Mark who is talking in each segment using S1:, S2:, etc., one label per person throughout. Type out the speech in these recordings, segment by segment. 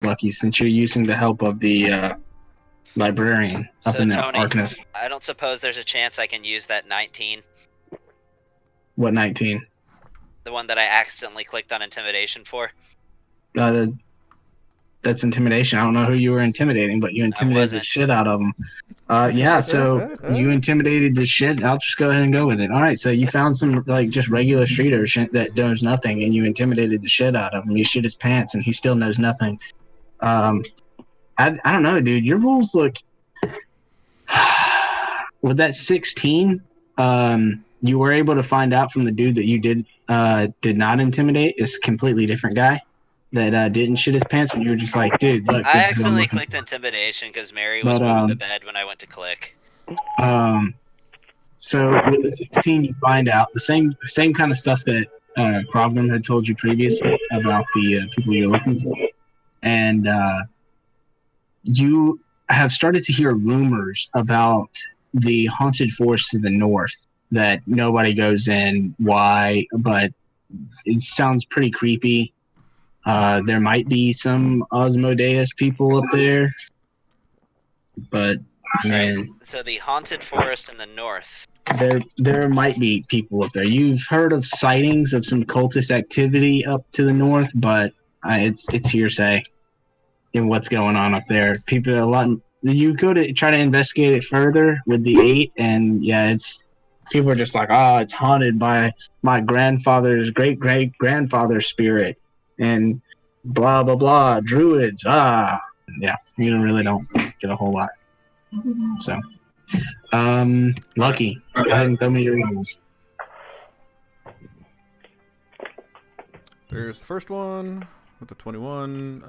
S1: Lucky, since you're using the help of the librarian up
S2: So,
S1: in the
S2: Tony,
S1: Arcanist.
S2: I don't suppose there's a chance I can use that 19,
S1: What 19?
S2: the one that I accidentally clicked on intimidation for.
S1: That's intimidation. I don't know who you were intimidating, but you intimidated the
S2: wasn't.
S1: shit out of them. Yeah, so you intimidated the shit. I'll just go ahead and go with it. All right, so you found some like just regular streeter that knows nothing, and you intimidated the shit out of him. You shit his pants, and he still knows nothing. I don't know, dude. Your rules look with that 16. You were able to find out from the dude that you did not intimidate is a completely different guy that didn't shit his pants when you were just like, dude, look.
S2: I accidentally clicked intimidation because Mary was moving the bed when I went to click.
S1: So with the 16, you find out the same kind of stuff that Krogman had told you previously about the people you're looking for, and you have started to hear rumors about the haunted forest to the north that nobody goes in. Why? But it sounds pretty creepy. There might be some Osmodeus people up there, but man,
S2: right. So the haunted forest in the north.
S1: there might be people up there. You've heard of sightings of some cultist activity up to the north, but it's hearsay in what's going on up there. People a lot. You go to try to investigate it further with the 8, and yeah, it's people are just like, oh, it's haunted by my grandfather's great grandfather's spirit, and blah blah blah, druids. Yeah, you don't get a whole lot. So, Lucky, go ahead and throw me your rules.
S3: There's the first one with the 21.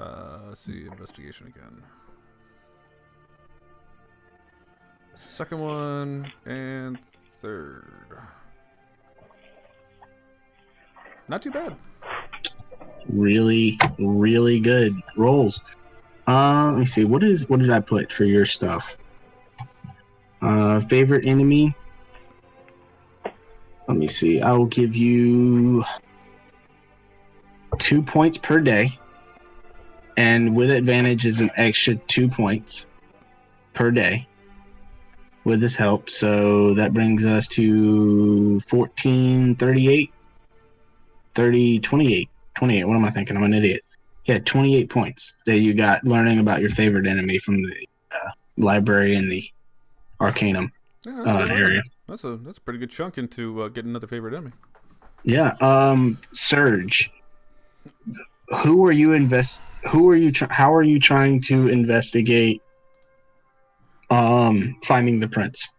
S3: Let's see, investigation again. Second one and third. Not too bad.
S1: Really, really good rolls. Let me see. What did I put for your stuff? Favorite enemy. Let me see. I will give you 2 points per day, and with advantage is an extra 2 points per day with this help. So that brings us to 14, 38, 30, 28. 28. What am I thinking? I'm an idiot. Yeah, 28 points that you got learning about your favorite enemy from the library in the Arcanum area.
S3: That's a pretty good chunk into getting another favorite enemy.
S1: Yeah. Surge. How are you trying to investigate finding the prince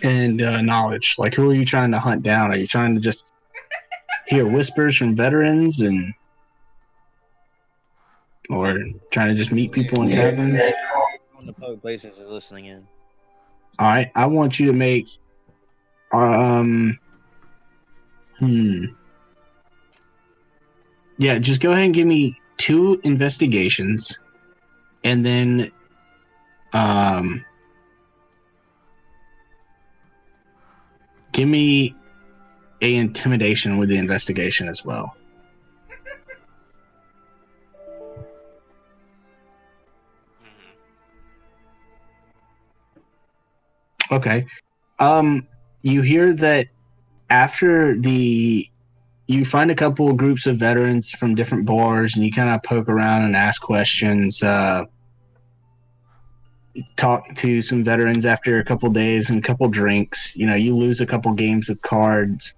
S1: and knowledge? Like, who are you trying to hunt down? Are you trying to just hear whispers from veterans or trying to just meet people in taverns?
S4: On the public places is listening in.
S1: All right, I want you to make yeah, just go ahead and give me 2 investigations, and then give me a intimidation with the investigation as well. Okay. You hear that after you find a couple of groups of veterans from different bars, and you kind of poke around and ask questions. Talk to some veterans after a couple days and a couple drinks. You know, you lose a couple games of cards,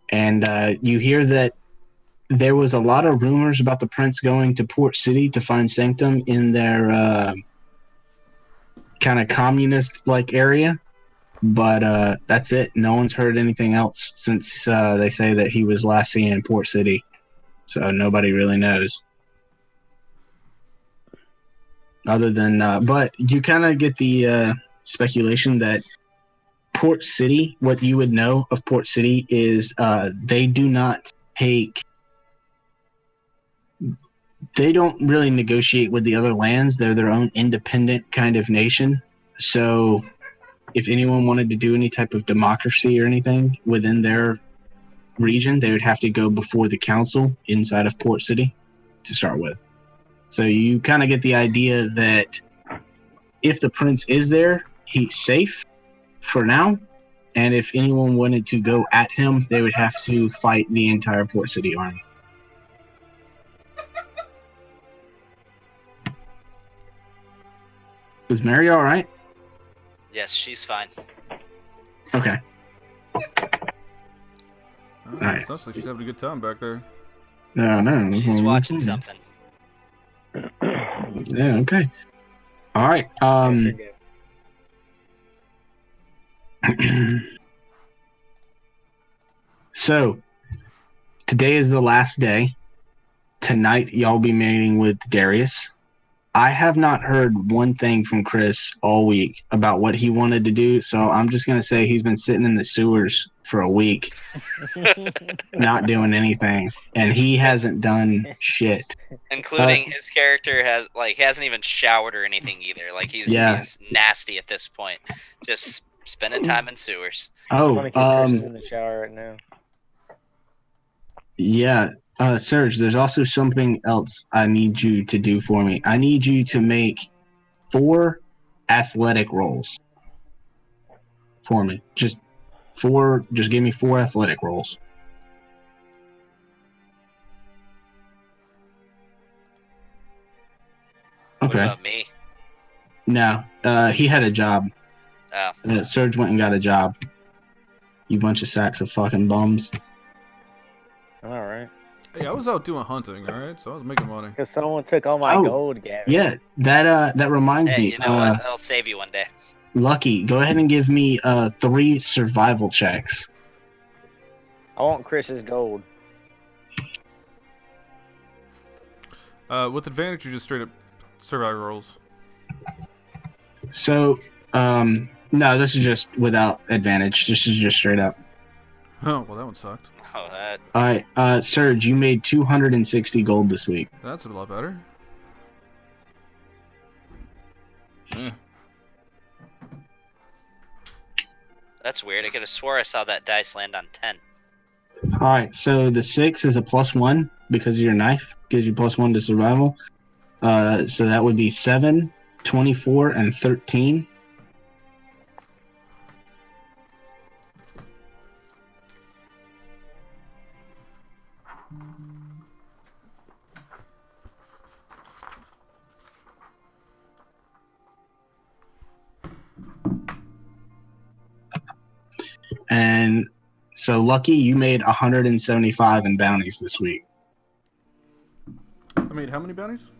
S1: and you hear that there was a lot of rumors about the prince going to Port City to find Sanctum in their kind of communist-like area. But that's it. No one's heard anything else since they say that he was last seen in Port City. So nobody really knows. Other than, but you kind of get the speculation that Port City, what you would know of Port City is they don't really negotiate with the other lands. They're their own independent kind of nation. So if anyone wanted to do any type of democracy or anything within their region, they would have to go before the council inside of Port City to start with. So you kind of get the idea that if the prince is there, he's safe for now. And if anyone wanted to go at him, they would have to fight the entire Port City army. Is Mary all right?
S2: Yes, she's fine.
S1: Okay.
S3: It sounds like she's having a good time back there.
S1: No.
S2: She's watching something.
S1: Yeah, okay. All right. So, today is the last day. Tonight, y'all be meeting with Darius. I have not heard one thing from Chris all week about what he wanted to do, so I'm just going to say he's been sitting in the sewers for a week, not doing anything, and he hasn't done shit.
S2: Including his character hasn't even showered or anything either. Like he's nasty at this point. Just spending time in sewers.
S4: Chris is in the shower right now.
S1: Yeah. Serge, there's also something else I need you to do for me. I need you to make 4 athletic rolls for me. Just give me 4 athletic rolls. Okay.
S2: What about me?
S1: No, he had a job.
S2: Oh.
S1: Serge went and got a job. You bunch of sacks of fucking bums.
S4: All right.
S3: Hey, I was out doing hunting, all right? So I was making money.
S4: Because someone took all my gold, Gavin.
S1: Yeah, that reminds me.
S2: You know what? That'll save you one day.
S1: Lucky, go ahead and give me 3 survival checks.
S4: I want Chris's gold.
S3: With advantage, you just straight up survival rolls.
S1: So, no, this is just without advantage. This is just straight up.
S3: Oh, well, that one sucked.
S2: Oh, that.
S1: All right, Serge, you made 260 gold this week.
S3: That's a lot better.
S2: That's weird. I could have swore I saw that dice land on 10.
S1: All right, so the 6 is a +1 because of your knife. Gives you +1 to survival. So that would be 7, 24, and 13. And so, Lucky, you made 175 in bounties this week.
S3: I made how many bounties?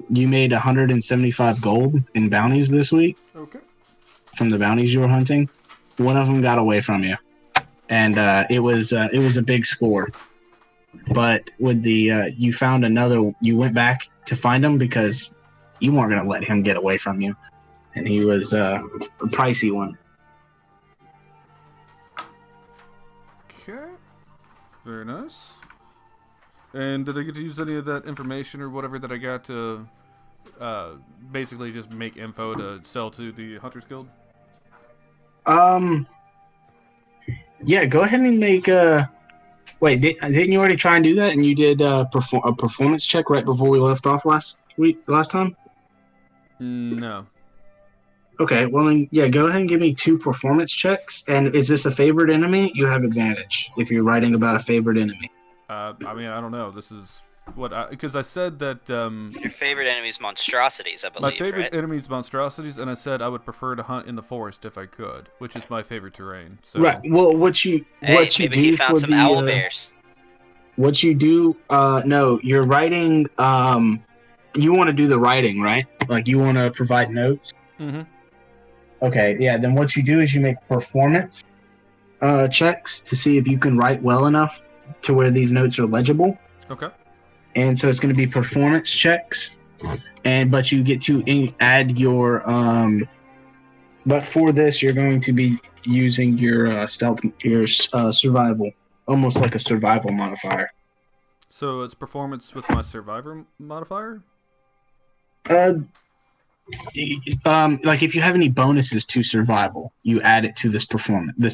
S1: You made 175 gold in bounties this week.
S3: Okay.
S1: From the bounties you were hunting. One of them got away from you, and it was a big score. But with the you found another, you went back to find him because you weren't gonna let him get away from you, and he was a pricey one.
S3: Okay. Very nice. And did I get to use any of that information or whatever that I got to basically just make info to sell to the Hunters Guild?
S1: Yeah, go ahead and make wait, didn't you already try and do that? And you did a performance check right before we left off last time?
S3: No.
S1: Okay, well then, yeah, go ahead and give me 2 performance checks. And is this a favorite enemy? You have advantage if you're writing about a favorite enemy.
S3: I mean, I don't know. This is what because I said that
S2: Your favorite enemy's monstrosities, I believe.
S3: my favorite
S2: right?
S3: enemy is monstrosities, and I said I would prefer to hunt in the forest if I could, which is my favorite terrain. So
S1: Right. Well, what you
S2: maybe
S1: do
S2: he found
S1: for
S2: some
S1: the
S2: owl bears.
S1: what you do no, you're writing you want to do the writing, right? Like you want to provide notes.
S3: Mm-hmm.
S1: Okay, yeah, then what you do is you make performance checks to see if you can write well enough to where these notes are legible.
S3: Okay.
S1: And so it's going to be performance checks, but you get to add your but for this you're going to be using your stealth, your survival, almost like a survival modifier.
S3: So it's performance with my survivor modifier?
S1: Like if you have any bonuses to survival, you add it to this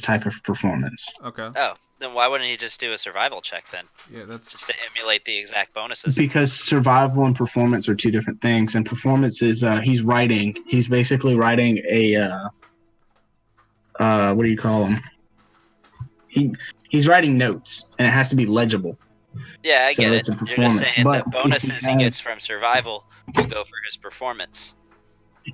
S1: type of performance.
S3: Okay.
S2: Oh, Then why wouldn't he just do a survival check then?
S3: Yeah, that's
S2: just to emulate the exact bonuses.
S1: Because survival and performance are two different things. And performance is he's basically writing a what do you call them? He's writing notes, and it has to be legible.
S2: Yeah, I get it. You're just saying
S1: but
S2: the bonuses he gets from survival will go for his performance.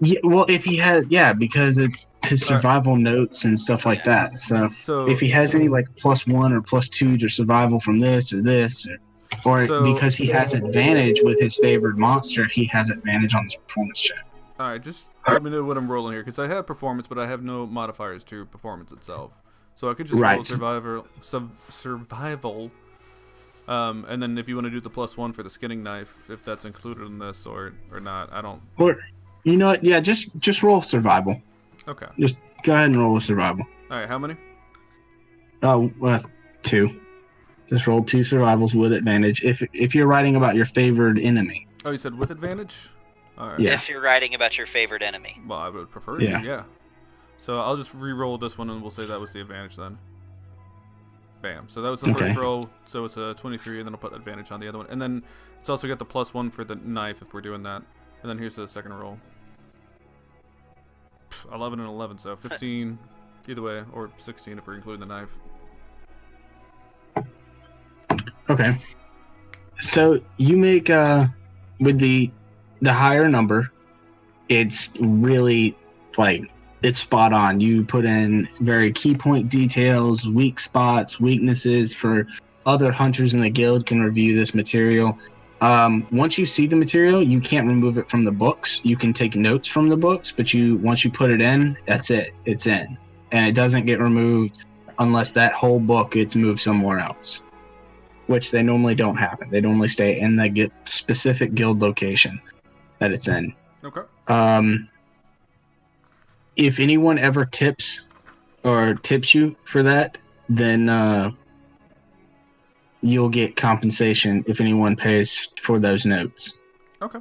S1: Yeah, well, if he has, because it's his survival notes and stuff like that. So if he has any like +1 or +2 to survival from this, or because he has advantage with his favored monster, he has advantage on his performance check.
S3: All right, just let me know what I'm rolling here, because I have performance, but I have no modifiers to performance itself. So I could just roll survival. And then if you want to do the +1 for the skinning knife, if that's included in this or not, I don't.
S1: Or, you know what? Yeah, just roll survival.
S3: Okay.
S1: Just go ahead and roll a survival.
S3: All right, how many?
S1: 2. Just roll 2 survivals with advantage. If you're writing about your favored enemy.
S3: Oh, you said with advantage? All right.
S1: Yeah.
S2: If you're writing about your favorite enemy.
S3: Well, I would prefer to, yeah. So I'll just re-roll this one, and we'll say that was the advantage then. Bam. So that was the first roll, so it's a 23, and then I'll put advantage on the other one. And then it's also got the +1 for the knife if we're doing that. And then here's the second roll. 11 and 11, so 15 either way, or 16 if we're including the knife.
S1: Okay. So you make with the higher number, it's really like it's spot on. You put in very key point details, weak spots, weaknesses for other hunters in the guild can review this material. Once you see the material, you can't remove it from the books. You can take notes from the books, but once you put it in, that's it. It's in. And it doesn't get removed unless that whole book gets moved somewhere else, which they normally don't happen. They normally stay in the specific guild location that it's in.
S3: Okay.
S1: If anyone ever tips you for that, then you'll get compensation if anyone pays for those notes.
S3: Okay.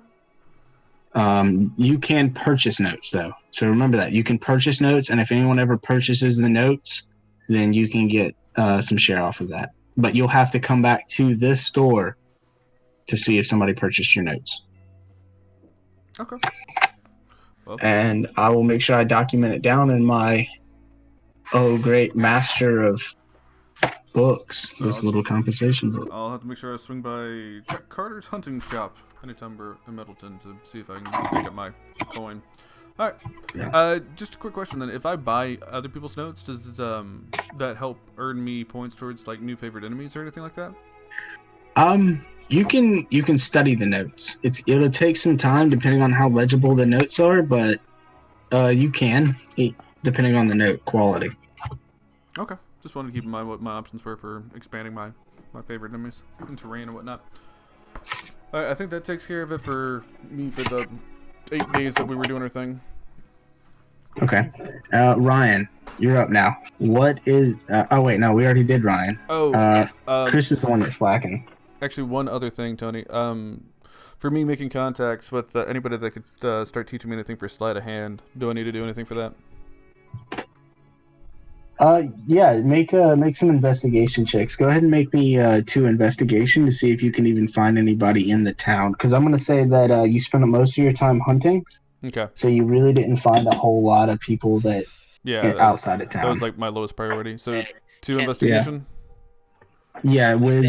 S1: You can purchase notes, though. So remember that. You can purchase notes, and if anyone ever purchases the notes, then you can get some share off of that. But you'll have to come back to this store to see if somebody purchased your notes.
S3: Okay. Well.
S1: And I will make sure I document it down in my great master of books, so this little compensation book.
S3: I'll have to make sure I swing by Jack Carter's hunting shop anytime we're in Middleton to see if I can get my coin. All right. Yeah. Just a quick question then. If I buy other people's notes, does that help earn me points towards like new favorite enemies or anything like that?
S1: You can study the notes. It'll take some time depending on how legible the notes are, but you can, depending on the note quality.
S3: Okay. Just wanted to keep in mind what my options were for expanding my favorite enemies and terrain and whatnot. All right, I think that takes care of it for me for the 8 days that we were doing our thing.
S1: Okay. Ryan, you're up now. What is... oh, wait, no, we already did Ryan. Chris is the one that's slacking.
S3: Actually, one other thing, Tony. For me making contacts with anybody that could start teaching me anything for sleight of hand, do I need to do anything for that?
S1: Yeah, make some investigation checks. Go ahead and make me 2 investigation to see if you can even find anybody in the town. Because I'm going to say that you spent most of your time hunting.
S3: Okay.
S1: So you really didn't find a whole lot of people that outside of town.
S3: That was like my lowest priority. So 2 investigation?
S1: Yeah, with...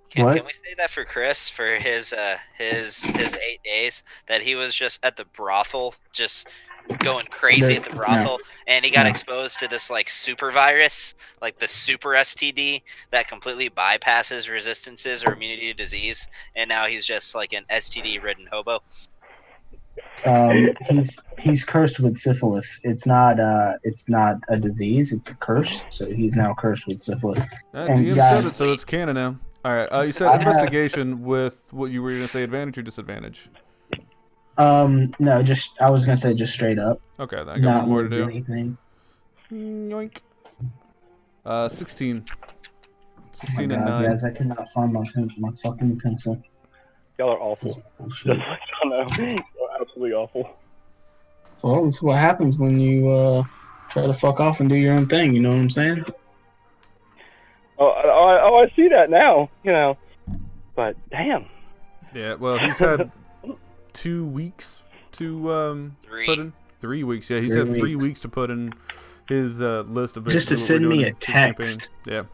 S2: Can we say that for Chris for his 8 days that he was just at the brothel, just going crazy at the brothel, and he got exposed to this like super virus, like the super STD that completely bypasses resistances or immunity to disease, and now he's just like an STD-ridden hobo.
S1: He's cursed with syphilis. It's not a disease. It's a curse. So he's now cursed with syphilis.
S3: DM said it, so it's canon now. All right. You said investigation with what you were going to say, advantage or disadvantage?
S1: No, I was going to say just straight up.
S3: Okay, then I got one more to do.
S1: Anything.
S3: Yoink. 16. 16
S1: and
S3: 9.
S1: Guys, I cannot find my fucking pencil.
S5: Y'all are awful. Just like y'all know. You're absolutely awful.
S1: Well, this is what happens when you try to fuck off and do your own thing. You know what I'm saying?
S5: I see that now. But damn.
S3: Yeah, well, he's had 2 weeks to put in. 3 weeks, yeah. He's had 3 weeks to put in his list of
S1: just to send me a text.
S3: Yeah.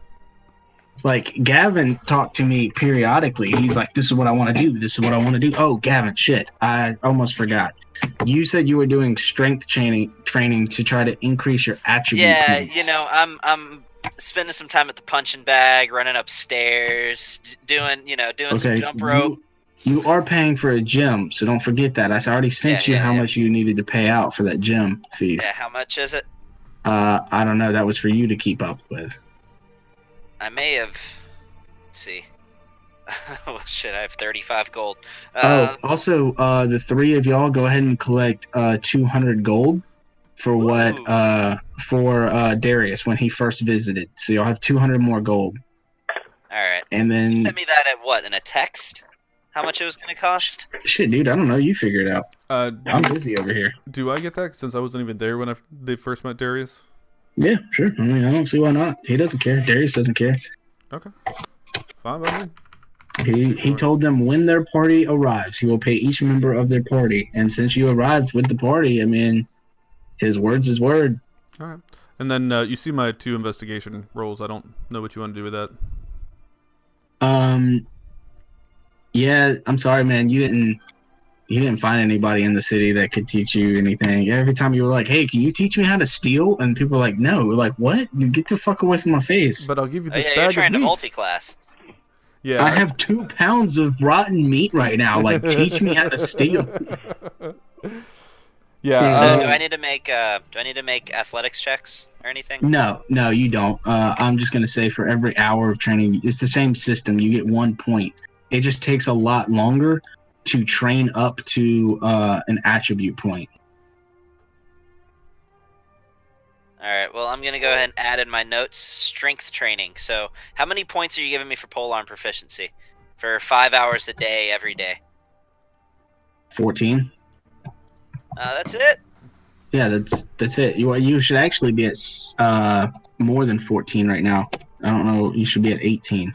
S1: Like, Gavin talked to me periodically. He's like, this is what I want to do. This is what I want to do. Oh, Gavin, shit. I almost forgot. You said you were doing strength training to try to increase your attribute points.
S2: I'm spending some time at the punching bag, running upstairs, doing some jump rope.
S1: You are paying for a gym, so don't forget that. I already sent you how much you needed to pay out for that gym fees.
S2: Yeah, how much is it?
S1: I don't know. That was for you to keep up with.
S2: I may have. Let's see. Oh shit! I have 35 gold.
S1: Also, the three of y'all go ahead and collect 200 gold for Darius when he first visited. So y'all have 200 more gold.
S2: All right.
S1: And then
S2: you sent me that at what? In a text? How much it was going to cost?
S1: Shit, dude, I don't know. You figure it out. I'm busy over here.
S3: Do I get that since I wasn't even there when they first met Darius?
S1: Yeah, sure. I mean, I don't see why not. He doesn't care. Darius doesn't care.
S3: Okay. Fine by me.
S1: He told them when their party arrives, he will pay each member of their party. And since you arrived with the party, I mean, his word's his word.
S3: All right. And then you see my 2 investigation rolls. I don't know what you want to do with that.
S1: Yeah, I'm sorry, man. You didn't find anybody in the city that could teach you anything. Every time you were like, "Hey, can you teach me how to steal?" and people were like, "No." We're like, "What? You get the fuck away from my face."
S3: But I'll give you this
S2: yeah,
S3: bag
S2: you're trying
S3: of
S2: to
S3: meat.
S2: multi-class.
S3: Yeah.
S1: I have 2 pounds of rotten meat right now. Like, teach me how to steal.
S3: Yeah.
S2: So do I need to make athletics checks or anything?
S1: No, you don't. I'm just gonna say for every hour of training, it's the same system. You get 1 point. It just takes a lot longer to train up to an attribute point.
S2: All right. Well, I'm gonna go ahead and add in my notes strength training. So, how many points are you giving me for polearm proficiency for 5 hours a day every day?
S1: 14.
S2: That's it.
S1: Yeah, that's it. You should actually be at more than 14 right now. I don't know. You should be at 18.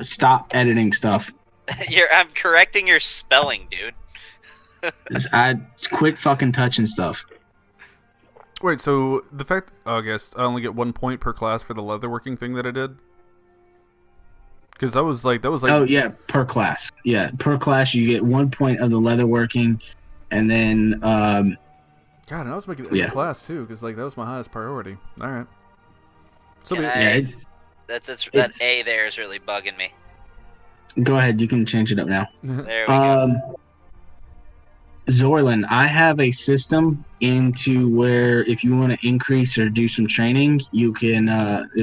S1: Stop editing stuff.
S2: I'm correcting your spelling, dude.
S1: I quit fucking touching stuff.
S3: Wait, so the fact I guess I only get 1 point per class for the leatherworking thing that I did? Because that was like
S1: Oh yeah, per class. Yeah, per class you get 1 point of the leatherworking, and then
S3: God, and I was making it in class too, because like that was my highest priority. All right. So
S2: that A there is really bugging me.
S1: Go ahead, you can change it up now.
S2: There we go.
S1: Zorlin, I have a system into where if you want to increase or do some training, you can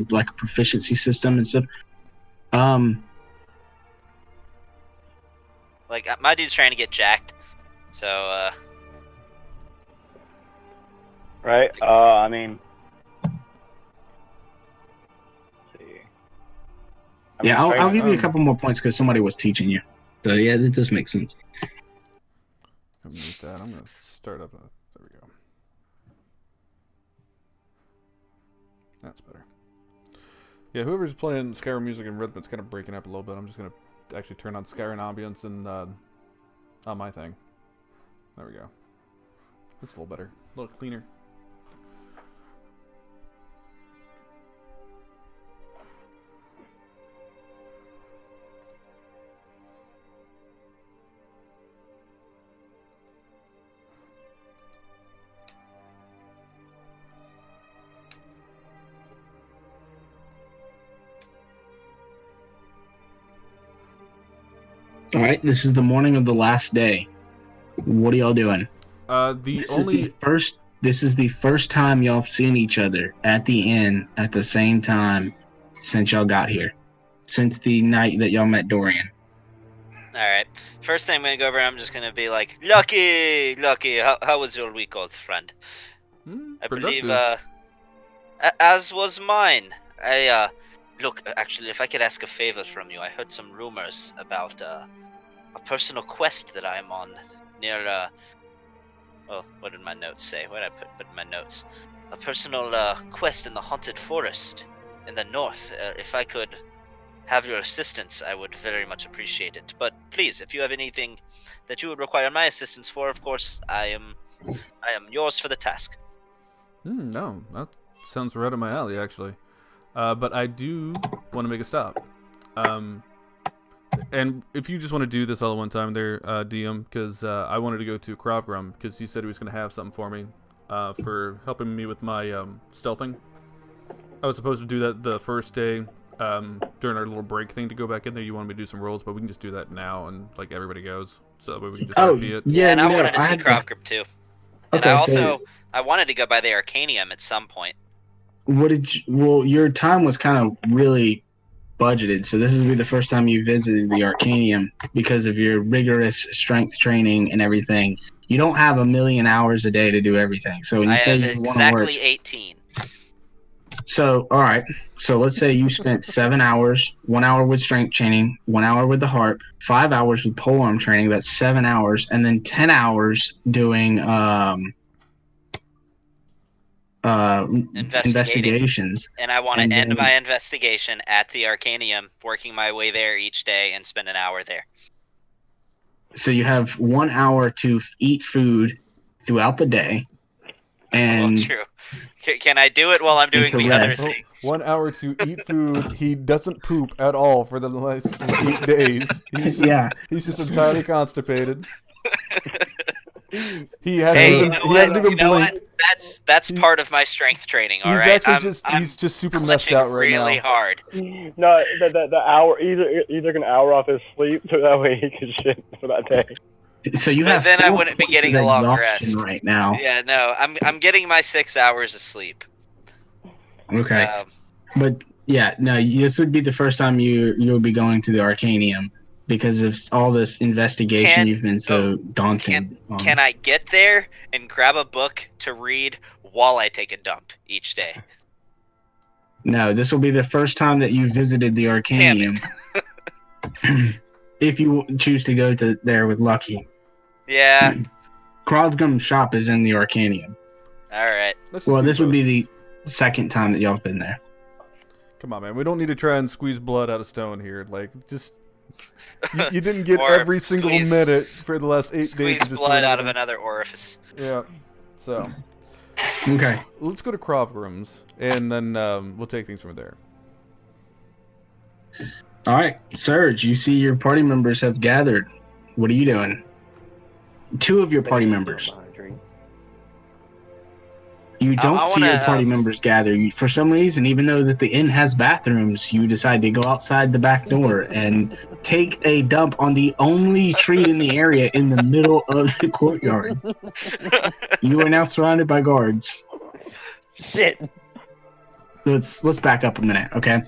S1: like a proficiency system and stuff.
S2: Like my dude's trying to get jacked, so
S5: Right. I mean.
S1: Yeah, I'll give you a couple more points because somebody was teaching you. So yeah, it does make sense.
S3: Mute that. I'm gonna start up. There we go. That's better. Yeah, whoever's playing Skyrim music and rhythm, it's kind of breaking up a little bit. I'm just gonna actually turn on Skyrim ambience and on my thing. There we go. It's a little better, a little cleaner.
S1: All right, this is the morning of the last day. What are y'all doing? This is the first time y'all have seen each other at the inn at the same time since y'all got here. Since the night that y'all met Dorian.
S2: Alright. First thing I'm gonna go over, I'm just gonna be like, Lucky! How was your week, old friend? I believe, as was mine. Look, actually, if I could ask a favor from you, I heard some rumors about, a personal quest that I'm on near, well, what did my notes say? What did I put in my notes? a personal quest in the haunted forest in the north. If I could have your assistance, I would very much appreciate it. But please, if you have anything that you would require my assistance for, of course, I am yours for the task.
S3: No, that sounds right up my alley, actually. But I do want to make a stop. And if you just want to do this all at one time there, DM, because I wanted to go to Krovgrum, because he said he was going to have something for me for helping me with my stealthing. I was supposed to do that the first day during our little break thing to go back in there. You wanted me to do some rolls, but we can just do that now, and like everybody goes, so that way we can just RP it.
S2: Yeah, and I wanted to see Krovgrum too. And
S1: Okay,
S2: I wanted to go by the Arcanium at some point.
S1: Well, your time was kind of really budgeted, so this would be the first time you visited the Arcanium because of your rigorous strength training and everything. You don't have 1,000,000 hours a day to do everything. So when you say you want to work,
S2: 18.
S1: So all right, so let's say you spent 7 hours, 1 hour with strength training, 1 hour with the harp, 5 hours with polearm training. That's 7 hours, and then 10 hours doing investigations.
S2: And I want to end my investigation at the Arcanium, working my way there each day and spend an hour there.
S1: So you have 1 hour to eat food throughout the day. And
S2: true. Can I do it while I'm doing the other things?
S3: 1 hour to eat food. He doesn't poop at all for the last 8 days. He's just entirely constipated. He hasn't even blinked.
S2: That's part of my strength training. All right,
S3: he's just super messed out right now.
S2: Really hard.
S5: No, the hour either an hour off his sleep so that way he can shit for that day.
S1: So you have.
S2: Then I wouldn't be getting a long rest
S1: right now.
S2: Yeah, no, I'm getting my 6 hours of sleep.
S1: Okay, but yeah, no, this would be the first time you'll be going to the Arcanium because of all this investigation you've been so daunting.
S2: Can I get there and grab a book to read while I take a dump each day?
S1: No, this will be the first time that you visited the Arcanium. If you choose to go to there with Lucky.
S2: Yeah.
S1: Krovgum's shop is in the Arcanium.
S2: All right.
S1: Well, this would be the second time that y'all have been there.
S3: Come on, man. We don't need to try and squeeze blood out of stone here. Like, just... You didn't get every single minute for the last 8 days.
S2: Squeeze blood out of another orifice.
S3: Yeah. So.
S1: Okay.
S3: Let's go to Krovgrum's, and then we'll take things from there.
S1: All right, Serge, you see your party members have gathered. What are you doing? 2 of your party members. You don't see your party members gather. For some reason, even though that the inn has bathrooms, you decide to go outside the back door and take a dump on the only tree in the area in the middle of the courtyard. You are now surrounded by guards.
S4: Shit.
S1: Let's back up a minute, okay?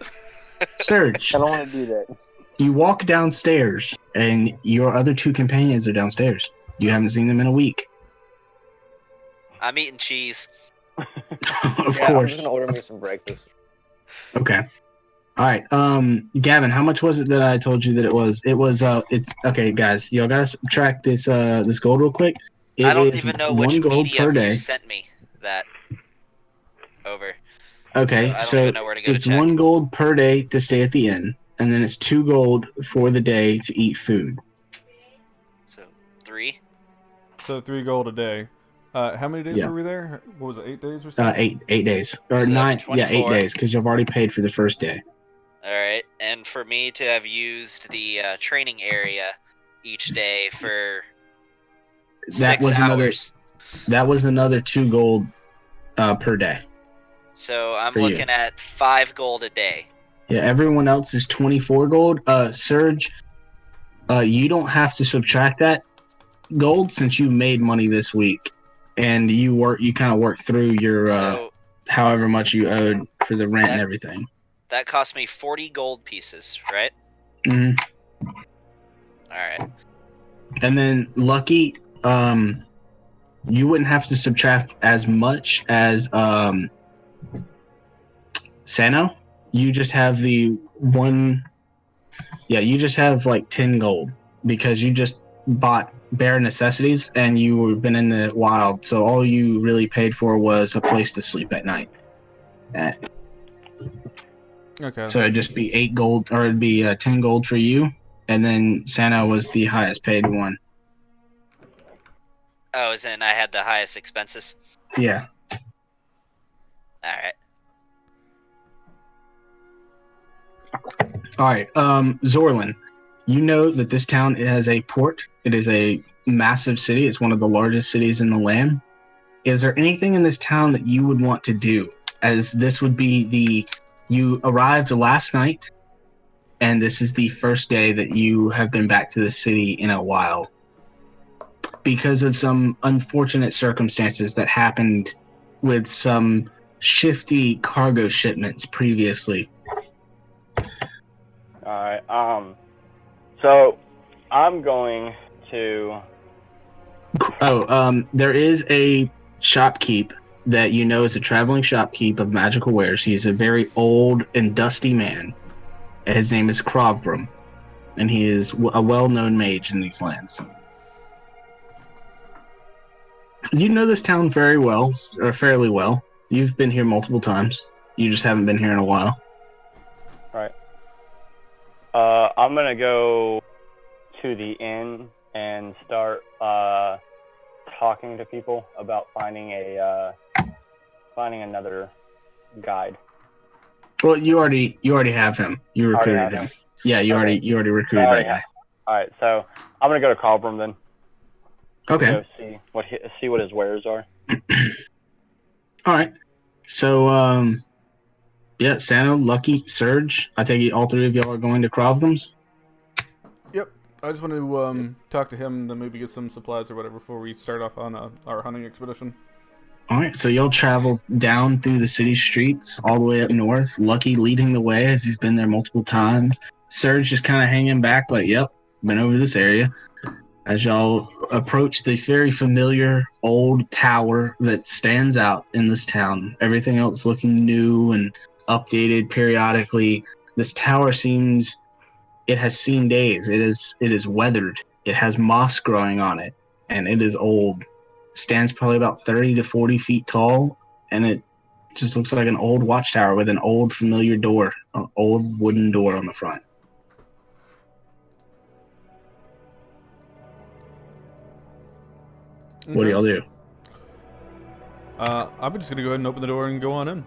S1: Serge.
S4: I don't want to do that.
S1: You walk downstairs, and your other 2 companions are downstairs. You haven't seen them in a week.
S2: I'm eating cheese.
S1: Of course.
S4: I'm just gonna order me some breakfast.
S1: Okay. All right. Gavin, how much was it that I told you that it was? It was. It's okay, guys. Y'all gotta subtract this gold real quick.
S2: I don't even know which medium you sent me that over.
S1: Okay, so it's 1 gold per day to stay at the inn, and then it's 2 gold for the day to eat food.
S2: So 3.
S3: So 3 gold a day. How many days were we there? What was it, 8 days or something?
S1: 8 days. Or 9, 8 days, because you've already paid for the first day.
S2: Alright, and for me to have used the training area each day for 6 hours.
S1: That was another 2 gold per day.
S2: So I'm looking at 5 gold a day.
S1: Yeah, everyone else is 24 gold. Serge, you don't have to subtract that gold since you made money this week. And you kind of work through your however much you owed for the rent and everything.
S2: That cost me 40 gold pieces, right?
S1: Mm-hmm.
S2: All right.
S1: And then Lucky, you wouldn't have to subtract as much as Sano. You just have the one. Yeah, you just have like 10 gold because you just bought bare necessities, and you've been in the wild. So all you really paid for was a place to sleep at night. Uh,
S3: Okay.
S1: So it'd just be 8 gold, or it'd be 10 gold for you, and then Santa was the highest paid one.
S2: Oh, as in I had the highest expenses.
S1: Yeah.
S2: All right.
S1: All right. Zorlin, you know that this town has a port. It is a massive city. It's one of the largest cities in the land. Is there anything in this town that you would want to do? As this would be you arrived last night, and this is the first day that you have been back to the city in a while. Because of some unfortunate circumstances that happened with some shifty cargo shipments previously.
S5: Alright, so I'm going to...
S1: There is a shopkeep that you know is a traveling shopkeep of magical wares. He's a very old and dusty man. His name is Krovbrum, and he is a well-known mage in these lands. You know this town very well, or fairly well. You've been here multiple times. You just haven't been here in a while.
S5: Alright. I'm gonna go to the inn and start talking to people about finding another guide.
S1: Well, you already have him. You
S5: Already
S1: recruited
S5: have
S1: him.
S5: him?
S1: Yeah, you
S5: Okay.
S1: already recruited
S5: Already
S1: that guy.
S5: Alright, so I'm gonna go to Cobram then.
S1: Okay.
S5: Go see what his wares are.
S1: All right. So, yeah, Santa, Lucky, Surge. I take it all 3 of y'all are going to Krovgum's?
S3: Yep. I just want to talk to him, then maybe get some supplies or whatever before we start off on our hunting expedition.
S1: All right, so you'll travel down through the city streets all the way up north. Lucky leading the way as he's been there multiple times. Surge just kind of hanging back like, yep, been over this area. As y'all approach the very familiar old tower that stands out in this town. Everything else looking new and updated periodically. This tower seems it has seen days. It is weathered. It has moss growing on it, and it is old. It stands probably about 30 to 40 feet tall, and it just looks like an old watchtower with an old familiar door, an old wooden door on the front.
S3: Okay.
S1: What do y'all do?
S3: I'm just gonna go ahead and open the door and go on in.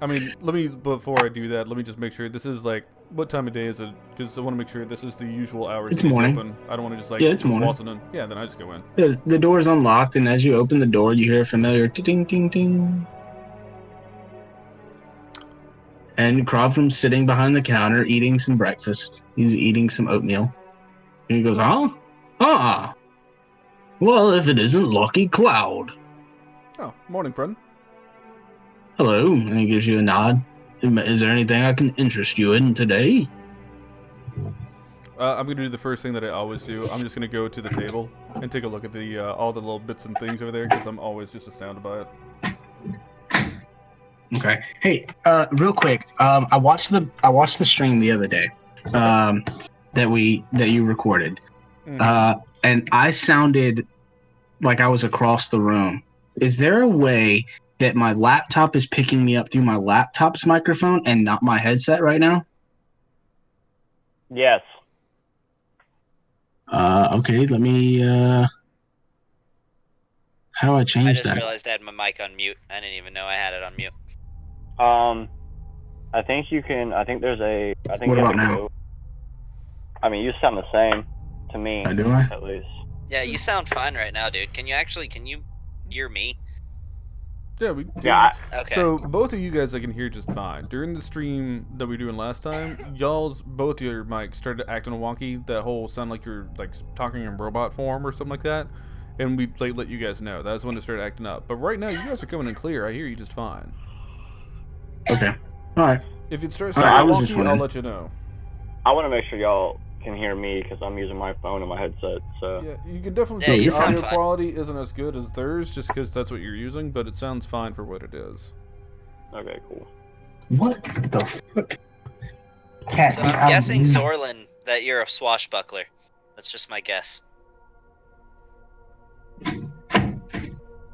S3: I mean, before I do that, let me just make sure this is like, what time of day is it? Because I want to make sure this is the usual hours.
S1: It's
S3: that he's
S1: morning.
S3: Open. I don't want to just like
S1: Yeah, it's morning.
S3: waltzing in. Yeah, then I just go in.
S1: The door's unlocked, and as you open the door, you hear a familiar ding ding ding. And Crofton's sitting behind the counter eating some breakfast. He's eating some oatmeal. And he goes, "Huh? Ah. Well, if it isn't Lucky Cloud."
S3: Oh, morning, friend.
S1: "Hello," and he gives you a nod. "Is there anything I can interest you in today?"
S3: I'm gonna do the first thing that I always do. I'm just gonna go to the table and take a look at the all the little bits and things over there because I'm always just astounded by it.
S1: Okay. Hey, real quick. I watched the stream the other day. That you recorded. And I sounded like I was across the room. Is there a way that my laptop is picking me up through my laptop's microphone and not my headset right now?
S5: Yes.
S1: Okay, let me, how do I
S2: I
S1: change
S2: just
S1: that?
S2: realized I had my mic on mute. I didn't even know I had it on mute.
S5: I think you can. I think there's a. I think
S1: What
S5: you have
S1: about
S5: to
S1: now?
S5: go- I mean, you sound the same to me,
S1: Do I?
S5: at least.
S2: Yeah, you sound fine right now, dude. Can you hear me?
S3: Yeah, we do.
S5: Yeah.
S2: Okay.
S3: So both of you guys I can hear just fine. During the stream that we were doing last time, both your mics started acting wonky. That whole sound like you're like talking in robot form or something like that. And we let you guys know. That's when it started acting up. But right now you guys are coming in clear. I hear you just fine.
S1: Okay. All right.
S3: If it starts
S1: Alright, I
S3: starting
S1: was just
S3: wonky, I'll
S1: wondering.
S3: let you know.
S5: I want to make sure y'all can hear me because I'm using my phone and my headset. So
S3: Yeah, you can definitely
S2: Yeah,
S3: tell
S1: you
S3: the
S1: sound
S3: audio
S2: fine.
S3: quality isn't as good as theirs just because that's what you're using, but it sounds fine for what it is.
S5: okay, cool.
S1: What the fuck? Cat,
S2: So I'm guessing, Zorlin, that you're a swashbuckler. That's just my guess.
S5: Who?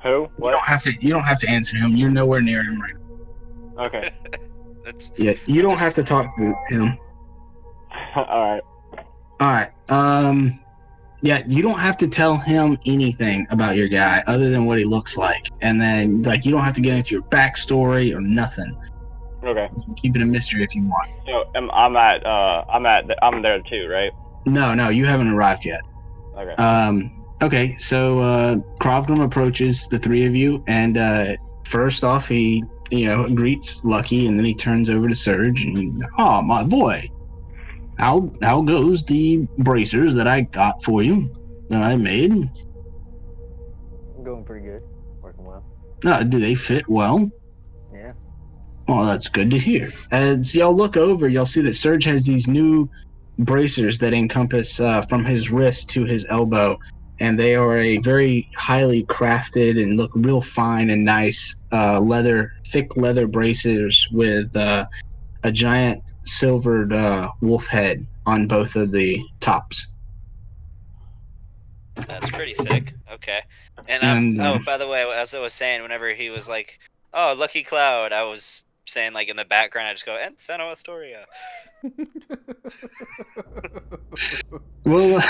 S1: You
S5: What?
S1: don't have to. You don't have to answer him. You're nowhere near him right now.
S5: Okay.
S2: That's
S1: Yeah, you
S2: I'm
S1: don't
S2: just-
S1: have to talk to him.
S5: Alright.
S1: All right. Yeah, you don't have to tell him anything about your guy other than what he looks like, and then like you don't have to get into your backstory or nothing.
S5: Okay.
S1: Keep it a mystery if you want.
S5: So I'm there too, right?
S1: No, you haven't arrived yet.
S5: Okay.
S1: Okay, so Krovgrim approaches the three of you, and first off, he greets Lucky, and then he turns over to Surge, and oh my boy, how goes the bracers that I got for you that I made?
S4: Going pretty good. Working well.
S1: Do they fit well?
S4: Yeah.
S1: Oh, that's good to hear. As y'all look over, y'all see that Surge has these new bracers that encompass from his wrist to his elbow, and they are a very highly crafted and look real fine and nice thick leather bracers with a giant silvered wolf head on both of the tops.
S2: That's pretty sick. Okay. And by the way, as I was saying, whenever he was like, "Oh, Lucky Cloud," I was saying like in the background, I just go, "And Santa Astoria."
S1: Well,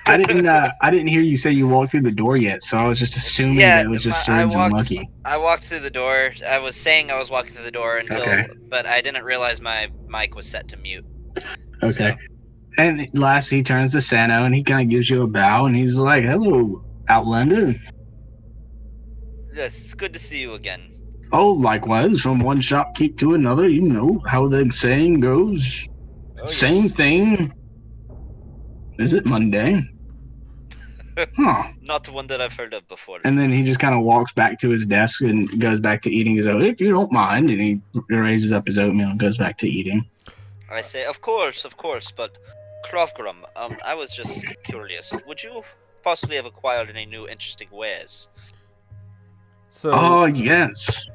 S1: I didn't hear you say you walked through the door yet, so I was just assuming that it was just Surge and Lucky.
S2: I walked through the door. I was saying I was walking through the door until,
S1: Okay.
S2: but I didn't realize my mic was set to mute.
S1: Okay.
S2: So,
S1: And last, he turns to Sano and he kind of gives you a bow and he's like, "Hello, Outlander."
S2: yes, it's good to see you again.
S1: Oh, likewise, from one shopkeep to another, you know how the saying goes.
S2: Oh,
S1: Same
S2: yes.
S1: thing. Is it Monday? Huh.
S2: Not one that I've heard of before.
S1: And then he just kind of walks back to his desk and goes back to eating his oatmeal, if you don't mind. And he raises up his oatmeal and goes back to eating.
S2: I say, of course, but Krovgrim, I was just curious. Would you possibly have acquired any new interesting wares?
S3: So,
S1: Oh, yes.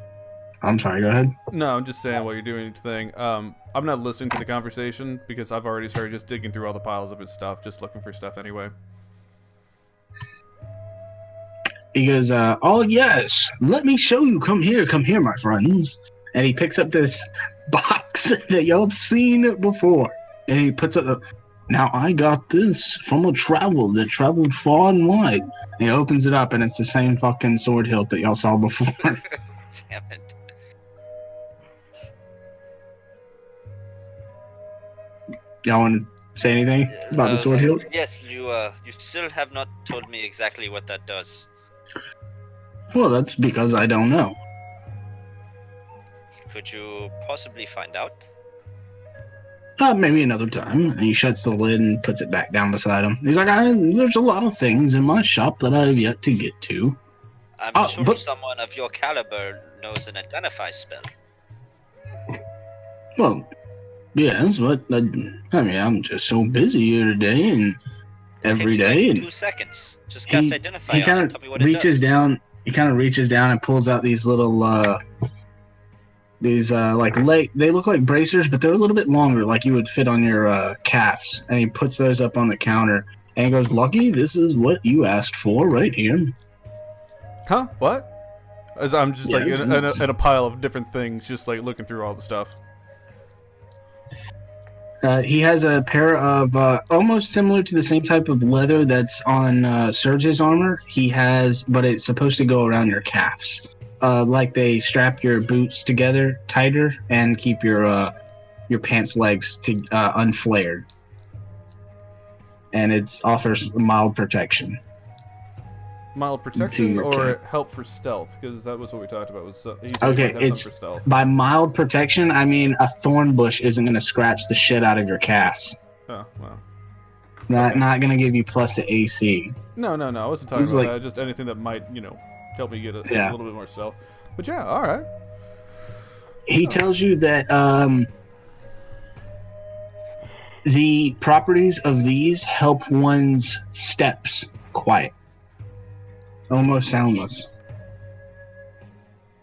S1: I'm sorry, go ahead.
S3: no, I'm just saying while you're doing your thing. I'm not listening to the conversation because I've already started just digging through all the piles of his stuff, just looking for stuff anyway.
S1: He goes, "Oh, yes, let me show you. Come here, my friends." And he picks up this box that y'all have seen before. And he puts up now I got this from a that traveled far and wide. And he opens it up, and it's the same fucking sword hilt that y'all saw before.
S2: Damn it.
S1: Y'all want to say anything about the sword hilt?
S2: Yes, you still have not told me exactly what that does.
S1: Well, that's because I don't know.
S2: Could you possibly find out?
S1: Maybe another time. And he shuts the lid and puts it back down beside him. He's like, there's a lot of things in my shop that I have yet to get to.
S2: I'm sure someone of your caliber knows an identify spell.
S1: Well, yes, but I mean, I'm just so busy here today and every day.
S2: Like 2 seconds. Just cast identify
S1: he
S2: on it.
S1: kind
S2: Tell me
S1: of
S2: what it
S1: reaches
S2: does.
S1: down. He kind of reaches down and pulls out these little, they look like bracers, but they're a little bit longer, like you would fit on your calves. And he puts those up on the counter. And he goes, "Lucky, this is what you asked for right here."
S3: Huh? What? As I'm just like
S1: Yes,
S3: in a pile of different things, just like looking through all the stuff.
S1: He has a pair of almost similar to the same type of leather that's on Surge's armor. He has, but it's supposed to go around your calves. Like they strap your boots together tighter and keep your pants legs unflared. And it offers mild protection.
S3: Mild protection
S1: your
S3: or
S1: calf.
S3: help for stealth? Because that was what we talked about. Was he said
S1: Okay,
S3: he might have
S1: it's
S3: some for stealth.
S1: by mild protection, I mean a thorn bush isn't going to scratch the shit out of your calves.
S3: Oh well.
S1: Not going to give you plus to AC.
S3: No. I wasn't talking
S1: This is
S3: about
S1: like-
S3: that. Just anything that might, help me get a
S1: Yeah.
S3: little bit more stealth. But yeah, all right.
S1: He tells you that the properties of these help one's steps quiet. Almost soundless.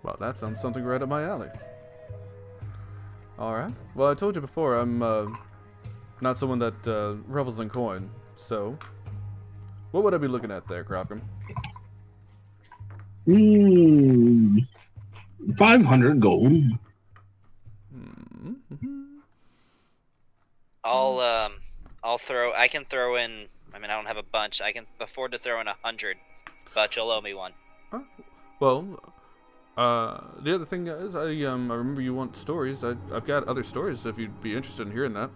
S3: Well, that sounds something right up my alley. All right. Well, I told you before, I'm not someone that revels in coin. So, what would I be looking at there, Crofton?
S1: 500 gold.
S3: Mm-hmm.
S2: I'll throw. I can throw in. I mean, I don't have a bunch. I can afford to throw in 100, but you'll owe me one.
S3: Well, the other thing is, I remember you want stories. I've got other stories if you'd be interested in hearing that.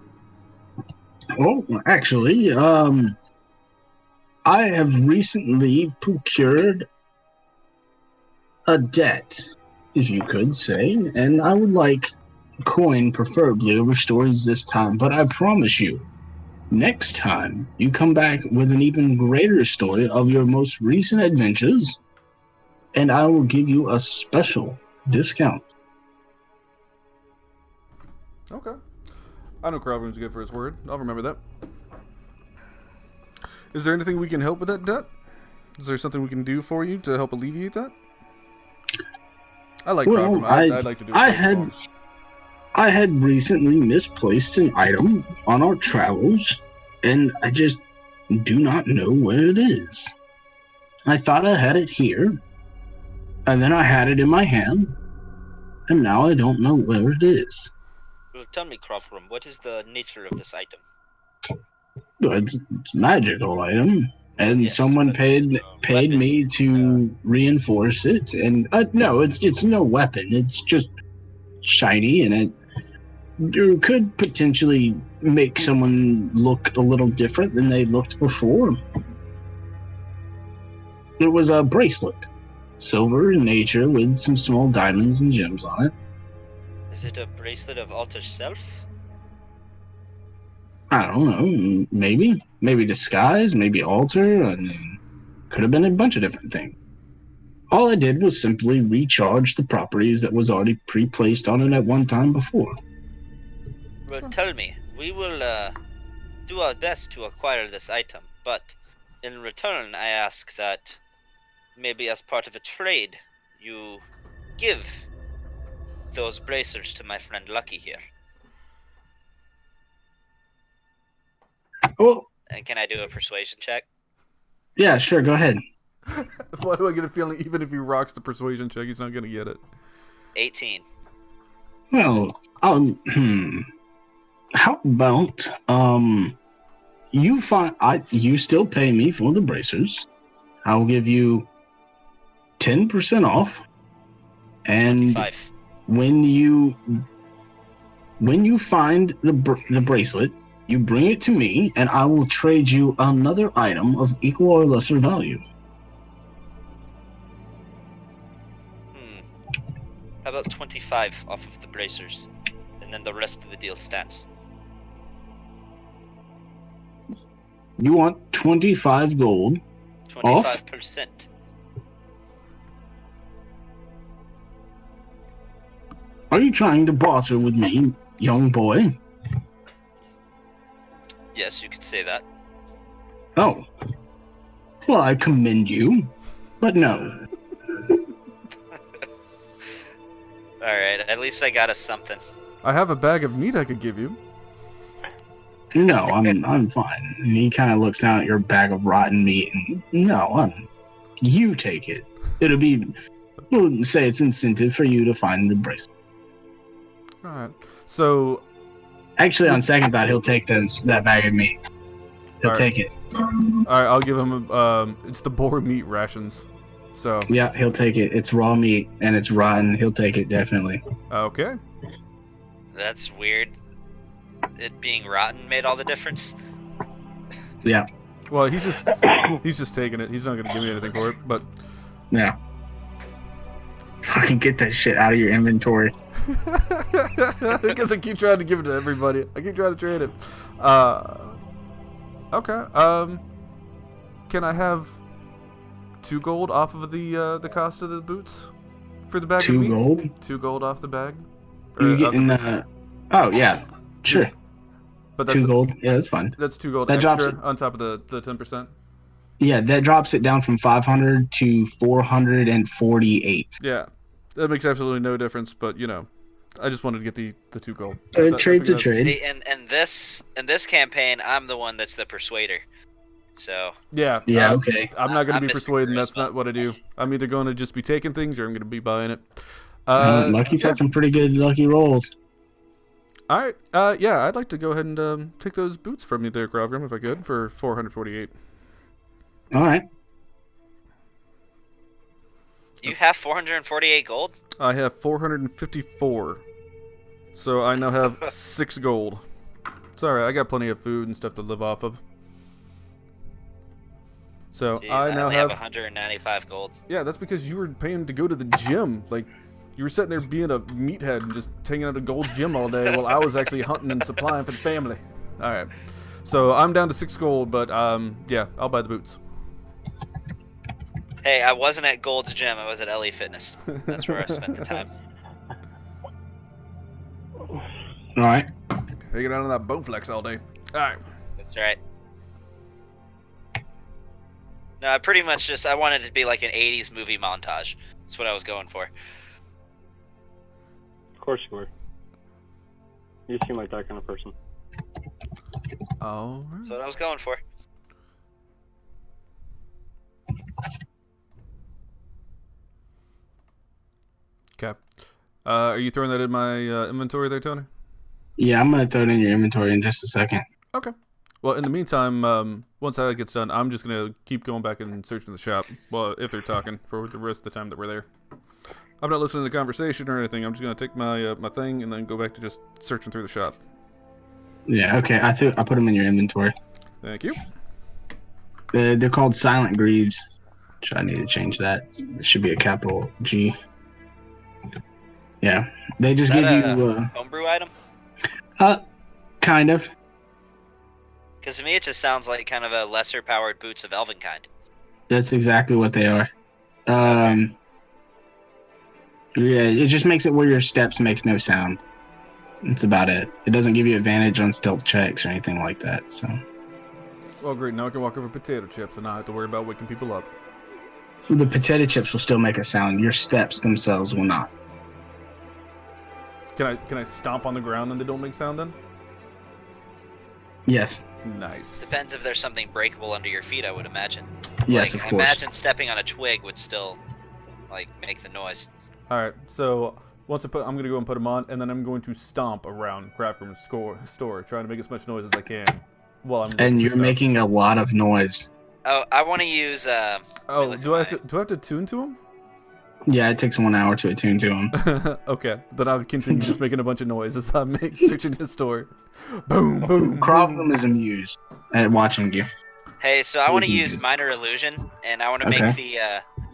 S1: Well, actually, I have recently procured a debt, if you could say, and I would like coin preferably over stories this time, but I promise you, next time you come back with an even greater story of your most recent adventures, and I will give you a special discount.
S3: Okay. I know Crofton's good for his word. I'll remember that. Is there anything we can help with that debt? Is there something we can do for you to help alleviate that? I like Crofton. I'd like to do it.
S1: I had recently misplaced an item on our travels, and I just do not know where it is. I thought I had it here, and then I had it in my hand, and now I don't know where it is.
S2: Well, tell me, Crofton, what is the nature of this item?
S1: It's a magical item, and
S2: Yes,
S1: someone
S2: but,
S1: paid
S2: weapon,
S1: me to reinforce it. And no, it's no weapon. It's just shiny, and it could potentially make someone look a little different than they looked before. It was a bracelet, silver in nature, with some small diamonds and gems on it.
S2: Is it a bracelet of alter self?
S1: I don't know. Maybe disguise, maybe alter. Could have been a bunch of different things. All I did was simply recharge the properties that was already pre-placed on it at one time before.
S2: Well, tell me. We will do our best to acquire this item, but in return, I ask that maybe as part of a trade, you give those bracers to my friend Lucky here.
S1: Well,
S2: and can I do a persuasion check?
S1: Yeah, sure, go ahead.
S3: Why do I get a feeling even if he rocks the persuasion check, he's not going to get it?
S2: 18.
S1: Well, how about you still pay me for the bracers. I'll give you 10% off, and
S2: 25.
S1: when you find the bracelet, you bring it to me, and I will trade you another item of equal or lesser value.
S2: How about 25 off of the bracers, and then the rest of the deal stands?
S1: You want 25 gold
S2: 25%.
S1: Are you trying to barter with me, young boy?
S2: Yes, you could say that.
S1: Oh. Well, I commend you, but no.
S2: Alright, at least I got us something.
S3: I have a bag of meat I could give you.
S1: No, I'm fine. And he kind of looks down at your bag of rotten meat, and you take it. We'll say it's incentive for you to find the bracelet.
S3: All right. So,
S1: actually, on second thought, he'll take that bag of meat. He'll take it.
S3: All right, I'll give him. It's the boar meat rations. So.
S1: Yeah, he'll take it. It's raw meat and it's rotten. He'll take it definitely.
S3: Okay.
S2: That's weird. It being rotten made all the difference.
S1: Yeah.
S3: Well, he's just taking it. He's not going to give me anything for it, but.
S1: Yeah. Fucking get that shit out of your inventory.
S3: Because I keep trying to give it to everybody. I keep trying to trade it. Okay. Can I have 2 gold off of the cost of the boots for the bag?
S1: 2
S3: of meat?
S1: gold.
S3: 2 gold off the bag.
S1: Are you getting Oh yeah, sure.
S3: But
S1: 2 gold. Yeah, that's fine.
S3: That's 2 gold
S1: that
S3: extra
S1: drops it,
S3: on top of the 10%.
S1: Yeah, that drops it down from 500 to 448.
S3: Yeah, that makes absolutely no difference. But I just wanted to get the 2 gold.
S1: Trade to trade.
S2: See, in this campaign, I'm the one that's the persuader. So
S3: Yeah.
S1: Yeah, okay.
S3: I'm not going to
S2: I'm
S3: be
S2: Mr.
S3: persuading. That's
S2: Charisma.
S3: not what I do. I'm either going to just be taking things or I'm going to be buying it.
S1: Lucky's
S3: yeah.
S1: had some pretty good lucky rolls.
S3: All right. Yeah, I'd like to go ahead and take those boots from you there, Grovgrim, if I could, for 448.
S1: All right.
S2: you have 448 gold.
S3: I have 454. So I now have 6 gold. It's alright, I got plenty of food and stuff to live off of. So
S2: Jeez,
S3: I
S2: I
S3: now
S2: only
S3: have...
S2: have 195 gold.
S3: Yeah, that's because you were paying to go to the gym. Like, you were sitting there being a meathead and just hanging out a gold gym all day while I was actually hunting and supplying for the family. Alright. So I'm down to 6 gold, but yeah, I'll buy the boots.
S2: Hey, I wasn't at Gold's Gym. I was at LA Fitness. That's where I spent the time.
S1: All right.
S3: Hanging out on that Bowflex all day. Alright.
S2: That's right. No, I pretty much I wanted it to be like an 80s movie montage. That's what I was going for.
S5: Of course you were. You seem like that kind of person.
S3: Alright.
S2: That's what I was going for.
S3: Okay. Are you throwing that in my inventory there, Tony?
S1: Yeah, I'm gonna throw it in your inventory in just a second.
S3: Okay. Well, in the meantime, once that gets done, I'm just gonna keep going back and searching the shop. Well, if they're talking for the rest of the time that we're there, I'm not listening to the conversation or anything. I'm just gonna take my my thing and then go back to just searching through the shop.
S1: Yeah. Okay. I put them in your inventory.
S3: Thank you.
S1: They're called Silent Greaves. Which I need to change that. It should be a capital G. Yeah. They just
S2: Is
S1: give
S2: that
S1: you.
S2: a homebrew item?
S1: Kind of.
S2: Because to me, it just sounds like kind of a lesser powered Boots of Elvenkind.
S1: That's exactly what they are. Yeah, it just makes it where your steps make no sound. That's about it. It doesn't give you advantage on stealth checks or anything like that. So.
S3: Well, great. Now I can walk over potato chips and not have to worry about waking people up.
S1: The potato chips will still make a sound. Your steps themselves will not.
S3: Can I stomp on the ground and they don't make sound then?
S1: Yes.
S3: Nice.
S2: Depends if there's something breakable under your feet, I would imagine.
S1: Yes,
S2: like,
S1: of
S2: I
S1: course.
S2: imagine stepping on a twig would still, like, make the noise.
S3: All right. So once I'm gonna go and put them on, and then I'm going to stomp around Craftroom's store, trying to make as much noise as I can. While I'm.
S1: And you're making a lot of noise.
S2: Oh, I want to use.
S3: Oh, do I have to tune to them?
S1: Yeah, it takes 1 hour to attune to them.
S3: Okay, then I'll continue just making a bunch of noise as I'm searching his store. Boom, boom.
S1: Problem is amused at watching you.
S2: Hey, so I want to use Minor Illusion, and I want to
S1: Okay.
S2: make the.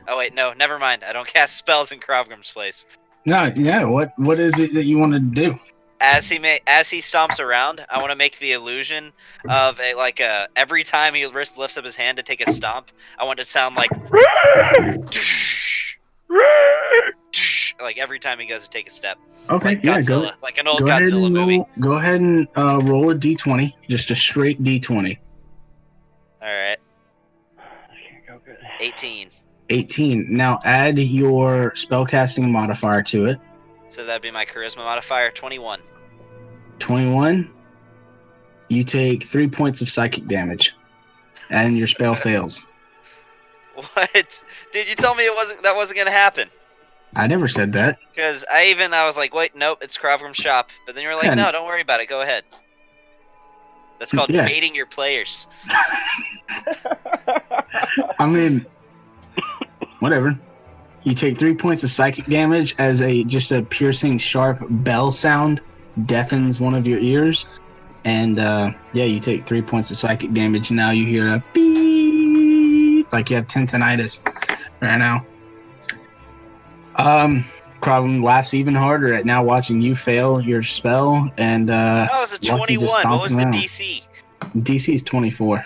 S2: Oh wait, no, never mind. I don't cast spells in Krovgrim's place.
S1: No, yeah. What is it that you want to do?
S2: As he stomps around, I want to make the illusion of every time he lifts up his hand to take a stomp, I want it to sound like like every time he goes to take a step.
S1: Okay,
S2: Like
S1: yeah,
S2: Godzilla, like an old
S1: go ahead
S2: Godzilla
S1: and
S2: movie.
S1: Go ahead and roll a d20, just a straight d20.
S2: All right,
S5: I can't go good.
S2: 18.
S1: 18. Now add your spellcasting modifier to it.
S2: So that'd be my charisma modifier, 21.
S1: 21. You take 3 points of psychic damage, and your spell fails.
S2: What? Dude, you told me that wasn't gonna happen.
S1: I never said that.
S2: Because I was like, wait, nope, it's Krovgrim's shop. But then you were like,
S1: Yeah.
S2: no, don't worry about it. Go ahead. That's called
S1: Yeah.
S2: baiting your players.
S1: I mean, whatever. You take 3 points of psychic damage as just a piercing, sharp bell sound deafens one of your ears. And yeah, you take 3 points of psychic damage. And now you hear a beep, like you have tinnitus right now. Problem laughs even harder at now watching you fail your spell. And
S2: That was a
S1: Lucky
S2: 21.
S1: just
S2: What
S1: stomped
S2: was the
S1: around.
S2: DC?
S1: DC is 24.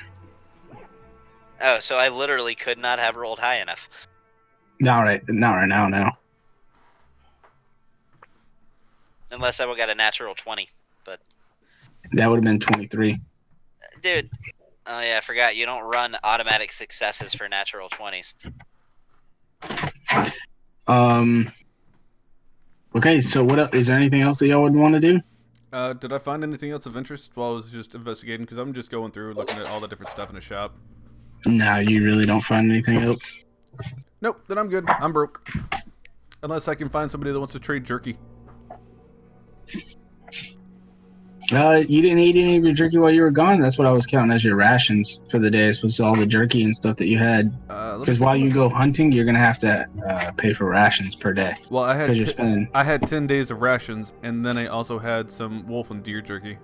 S2: Oh, so I literally could not have rolled high enough.
S1: Not right now.
S2: Unless I would got a natural 20. But,
S1: That would have been 23.
S2: dude. Oh, yeah, I forgot. You don't run automatic successes for natural 20s.
S1: Okay, so what else? Is there anything else that y'all would want to do?
S3: Did I find anything else of interest while I was just investigating? Because I'm just going through looking at all the different stuff in the shop.
S1: No, you really don't find anything else.
S3: Nope, then I'm good. I'm broke. Unless I can find somebody that wants to trade jerky.
S1: You didn't eat any of your jerky while you were gone. That's what I was counting as your rations for the day. Was all the jerky and stuff that you had. Because while you go hunting, you're gonna have to pay for rations per day.
S3: Well, I had 10 days of rations, and then I also had some wolf and deer jerky.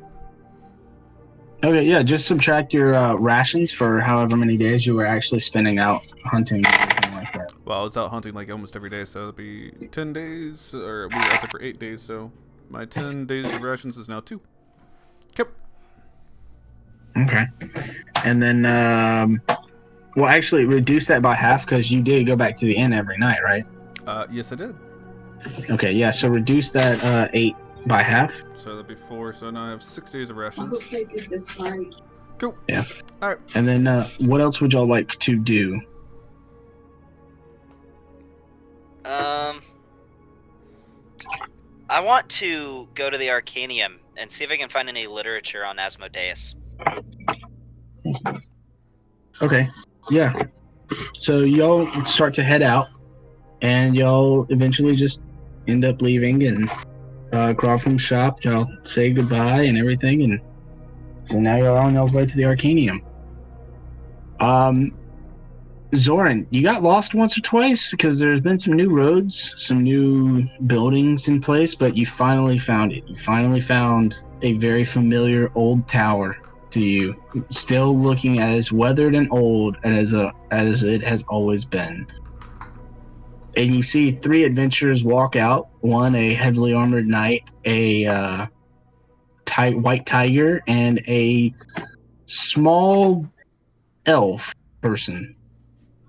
S1: Okay, yeah, just subtract your rations for however many days you were actually spending out hunting and everything like that.
S3: Well, I was out hunting like almost every day, so it'll be 10 days, or we were out there for 8 days, so my 10 days of rations is now 2. Yep.
S1: Okay. And then, well, actually, reduce that by half because you did go back to the inn every night, right?
S3: Yes, I did.
S1: Okay, yeah, so reduce that 8 by half.
S3: So that'd be 4, so now I have 6 days of rations. Cool.
S1: Yeah.
S3: All right.
S1: And then, what else would y'all like to do?
S2: I want to go to the Arcanium and see if I can find any literature on Asmodeus.
S1: Okay, yeah. So y'all start to head out, and y'all eventually just end up leaving and crawl from shop. Y'all say goodbye and everything, and so now you're on y'all's way to the Arcanium. Zoran, you got lost once or twice because there's been some new roads, some new buildings in place, but you finally found it. You finally found a very familiar old tower to you, still looking as weathered and old as it has always been. And you see 3 adventurers walk out. One, a heavily armored knight, a white tiger, and a small elf person.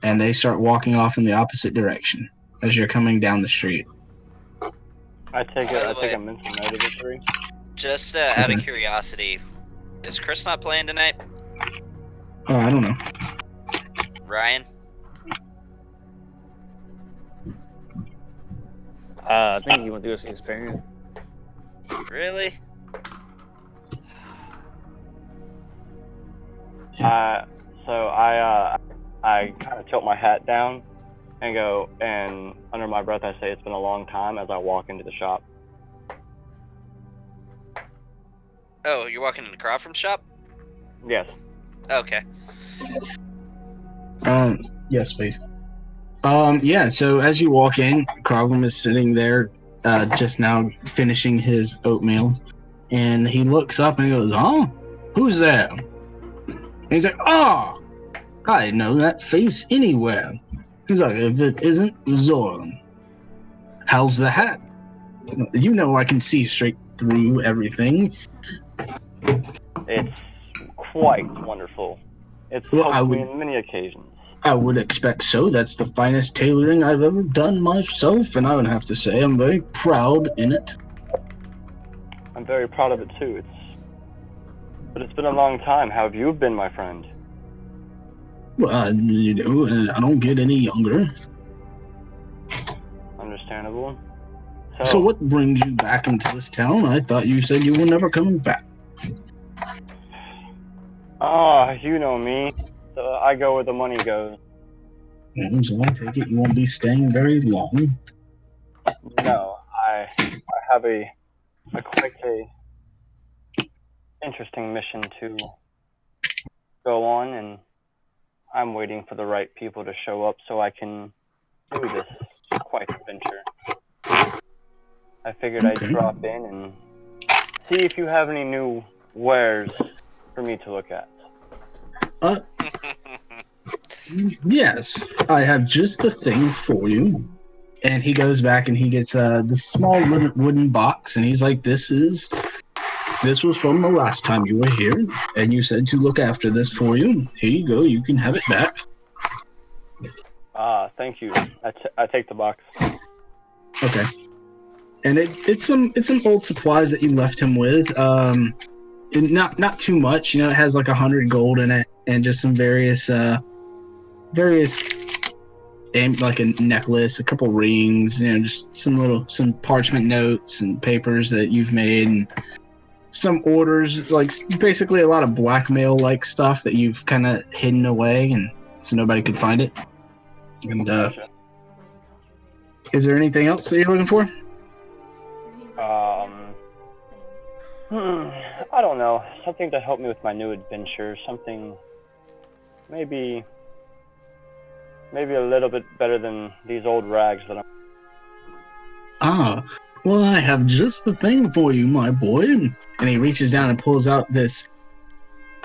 S1: And they start walking off in the opposite direction as you're coming down the street.
S5: I take a mental note of the 3.
S2: Just out of curiosity, is Chris not playing tonight?
S1: Oh, I don't know.
S2: Ryan?
S4: I think you want to do some experience.
S2: Really?
S5: So I kind of tilt my hat down and go, and under my breath I say it's been a long time as I walk into the shop.
S2: Oh, you're walking in the crowd from shop?
S5: Yes.
S2: Okay.
S1: Yes, please. Yeah, so as you walk in, Kroglum is sitting there, just now finishing his oatmeal, and he looks up and he goes, "Huh? Who's there?" And he's like, "Oh, I know that face anywhere." He's like, "If it isn't Zoran, how's the hat? You know I can see straight through everything."
S5: It's quite wonderful. It's helped me on many occasions.
S1: I would expect so. That's the finest tailoring I've ever done myself, and I would have to say I'm very proud in it.
S5: I'm very proud of it too. But it's been a long time. How have you been, my friend?
S1: Well, I don't get any younger.
S5: Understandable.
S1: So what brings you back into this town? I thought you said you were never coming back.
S5: You know me. So I go where the money goes.
S1: So I take it you won't be staying very long.
S5: No, I have a quite interesting mission to go on, and I'm waiting for the right people to show up so I can do this quite adventure. I figured I'd drop in and see if you have any new wares for me to look at.
S1: Yes, I have just the thing for you. And he goes back and he gets this small wooden box, and he's like, This was from the last time you were here, and you said to look after this for you. Here you go, you can have it back."
S5: Thank you. I take the box.
S1: Okay. And it's some old supplies that you left him with. Not too much, it has like 100 gold in it, and just some various like a necklace, a couple rings, just some parchment notes and papers that you've made, and some orders, like basically a lot of blackmail like stuff that you've kind of hidden away. And so nobody could find it. And
S5: Gotcha.
S1: is there anything else that you're looking for?
S5: I don't know. Something to help me with my new adventure. Something maybe a little bit better than these old rags that I'm.
S1: Ah, well, I have just the thing for you, my boy. And he reaches down and pulls out this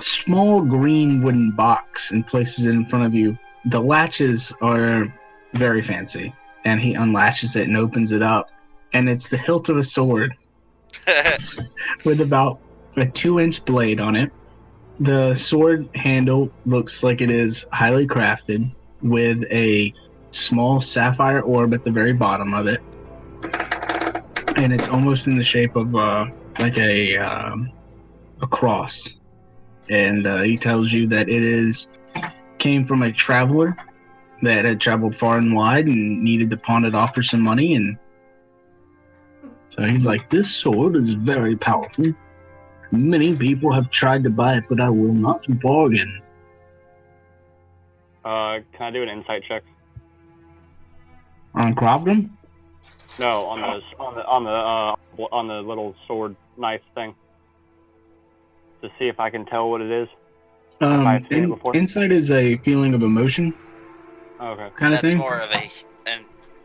S1: small green wooden box and places it in front of you. The latches are very fancy, and he unlatches it and opens it up, and it's the hilt of a sword with about a 2-inch blade on it. The sword handle looks like it is highly crafted with a small sapphire orb at the very bottom of it, and it's almost in the shape of like a cross. And he tells you that came from a traveler that had traveled far and wide and needed to pawn it off for some money. And so he's like, this sword is very powerful. Many people have tried to buy it, but I will not bargain.
S5: Can I do an insight check?
S1: On Crofton?
S5: No, on the little sword knife thing. To see if I can tell what it is. I've seen it before.
S1: Insight is a feeling of emotion.
S5: Okay.
S1: Kind of
S2: That's
S1: thing.
S2: more of a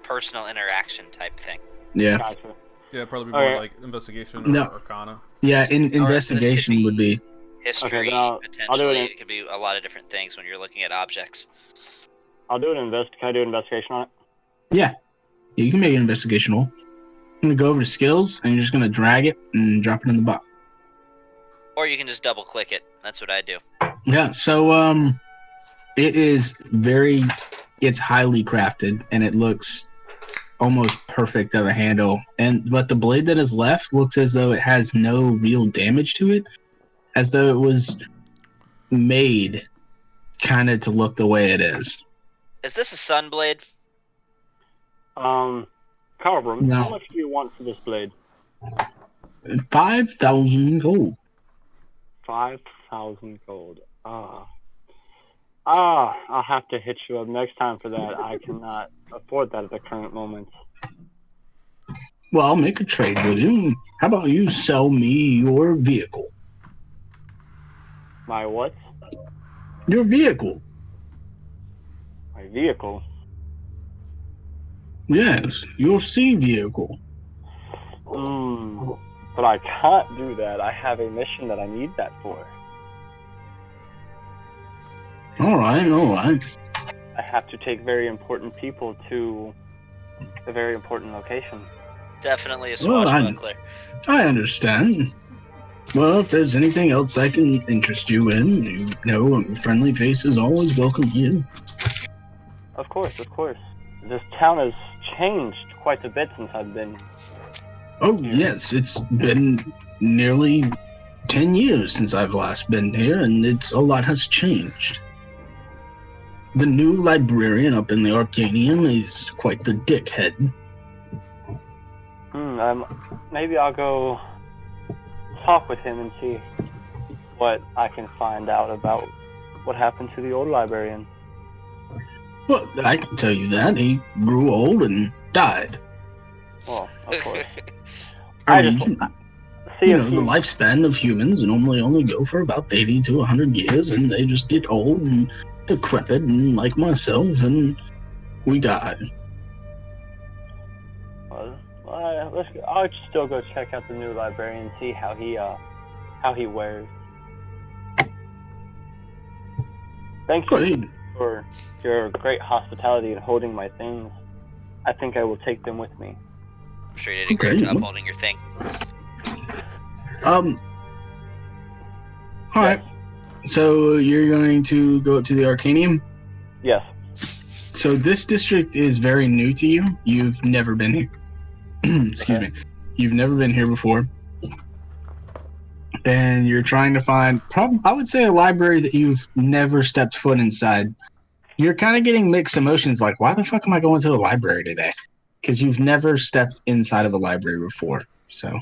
S2: personal interaction type thing.
S1: Yeah.
S5: Gotcha.
S3: Yeah, probably more like investigation or
S1: No.
S3: arcana.
S1: Yeah,
S2: Or
S1: investigation would be.
S2: History,
S5: Okay, then I'll do
S2: potentially.
S5: it.
S2: It could be a lot of different things when you're looking at objects.
S5: I'll do an Can I do an investigation on it?
S1: Yeah, you can make an investigation roll. I'm going to go over to skills, and you're just going to drag it and drop it in the box.
S2: Or you can just double click it. That's what I do.
S1: Yeah, so it's highly crafted, and it looks almost perfect of a handle. But the blade that is left looks as though it has no real damage to it, as though it was made kind of to look the way it is.
S2: Is this a sun blade?
S5: Carbram,
S1: No.
S5: how much do you want for this blade?
S1: 5,000 gold.
S5: 5,000 gold. I'll have to hit you up next time for that. I cannot afford that at the current moment.
S1: Well, I'll make a trade with you. How about you sell me your vehicle?
S5: My what?
S1: Your vehicle.
S5: My vehicle?
S1: Yes, your sea vehicle.
S5: But I can't do that. I have a mission that I need that for.
S1: All right.
S5: I have to take very important people to a very important location.
S2: Definitely a
S1: Well,
S2: swashbuckler.
S1: I understand. Well, if there's anything else I can interest you in, you know, a friendly face is always welcome here.
S5: Of course. This town has changed quite a bit since I've been.
S1: Oh, yes, it's been nearly 10 years since I've last been here, and a lot has changed. The new librarian up in the Arcanium is quite the dickhead.
S5: Maybe I'll go talk with him and see what I can find out about what happened to the old librarian.
S1: Well, I can tell you that. He grew old and died.
S5: Well, of course.
S1: I
S5: The
S1: lifespan of humans normally only go for about 80 to 100 years, and they just get old and decrepit, and like myself, and we die.
S5: I'll still go check out the new librarian and see how he wears. Thank you for your great hospitality and holding my things. I think I will take them with me.
S2: I'm sure you did a great job holding your thing.
S1: All right. So you're going to go up to the Arcanium?
S5: Yes.
S1: So this district is very new to you. You've never been here. Excuse me. You've never been here before. And you're trying to find, I would say, a library that you've never stepped foot inside. You're kind of getting mixed emotions, like, why the fuck am I going to the library today? Because you've never stepped inside of a library before. So.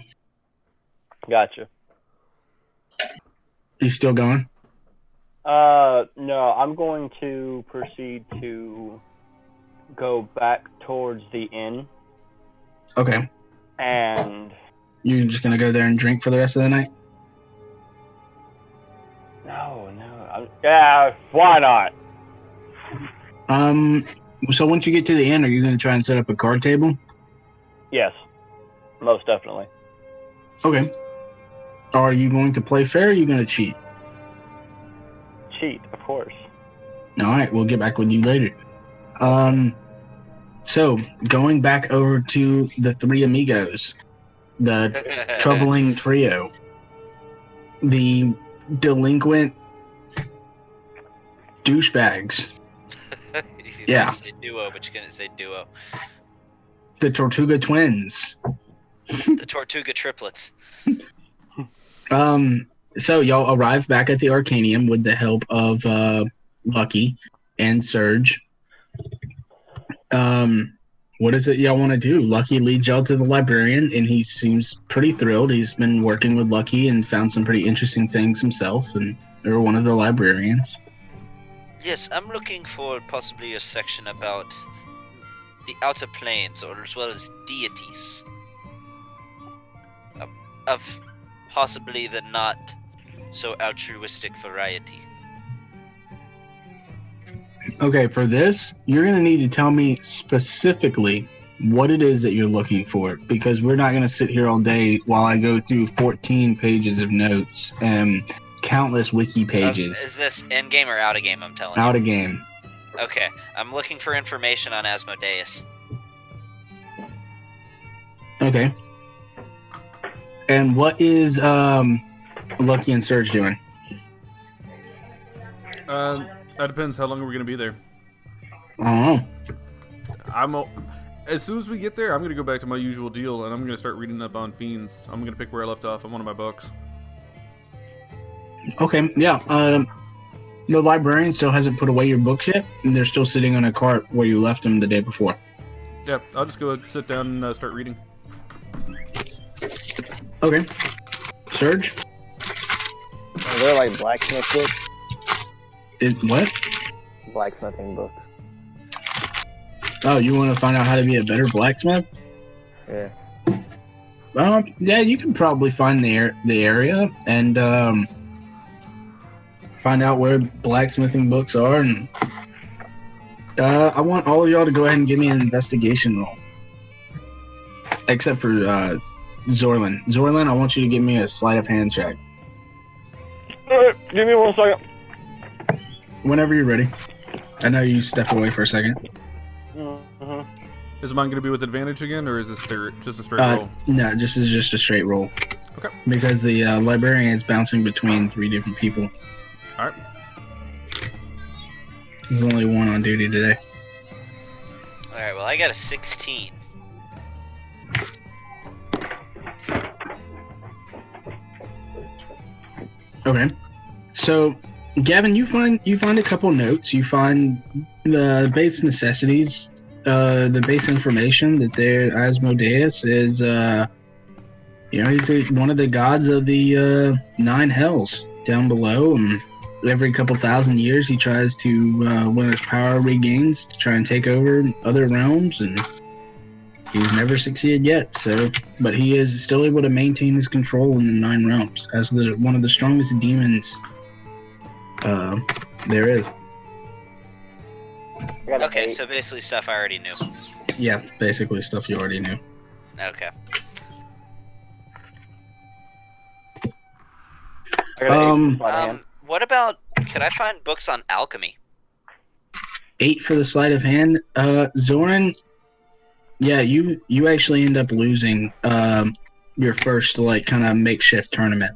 S5: Gotcha.
S1: You still going?
S5: No, I'm going to proceed to go back towards the inn,
S1: Okay.
S5: and
S1: You're just gonna go there and drink for the rest of the night?
S5: yeah, why not?
S1: So once you get to the inn, are you gonna try and set up a card table?
S5: Yes, most definitely.
S1: Okay. Are you going to play fair or are you gonna cheat?
S5: Cheat, of course.
S1: Alright, we'll get back with you later. So going back over to the three amigos, the troubling trio, the delinquent douchebags,
S2: You
S1: Yeah.
S2: say duo, but you couldn't say duo.
S1: the Tortuga twins.
S2: The Tortuga triplets.
S1: So y'all arrive back at the Arcanium with the help of Lucky and Surge. What is it y'all want to do? Lucky leads y'all to the librarian, and he seems pretty thrilled. He's been working with Lucky and found some pretty interesting things himself, and they're one of the librarians.
S2: Yes, I'm looking for possibly a section about the outer planes, or as well as deities. Of possibly the not so altruistic variety.
S1: Okay, for this, you're going to need to tell me specifically what it is that you're looking for, because we're not going to sit here all day while I go through 14 pages of notes and countless wiki pages.
S2: Is this in-game or out-of-game, I'm telling you?
S1: Out of game.
S2: Okay, I'm looking for information on Asmodeus.
S1: Okay. And what is Lucky and Surge doing?
S3: That depends how long we're gonna be there.
S1: I don't know.
S3: As soon as we get there, I'm gonna go back to my usual deal, and I'm gonna start reading up on fiends. I'm gonna pick where I left off on one of my books.
S1: Okay, yeah. The librarian still hasn't put away your books yet, and they're still sitting on a cart where you left them the day before.
S3: Yep, I'll just go sit down and start reading.
S1: Okay. Surge?
S4: Are there like blacksmith books?
S1: What?
S4: Blacksmithing books.
S1: Oh, you want to find out how to be a better blacksmith?
S4: Yeah.
S1: Yeah, you can probably find the area and find out where blacksmithing books are. And I want all of y'all to go ahead and give me an investigation roll, except for Zorlin. Zorlin, I want you to give me a sleight of hand check.
S5: Alright, give me 1 second.
S1: Whenever you're ready. I know you stepped away for a second.
S5: Mm-hmm.
S3: Is mine gonna be with advantage again, or is this just a straight roll?
S1: No, this is just a straight roll.
S3: Okay.
S1: Because the librarian is bouncing between 3 different people.
S3: Alright.
S1: There's only one on duty today.
S2: Alright, well I got a 16.
S1: Okay. So, Gavin, you find a couple notes. You find the base necessities, the base information that there Asmodeus is, he's one of the gods of the 9 hells down below, and every couple thousand years he tries to, when his power regains, to try and take over other realms, and he's never succeeded yet. So, but he is still able to maintain his control in the 9 realms as one of the strongest demons there is.
S2: Okay, so basically stuff I already knew.
S1: Yeah, basically stuff you already knew.
S2: Okay. What about, could I find books on alchemy?
S1: 8 for the sleight of hand. Zoran, yeah, you actually end up losing your first kind of makeshift tournament.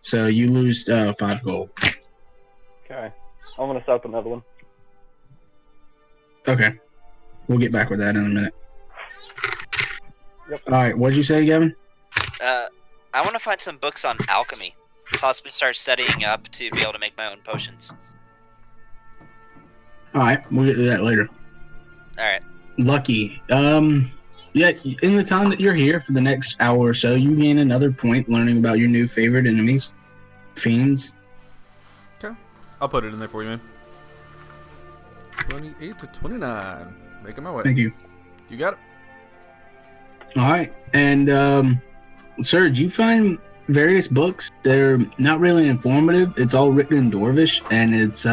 S1: So you lose 5 gold.
S5: Okay. I'm gonna set up another one.
S1: Okay. We'll get back with that in a minute.
S5: Yep.
S1: Alright, what'd you say, Gavin?
S2: I want to find some books on alchemy. Possibly start studying up to be able to make my own potions.
S1: Alright, we'll get to that later.
S2: Alright.
S1: Lucky. Yeah, in the time that you're here for the next hour or so, you gain another point learning about your new favorite enemies, fiends.
S3: Okay. I'll put it in there for you, man. 28 to 29. Making my way.
S1: Thank you.
S3: You got it.
S1: All right. And, sir, did you find various books? They're not really informative. It's all written in Dwarvish, and it's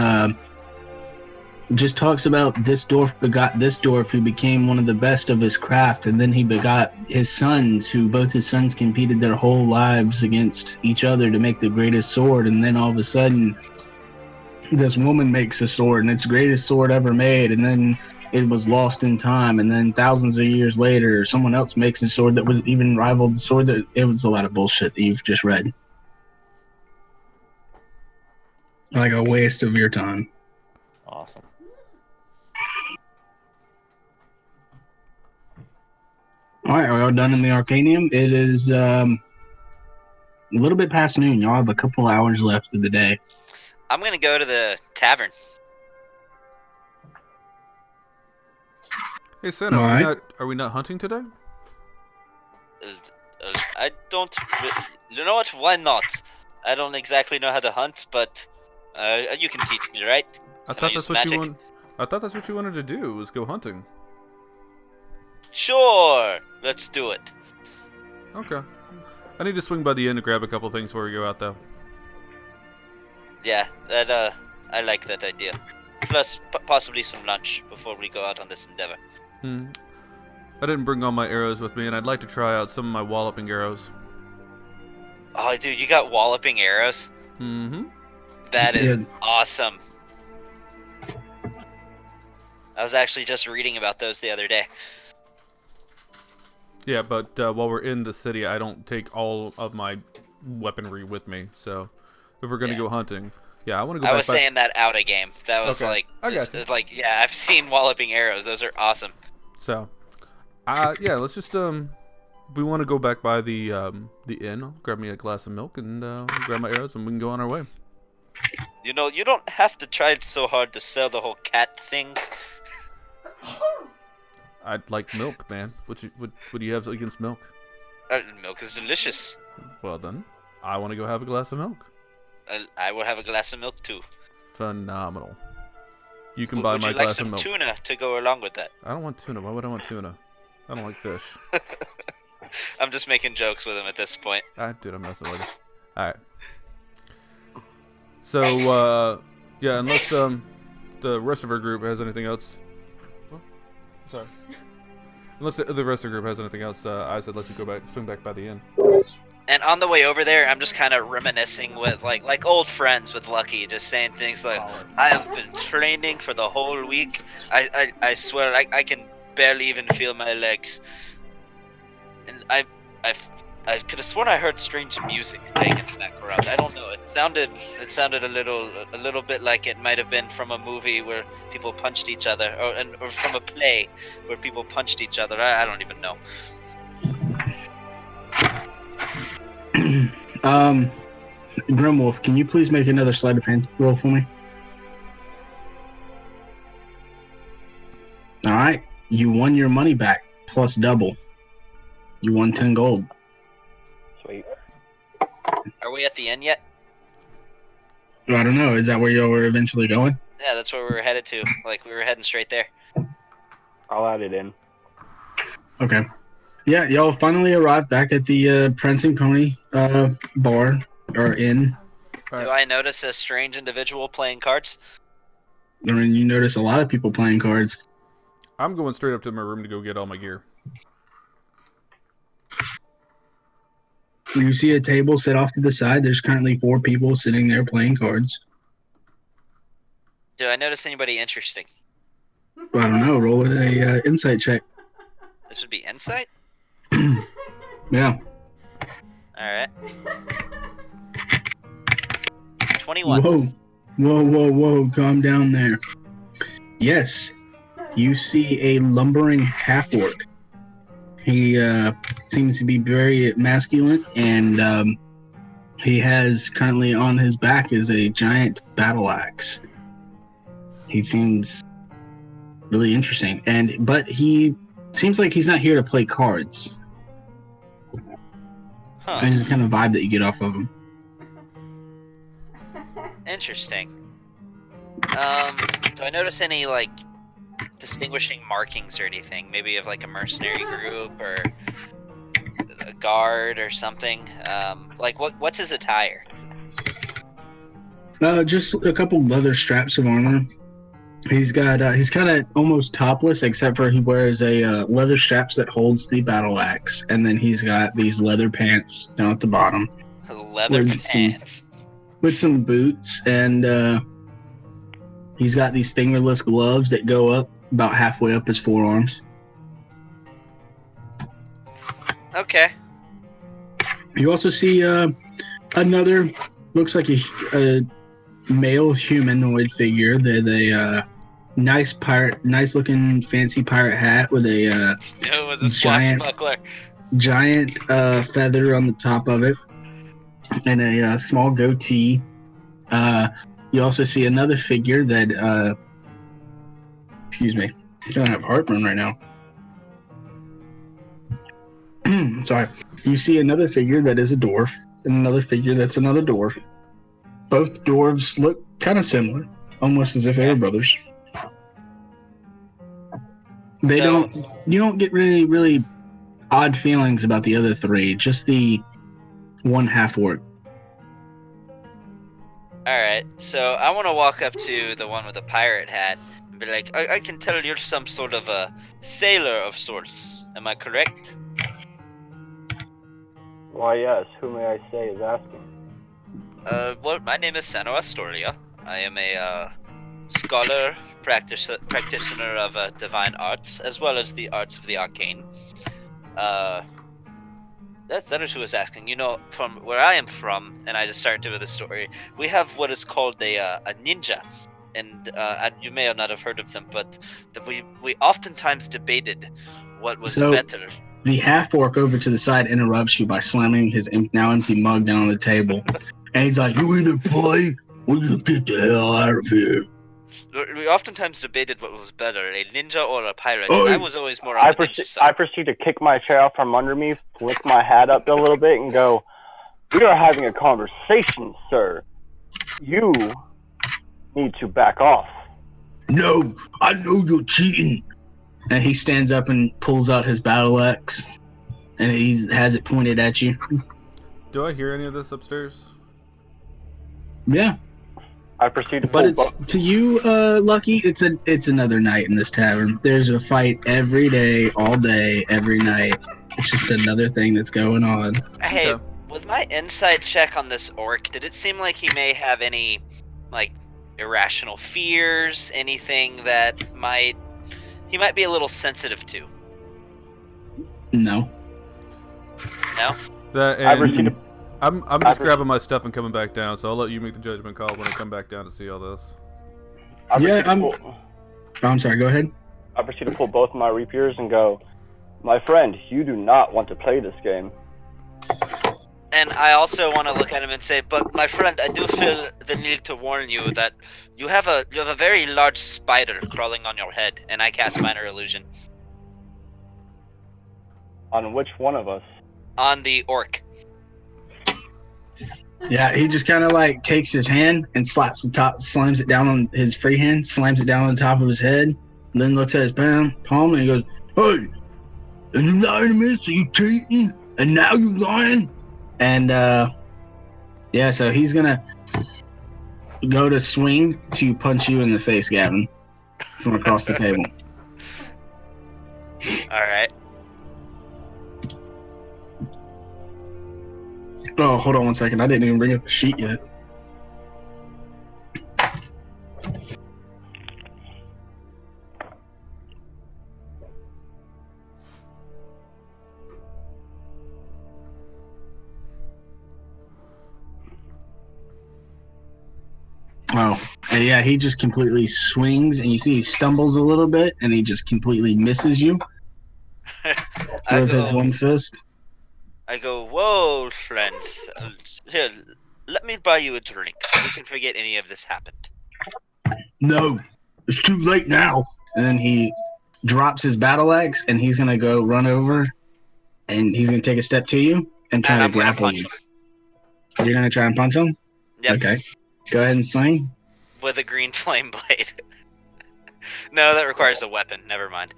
S1: just talks about this dwarf begot this dwarf who became one of the best of his craft, and then he begot his sons, who both his sons competed their whole lives against each other to make the greatest sword, and then all of a sudden this woman makes a sword, and it's the greatest sword ever made, and then it was lost in time, and then thousands of years later someone else makes a sword that was even rivaled the sword. That it was a lot of bullshit that you've just read. Like a waste of your time.
S4: Awesome.
S1: All right, are we all done in the Arcanium? It is a little bit past noon. Y'all have a couple hours left of the day.
S2: I'm gonna go to the tavern.
S3: Hey, Santa,
S1: All right.
S3: are we not hunting today?
S2: I don't. You know what? Why not? I don't exactly know how to hunt, but you can teach me, right?
S3: I
S2: Can
S3: thought
S2: use
S3: that's what you
S2: magic?
S3: want. I thought that's what you wanted to do, was go hunting.
S2: Sure, let's do it.
S3: Okay. I need to swing by the inn to grab a couple things before we go out, though.
S2: Yeah, that I like that idea. Plus, possibly some lunch before we go out on this endeavor.
S3: I didn't bring all my arrows with me, and I'd like to try out some of my walloping arrows.
S2: Oh, dude, you got walloping arrows?
S3: Mm-hmm.
S2: That is
S1: Yeah.
S2: awesome. I was actually just reading about those the other day.
S3: Yeah, but while we're in the city, I don't take all of my weaponry with me. So, if we're gonna
S2: Yeah.
S3: go hunting, yeah, I want to go.
S2: I
S3: back
S2: was
S3: by...
S2: saying that out of game. That was
S3: Okay.
S2: like,
S3: I got you.
S2: like, yeah, I've seen walloping arrows. Those are awesome.
S3: So, yeah, let's just we want to go back by the inn. I'll grab me a glass of milk and grab my arrows, and we can go on our way.
S2: You know, you don't have to try so hard to sell the whole cat thing.
S3: I'd like milk, man. What do you have against milk?
S2: Milk is delicious.
S3: Well then, I want to go have a glass of milk.
S2: I will have a glass of milk too.
S3: Phenomenal. You can buy
S2: Would
S3: my
S2: you like
S3: glass
S2: some
S3: of milk.
S2: tuna to go along with that?
S3: I don't want tuna. Why would I want tuna? I don't like fish.
S2: I'm just making jokes with him at this point.
S3: Dude, I'm messing with you. Alright. So, yeah, unless the rest of our group has anything else. What? Sorry. Unless the rest of the group has anything else, I said let's swing back by the inn.
S2: And on the way over there, I'm just kind of reminiscing with like old friends with Lucky, just saying things like, "I have been training for the whole week. I swear I can barely even feel my legs, and I could have sworn I heard strange music playing in the background. I don't know. It sounded a little bit like it might have been from a movie where people punched each other, or from a play where people punched each other. I don't even know."
S1: Grimwolf, can you please make another sleight of hand roll for me? All right, you won your money back plus double. You won 10 gold.
S4: Sweet.
S2: Are we at the end yet?
S1: I don't know. Is that where y'all were eventually going?
S2: Yeah, that's where we were headed to. Like, we were heading straight there.
S5: I'll add it in.
S1: Okay. Yeah, y'all finally arrived back at the Prancing Pony bar or inn.
S2: Do I notice a strange individual playing cards?
S1: I mean, you notice a lot of people playing cards.
S3: I'm going straight up to my room to go get all my gear.
S1: You see a table set off to the side. There's currently 4 people sitting there playing cards.
S2: Do I notice anybody interesting?
S1: I don't know. Roll a insight check.
S2: This would be insight?
S1: Yeah.
S2: Alright. 21.
S1: Whoa. Calm down there. Yes. You see a lumbering half-orc. He seems to be very masculine, and he has currently on his back is a giant battle axe. He seems really interesting, but he seems like he's not here to play cards.
S2: Huh.
S1: That's the kind of vibe that you get off of him.
S2: Interesting. Do I notice any like distinguishing markings or anything? Maybe of like a mercenary group or a guard or something. Like what's his attire?
S1: Just a couple leather straps of armor. He's kind of almost topless, except for he wears a leather straps that holds the battle axe, and then he's got these leather pants down at the bottom.
S2: Leather pants.
S1: With some boots, and he's got these fingerless gloves that go up about halfway up his forearms.
S2: Okay.
S1: You also see another, looks like a male humanoid figure. They're nice looking fancy pirate hat with a
S2: It was a swashbuckler.
S1: giant feather on the top of it, and a small goatee. You also see another figure that excuse me, I don't have heartburn right now. Sorry. You see another figure that is a dwarf, and another figure that's another dwarf. Both dwarves look kind of similar, almost as if they were brothers. You don't get really odd feelings about the other three, just the one half orc.
S2: Alright, so I want to walk up to the one with the pirate hat and be like, I can tell you're some sort of a sailor of sorts. Am I correct?
S5: Why, yes. Who may I say is asking?
S2: Well, my name is Sano Astoria. I am a scholar, practitioner of divine arts, as well as the arts of the arcane. That is who was asking. You know, from where I am from, and I just started with the story, we have what is called a ninja. And you may or not have heard of them, but we oftentimes debated what was better.
S1: The half-orc over to the side interrupts you by slamming his now empty mug down on the table. And he's like, you either play or you get the hell out of here.
S2: We oftentimes debated what was better, a ninja or a pirate, and I was always more on the ninja side.
S5: I proceed to kick my chair out from under me, flick my hat up a little bit, and go, we are having a conversation, sir. You need to back off.
S1: No, I know you're cheating. And he stands up and pulls out his battle axe, and he has it pointed at you.
S3: Do I hear any of this upstairs?
S1: Yeah.
S5: I proceed to
S1: But it's to you, Lucky. It's another night in this tavern. There's a fight every day, all day, every night. It's just another thing that's going on.
S2: Hey, with my insight check on this orc, did it seem like he may have any, like, irrational fears? Anything that he might be a little sensitive to?
S1: No.
S2: No?
S3: I'm just grabbing my stuff and coming back down, so I'll let you make the judgment call when I come back down to see all this.
S1: I'm sorry, go ahead.
S5: I proceed to pull both my rapiers and go, my friend, you do not want to play this game.
S2: And I also want to look at him and say, but my friend, I do feel the need to warn you that you have a very large spider crawling on your head, and I cast minor illusion.
S5: On which one of us?
S2: On the orc.
S1: Yeah, he just kind of like takes his hand and slams it down on his free hand, slams it down on the top of his head, and then looks at his palm and he goes, hey, and you lying to me, so you cheating, and now you lying? And so he's gonna go to swing to punch you in the face, Gavin, from across the table.
S2: Alright.
S1: Oh, hold on one second. I didn't even bring up the sheet yet. Oh, and yeah, he just completely swings, and you see he stumbles a little bit, and he just completely misses you with his one fist.
S2: I go, whoa, friend. Here, let me buy you a drink. We can forget any of this happened.
S1: No, it's too late now. And then he drops his battle axe, and he's going to go run over, and he's going to take a step to you and try to grapple you. You're going to try and punch him?
S2: Yep.
S1: Okay. Go ahead and swing.
S2: with a green flame blade. No, that requires a weapon. Never mind.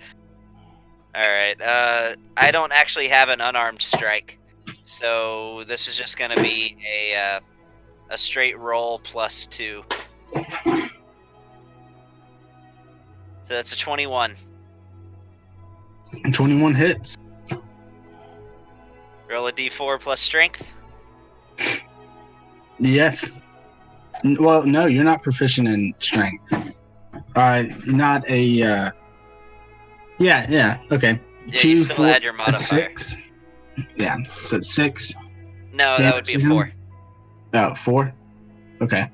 S2: Alright, I don't actually have an unarmed strike. So this is just gonna be a straight roll plus 2. So that's a 21.
S1: And 21 hits.
S2: Roll a d4 plus strength.
S1: Yes. Well, no, you're not proficient in strength. Not a. Yeah. Okay.
S2: Yeah, you still add your modifier.
S1: 6. Yeah, so it's 6.
S2: No, that would be a 4.
S1: Oh, 4. Okay.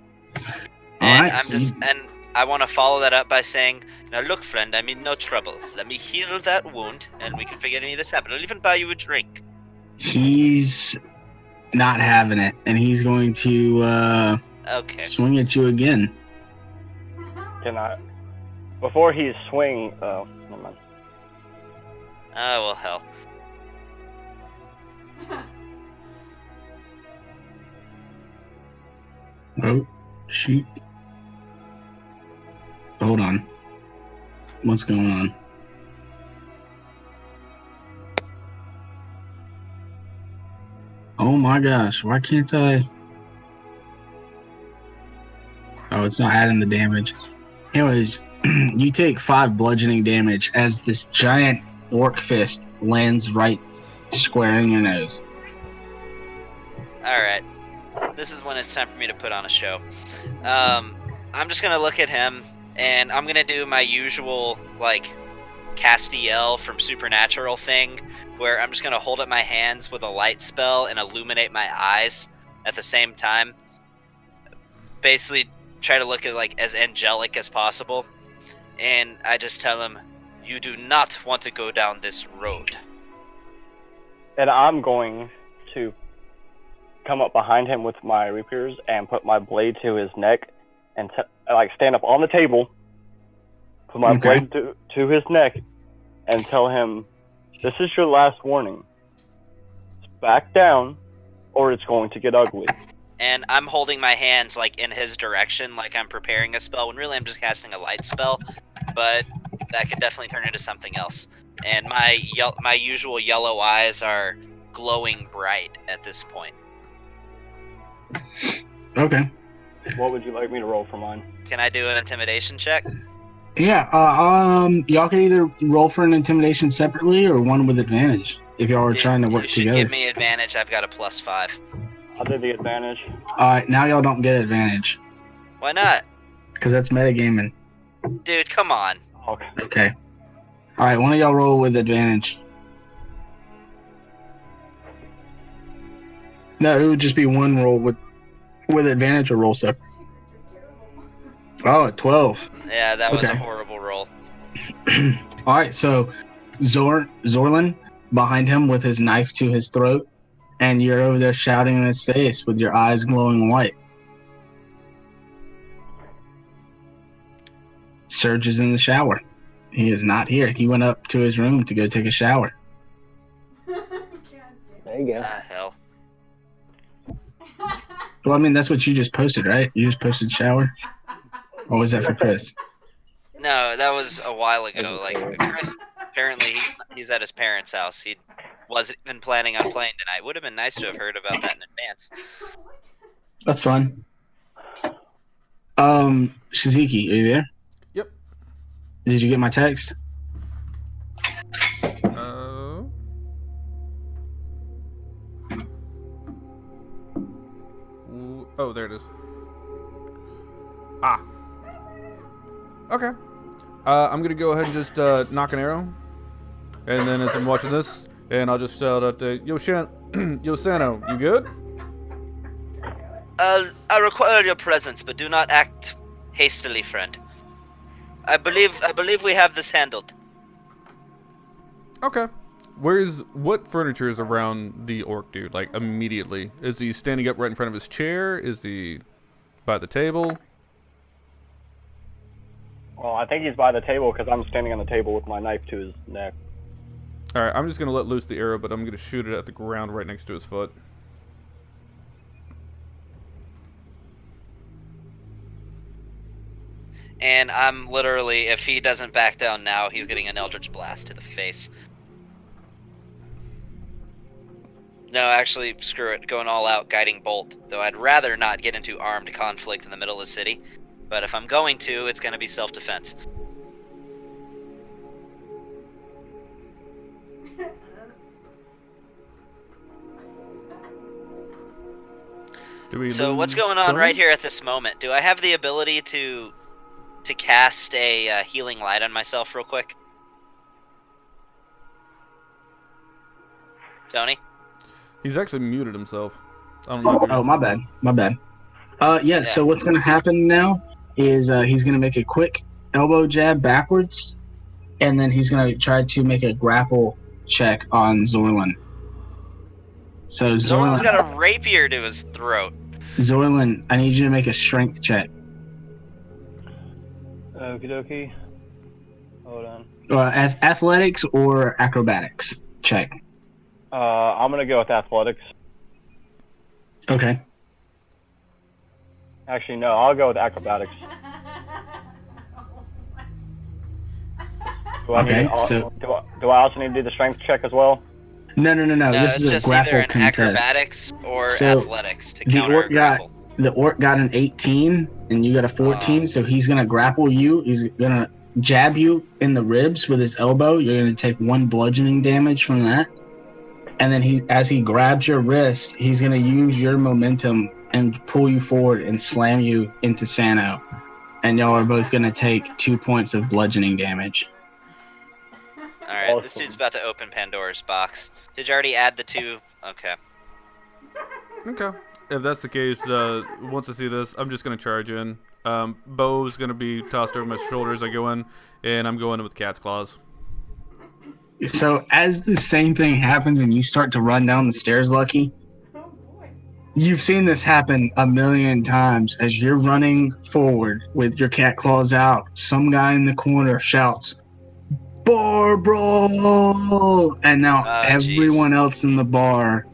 S2: And
S1: Alright,
S2: and I want to follow that up by saying, "Now look, friend, I'm in no trouble. Let me heal that wound, and we can figure any of this out. But I'll even buy you a drink."
S1: he's not having it, and he's going to
S2: Okay.
S1: swing at you again.
S5: Can I? Before he swing, oh, never mind.
S2: Oh, well, hell.
S1: Oh, shoot. Hold on. What's going on? Oh my gosh, why can't I? Oh, it's not adding the damage. Anyways, you take 5 bludgeoning damage as this giant orc fist lands right square in your nose.
S2: Alright. This is when it's time for me to put on a show. I'm just gonna look at him, and I'm gonna do my usual, like, Castiel from Supernatural thing, where I'm just gonna hold up my hands with a light spell and illuminate my eyes at the same time. Basically, try to look like as angelic as possible. And I just tell him, "You do not want to go down this road."
S5: And I'm going to come up behind him with my rapiers and put my blade to his neck and stand up on the table, put my blade to his neck, and tell him, "This is your last warning. Back down, or it's going to get ugly."
S2: And I'm holding my hands like in his direction, like I'm preparing a spell, when really I'm just casting a light spell, but that could definitely turn into something else. And my usual yellow eyes are glowing bright at this point.
S1: Okay.
S5: What would you like me to roll for mine?
S2: Can I do an intimidation check?
S1: Yeah, y'all can either roll for an intimidation separately or one with advantage if y'all are trying to work
S2: You should
S1: together.
S2: give me advantage. I've got a +5.
S5: I'll do the advantage.
S1: Alright, now y'all don't get advantage
S2: Why not?
S1: because that's metagaming.
S2: Dude, come on.
S5: Okay.
S1: Okay. Alright, one of y'all roll with advantage. No, it would just be one roll with advantage or roll separate. Oh, 12.
S2: Yeah, that was a
S1: Okay.
S2: horrible roll.
S1: Alright, so Zorlin behind him with his knife to his throat, and you're over there shouting in his face with your eyes glowing white. Serge is in the shower. He is not here. He went up to his room to go take a shower.
S5: There you go.
S2: Ah, hell.
S1: Well, I mean, that's what you just posted, right? You just posted shower? Or was that for Chris?
S2: No, that was a while ago. Like, Chris, apparently he's at his parents' house. He wasn't even planning on playing tonight. Would have been nice to have heard about that in advance.
S1: That's fun. Shiziki, are you there?
S3: Yep.
S1: Did you get my text?
S3: Oh, there it is. Ah. Okay. I'm gonna go ahead and just knock an arrow, and then as I'm watching this, and I'll just shout out, Yo Sano, you good?
S2: I require your presence, but do not act hastily, friend. I believe we have this handled.
S3: Okay. What furniture is around the orc dude? Like immediately, is he standing up right in front of his chair? Is he by the table?
S5: Well, I think he's by the table because I'm standing on the table with my knife to his neck.
S3: All right, I'm just gonna let loose the arrow, but I'm gonna shoot it at the ground right next to his foot.
S2: and I'm literally, if he doesn't back down now, he's getting an Eldritch Blast to the face. No, actually, screw it. Going all out, Guiding Bolt. Though I'd rather not get into armed conflict in the middle of the city. But if I'm going to, it's going to be self-defense. So what's going on right here at this moment? Do I have the ability to cast a healing light on myself real quick? Tony?
S3: He's actually muted himself. I don't know.
S1: Oh, my bad. Yeah, so what's going to happen now is he's going to make a quick elbow jab backwards, and then he's going to try to make a grapple check on Zorlin. So
S2: Zorlin's got a rapier to his throat.
S1: Zorlin, I need you to make a strength check.
S5: Okie dokie. Hold on.
S1: Athletics or acrobatics check.
S5: I'm gonna go with athletics.
S1: Okay.
S5: Actually, no, I'll go with acrobatics. Do I also need to do the strength check as well?
S1: No.
S2: No,
S1: This
S2: it's
S1: is a
S2: just
S1: grapple
S2: either an
S1: contest.
S2: acrobatics or athletics to counter a grapple.
S1: The orc got an 18, and you got a 14, so he's going to grapple you. He's going to jab you in the ribs with his elbow. You're going to take 1 bludgeoning damage from that. And then as he grabs your wrist, he's going to use your momentum and pull you forward and slam you into Sano. And y'all are both going to take 2 points of bludgeoning damage.
S2: Alright, this dude's about to open Pandora's box. Did you already add the 2? Okay.
S3: Okay. If that's the case, once I see this, I'm just going to charge in. Bow's going to be tossed over my shoulder as I go in, and I'm going in with Cat's Claws.
S1: So as the same thing happens and you start to run down the stairs, Lucky, you've seen this happen a million times. As you're running forward with your cat claws out, some guy in the corner shouts, "Barbara!" And now everyone else in the bar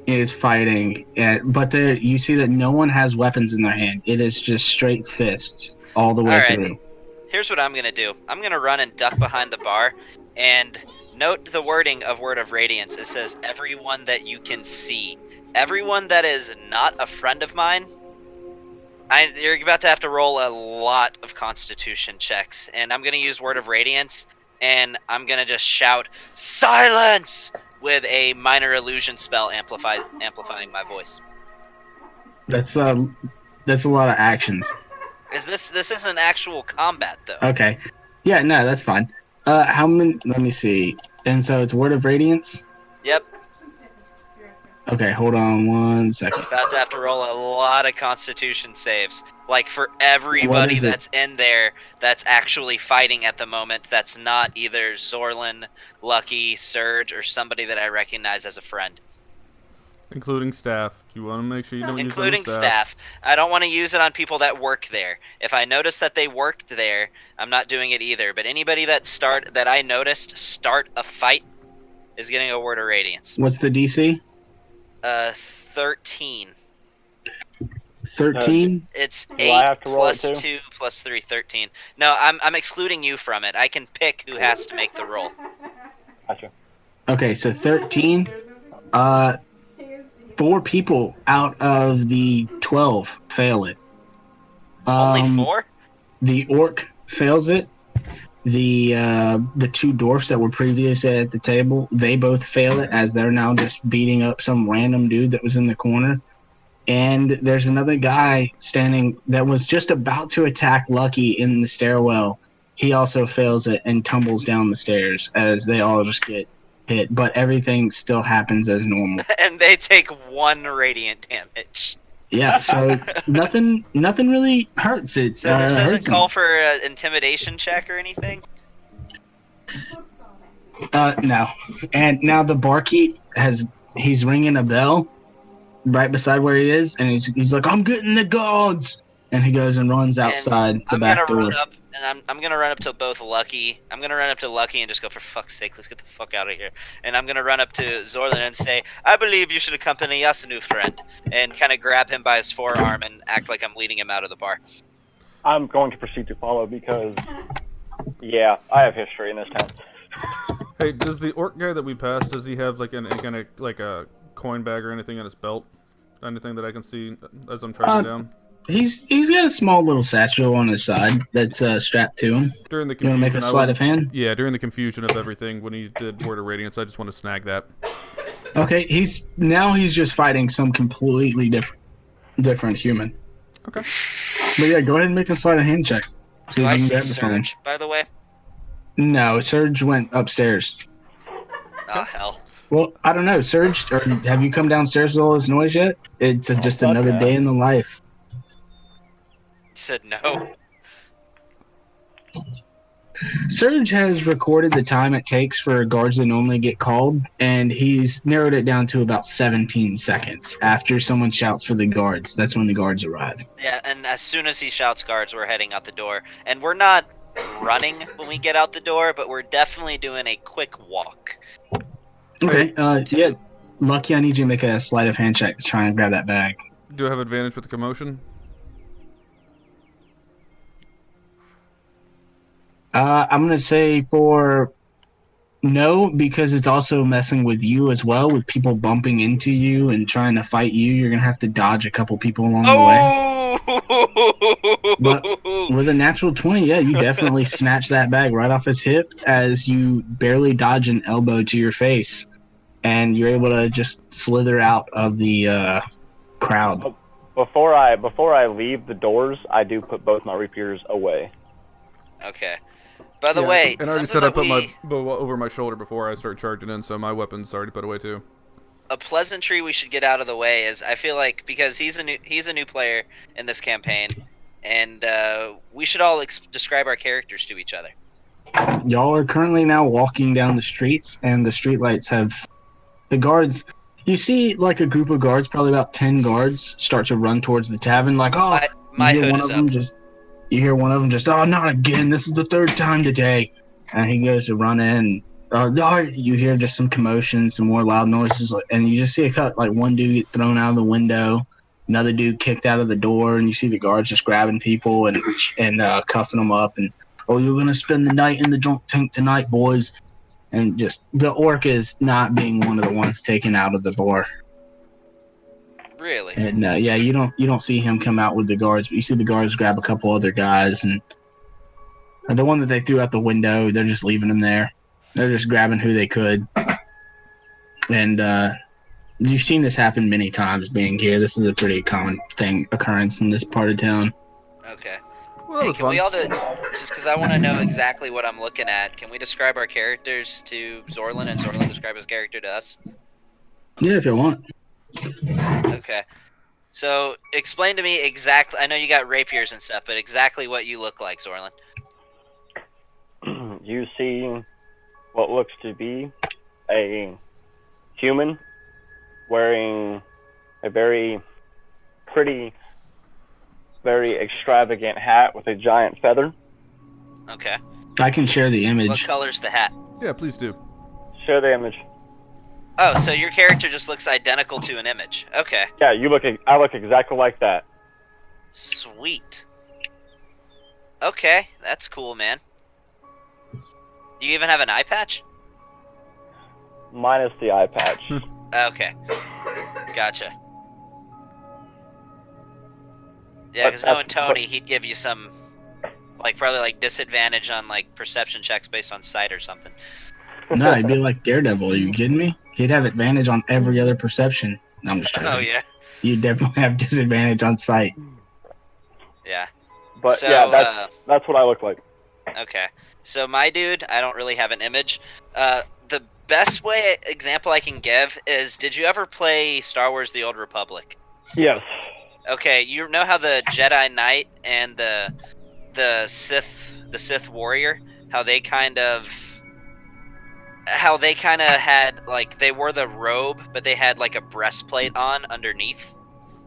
S1: is fighting. But you see that no one has weapons in their hand. It is just straight fists all the way through.
S2: Here's what I'm going to do. I'm going to run and duck behind the bar. And note the wording of Word of Radiance. It says, everyone that you can see. Everyone that is not a friend of mine, you're about to have to roll a lot of Constitution checks. And I'm going to use Word of Radiance, and I'm going to just shout, "Silence!" with a minor illusion spell amplifying my voice.
S1: That's a lot of actions.
S2: This isn't actual combat, though.
S1: Okay. Yeah, no, that's fine. How many? Let me see. And so it's Word of Radiance?
S2: Yep.
S1: Okay, hold on 1 second.
S2: About to have to roll a lot of Constitution saves. Like, for everybody that's in there that's actually fighting at the moment that's not either Zorlin, Lucky, Surge, or somebody that I recognize as a friend.
S3: Including staff. You want to make sure you don't use
S2: Including
S3: staff.
S2: staff. I don't want to use it on people that work there. If I notice that they worked there, I'm not doing it either. But anybody that I noticed start a fight is getting a Word of Radiance.
S1: What's the DC?
S2: 13.
S1: 13?
S2: It's 8 plus 2 plus 3, 13. No, I'm excluding you from it. I can pick who has to make the roll.
S5: Gotcha.
S1: Okay, so 13. 4 people out of the 12 fail it.
S2: Only 4?
S1: The orc fails it. The 2 dwarfs that were previously at the table, they both fail it as they're now just beating up some random dude that was in the corner. And there's another guy standing that was just about to attack Lucky in the stairwell. He also fails it and tumbles down the stairs as they all just get hit. But everything still happens as normal.
S2: And they take 1 radiant damage.
S1: Yeah, so nothing really hurts. So
S2: this doesn't call for an intimidation check or anything?
S1: No. And now the barkeep he's ringing a bell right beside where he is, and he's like, "I'm getting the gods!" And he goes and runs outside the back door.
S2: I'm gonna run up to both Lucky. I'm gonna run up to Lucky and just go, "For fuck's sake, let's get the fuck out of here." And I'm gonna run up to Zorlin and say, "I believe you should accompany us, new friend," and kind of grab him by his forearm and act like I'm leading him out of the bar.
S5: I'm going to proceed to follow because, yeah, I have history in this town.
S3: Hey, does the orc guy that we passed, does he have like any kind of like a coin bag or anything in his belt? Anything that I can see as I'm tracking down?
S1: He's got a small little satchel on his side that's strapped to him.
S3: During the
S1: You want
S3: confusion,
S1: to make a sleight of hand?
S3: Yeah, during the confusion of everything when he did Word of Radiance, I just want to snag that.
S1: Okay, he's just fighting some completely different human.
S3: Okay.
S1: But yeah, go ahead and make a sleight of hand check. See
S2: Do
S1: if
S2: I
S1: you can
S2: see
S1: grab it from him.
S2: Surge, by the way?
S1: No, Surge went upstairs.
S2: Oh, hell.
S1: Well, I don't know, Surge, or have you come downstairs with all this noise yet? It's just
S5: fuck
S1: another
S5: that.
S1: day in the life.
S2: He said no.
S1: Surge has recorded the time it takes for guards to normally get called, and he's narrowed it down to about 17 seconds. After someone shouts for the guards, that's when the guards arrive.
S2: Yeah, and as soon as he shouts guards, we're heading out the door. And we're not running when we get out the door, but we're definitely doing a quick walk.
S1: Okay, yeah, Lucky, I need you to make a sleight of hand check to try and grab that bag.
S3: Do I have advantage with the commotion?
S1: I'm going to say for no, because it's also messing with you as well, with people bumping into you and trying to fight you. You're going to have to dodge a couple people along the way. But with a natural 20, yeah, you definitely snatch that bag right off his hip as you barely dodge an elbow to your face. And you're able to just slither out of the crowd.
S5: Before I leave the doors, I do put both my rapiers away.
S2: Okay. By the way,
S3: and I already said I put my bow over my shoulder before I start charging in, so my weapon's already put away too.
S2: a pleasantry we should get out of the way is I feel like because he's a new player in this campaign, and we should all describe our characters to each other.
S1: Y'all are currently now walking down the streets, and the streetlights have the guards. You see, like a group of guards, probably about 10 guards, start to run towards the tavern. Like, oh,
S2: my
S1: you hear
S2: hood
S1: one
S2: is
S1: of them
S2: up.
S1: you hear one of them just, oh, not again. This is the third time today. And he goes to run in. You hear just some commotion, some more loud noises, and you just see one dude get thrown out of the window, another dude kicked out of the door, and you see the guards just grabbing people and cuffing them up. And, oh, you're going to spend the night in the drunk tank tonight, boys. And just the orc is not being one of the ones taken out of the bar.
S2: Really?
S1: And yeah, you don't see him come out with the guards, but you see the guards grab a couple other guys, and the one that they threw out the window, they're just leaving him there. They're just grabbing who they could. And you've seen this happen many times being here. This is a pretty common occurrence in this part of town.
S2: Okay.
S3: Well, that
S2: Hey,
S3: was
S2: can
S3: fun.
S2: we all just because I want to know exactly what I'm looking at, can we describe our characters to Zorlin and Zorlin describe his character to us?
S1: Yeah, if you want.
S2: Okay. So explain to me exactly. I know you got rapiers and stuff, but exactly what you look like, Zorlin.
S5: You see what looks to be a human wearing a very pretty, very extravagant hat with a giant feather.
S2: Okay.
S1: I can share the image.
S2: What color's the hat?
S3: Yeah, please do.
S5: Share the image.
S2: Oh, so your character just looks identical to an image. Okay.
S5: Yeah, I look exactly like that.
S2: Sweet. Okay, that's cool, man. Do you even have an eye patch?
S5: Minus the eye patch.
S2: Okay. Gotcha. Yeah, because knowing Tony, he'd give you some, probably disadvantage on, perception checks based on sight or something.
S1: No, he'd be like Daredevil. Are you kidding me? He'd have advantage on every other perception. No, I'm just joking.
S2: Oh, yeah.
S1: You'd definitely have disadvantage on sight.
S2: Yeah.
S5: But
S2: So,
S5: yeah, that's what I look like.
S2: Okay. So my dude, I don't really have an image. The best example I can give is, did you ever play Star Wars: The Old Republic?
S5: Yes.
S2: Okay, you know how the Jedi Knight and the Sith warrior, how they kind of had they wore the robe, but they had a breastplate on underneath.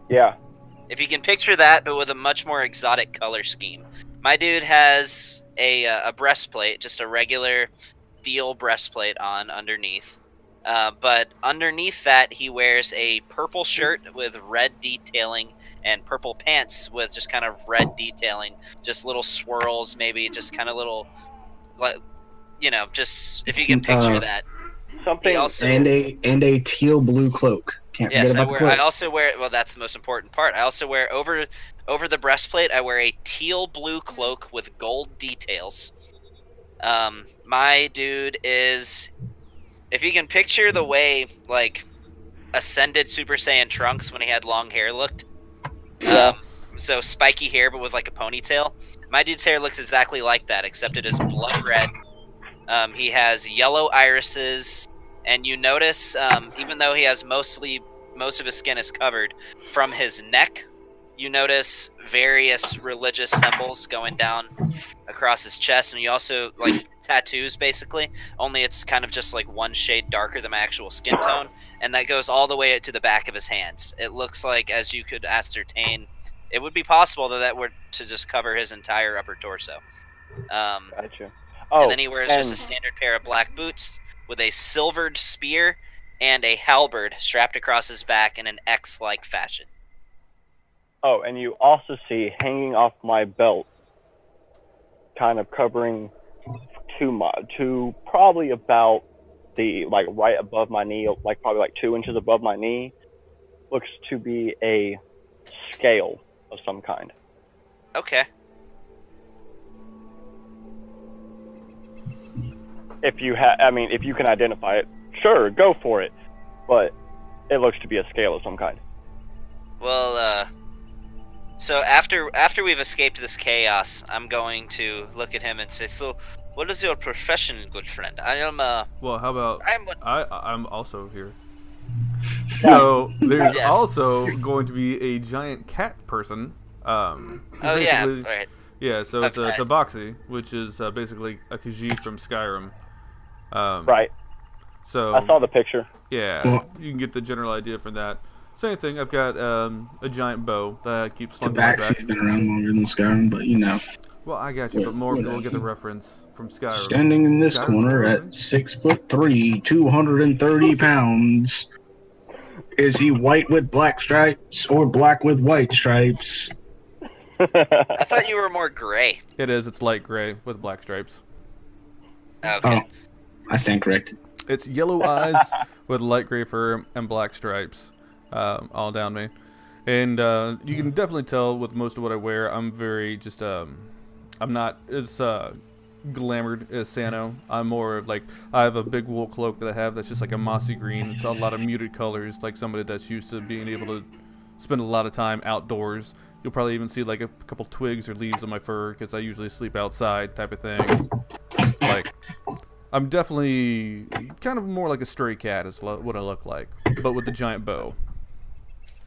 S5: Yeah.
S2: If you can picture that, but with a much more exotic color scheme. My dude has a breastplate, just a regular steel breastplate on underneath. But underneath that, he wears a purple shirt with red detailing and purple pants with just kind of red detailing, just little swirls, maybe just kind of little, like, just if you can picture that.
S5: Something.
S2: He also,
S1: and a teal blue cloak. Can't
S2: yes,
S1: forget about the
S2: I
S1: cloak.
S2: also wear. Well, that's the most important part. I also wear over the breastplate. I wear a teal blue cloak with gold details. My dude is, if you can picture the way like ascended Super Saiyan Trunks when he had long hair looked.
S5: Yeah.
S2: So spiky hair, but with like a ponytail. My dude's hair looks exactly like that, except it is blood red. He has yellow irises, and you notice, even though he has most of his skin is covered, from his neck, you notice various religious symbols going down across his chest, and you also like tattoos, basically. Only it's kind of just like one shade darker than my actual skin tone, and that goes all the way to the back of his hands. It looks like, as you could ascertain, it would be possible that were to just cover his entire upper torso.
S5: Gotcha.
S2: And then he wears just a standard pair of black boots with a silvered spear and a halberd strapped across his back in an X-like fashion.
S5: Oh, and you also see hanging off my belt, kind of covering to probably about the, like, right above my knee, like probably like 2 inches above my knee, looks to be a scale of some kind.
S2: Okay.
S5: If you if you can identify it, sure, go for it. But it looks to be a scale of some kind.
S2: Well, so after we've escaped this chaos, I'm going to look at him and say, "So, what is your profession, good friend?" I am
S3: Well, how about
S2: I'm
S3: I'm also here. So there's
S2: Yes.
S3: also going to be a giant cat person.
S2: Oh yeah,
S3: basically-
S2: right.
S3: Yeah, so it's
S2: Okay.
S3: a Tabaxi, which is basically a Khajiit from Skyrim.
S5: Right.
S3: So
S5: I saw the picture.
S3: yeah,
S1: Well-
S3: you can get the general idea from that. Same thing. I've got a giant bow that I keep slung to my back.
S1: Tabaxi's been around longer than Skyrim, but
S3: Well, I got you, but more people will get the reference from Skyrim.
S1: standing in this
S3: Skyrim's
S1: corner
S3: amazing.
S1: at 6'3", 230 pounds. Is he white with black stripes or black with white stripes?
S2: I thought you were more gray.
S3: It is. It's light gray with black stripes.
S2: Okay.
S1: Oh, I stand corrected.
S3: It's yellow eyes with light gray fur and black stripes all down me. And you can definitely tell with most of what I wear, I'm very just, I'm not as glamored as Sano. I'm more of like, I have a big wool cloak that I have that's just like a mossy green. It's a lot of muted colors, like somebody that's used to being able to spend a lot of time outdoors. You'll probably even see like a couple twigs or leaves on my fur because I usually sleep outside type of thing. Like, I'm definitely kind of more like a stray cat is what I look like, but with the giant bow.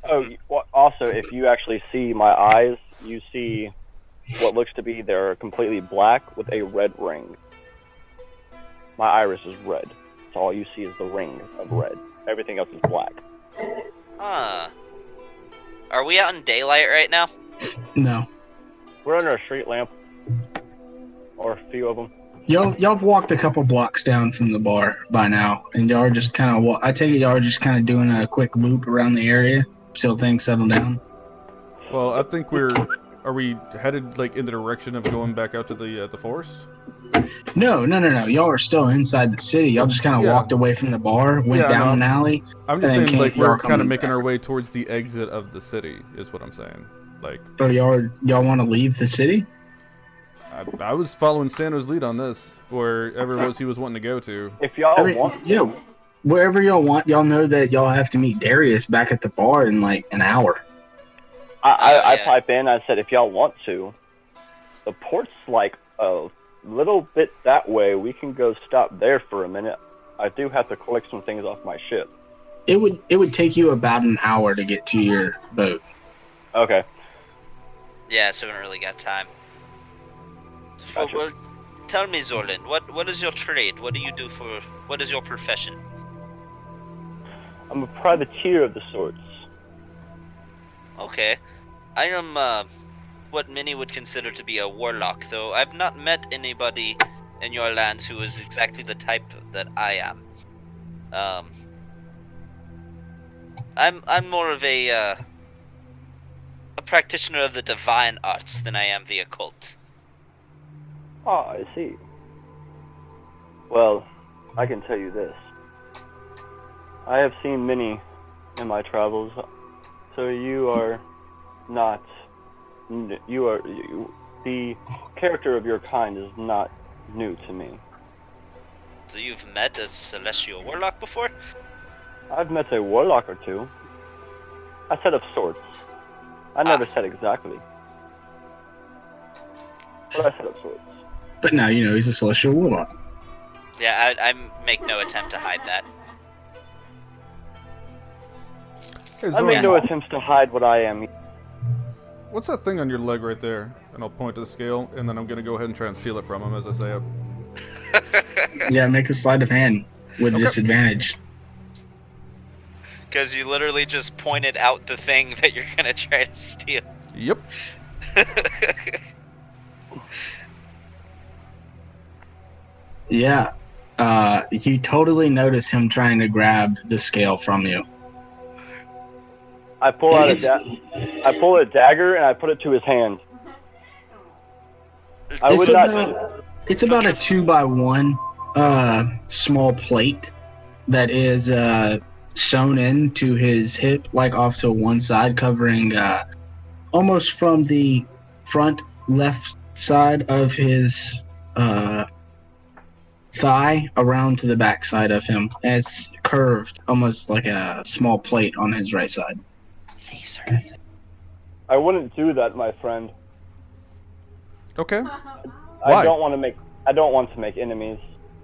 S5: Oh, also, if you actually see my eyes, you see what looks to be they're completely black with a red ring. My iris is red, so all you see is the ring of red. Everything else is black.
S2: Huh. Are we out in daylight right now?
S1: No.
S5: We're under a street lamp, or a few of them.
S1: Y'all have walked a couple blocks down from the bar by now, and y'all are just kind of. I take it y'all are just kind of doing a quick loop around the area till things settle down.
S3: Well, I think are we headed like in the direction of going back out to the forest?
S1: No. Y'all are still inside the city. Y'all just kind of
S3: Yeah.
S1: walked away from the bar, went
S3: Yeah,
S1: down
S3: no.
S1: an alley.
S3: I'm just
S1: And then
S3: saying like
S1: y'all
S3: we're kind of
S1: coming
S3: making
S1: back.
S3: our way towards the exit of the city is what I'm saying. Like
S1: Or y'all want to leave the city?
S3: I was following Sano's lead on this, wherever it was he was wanting to go to.
S5: If y'all want,
S1: Wherever y'all want. Y'all know that y'all have to meet Darius back at the bar in like an hour.
S5: I
S2: Yeah.
S5: pipe in. I said, if y'all want to, the port's like a little bit that way. We can go stop there for a minute. I do have to collect some things off my ship.
S1: It would take you about an hour to get to your boat.
S5: Okay.
S2: Yeah, so we don't really got time.
S5: Gotcha.
S2: Well, tell me, Zorlin, what is your trade? What do you do what is your profession?
S5: I'm a privateer of the sorts.
S2: Okay. I am, what many would consider to be a warlock, though I've not met anybody in your lands who is exactly the type that I am. I'm more of a, practitioner of the divine arts than I am the occult.
S5: Ah, I see. Well, I can tell you this. I have seen many in my travels, so you are not. The character of your kind is not new to me.
S2: So you've met a celestial warlock before?
S5: I've met a warlock or two. I said of sorts. I never said exactly. But I said of sorts.
S1: But now you know he's a celestial warlock.
S2: Yeah, I make no attempt to hide that.
S3: Hey,
S5: I make
S3: Zoran,
S5: no attempts to hide what I am.
S3: what's that thing on your leg right there? And I'll point to the scale, and then I'm gonna go ahead and try and steal it from him as I say it.
S1: Yeah, make a sleight of hand with
S3: Okay.
S1: disadvantage.
S2: Because you literally just pointed out the thing that you're gonna try to steal.
S3: Yep.
S1: Yeah. You totally notice him trying to grab the scale from you.
S5: I pull out I pull a dagger and I put it to his hand. I would not.
S1: It's about a 2x1 small plate that is sewn into his hip, like off to one side, covering almost from the front left side of his thigh around to the back side of him. And it's curved, almost like a small plate on his right side.
S2: Laser.
S5: I wouldn't do that, my friend.
S3: Okay.
S5: I
S3: Why?
S5: don't want to make enemies.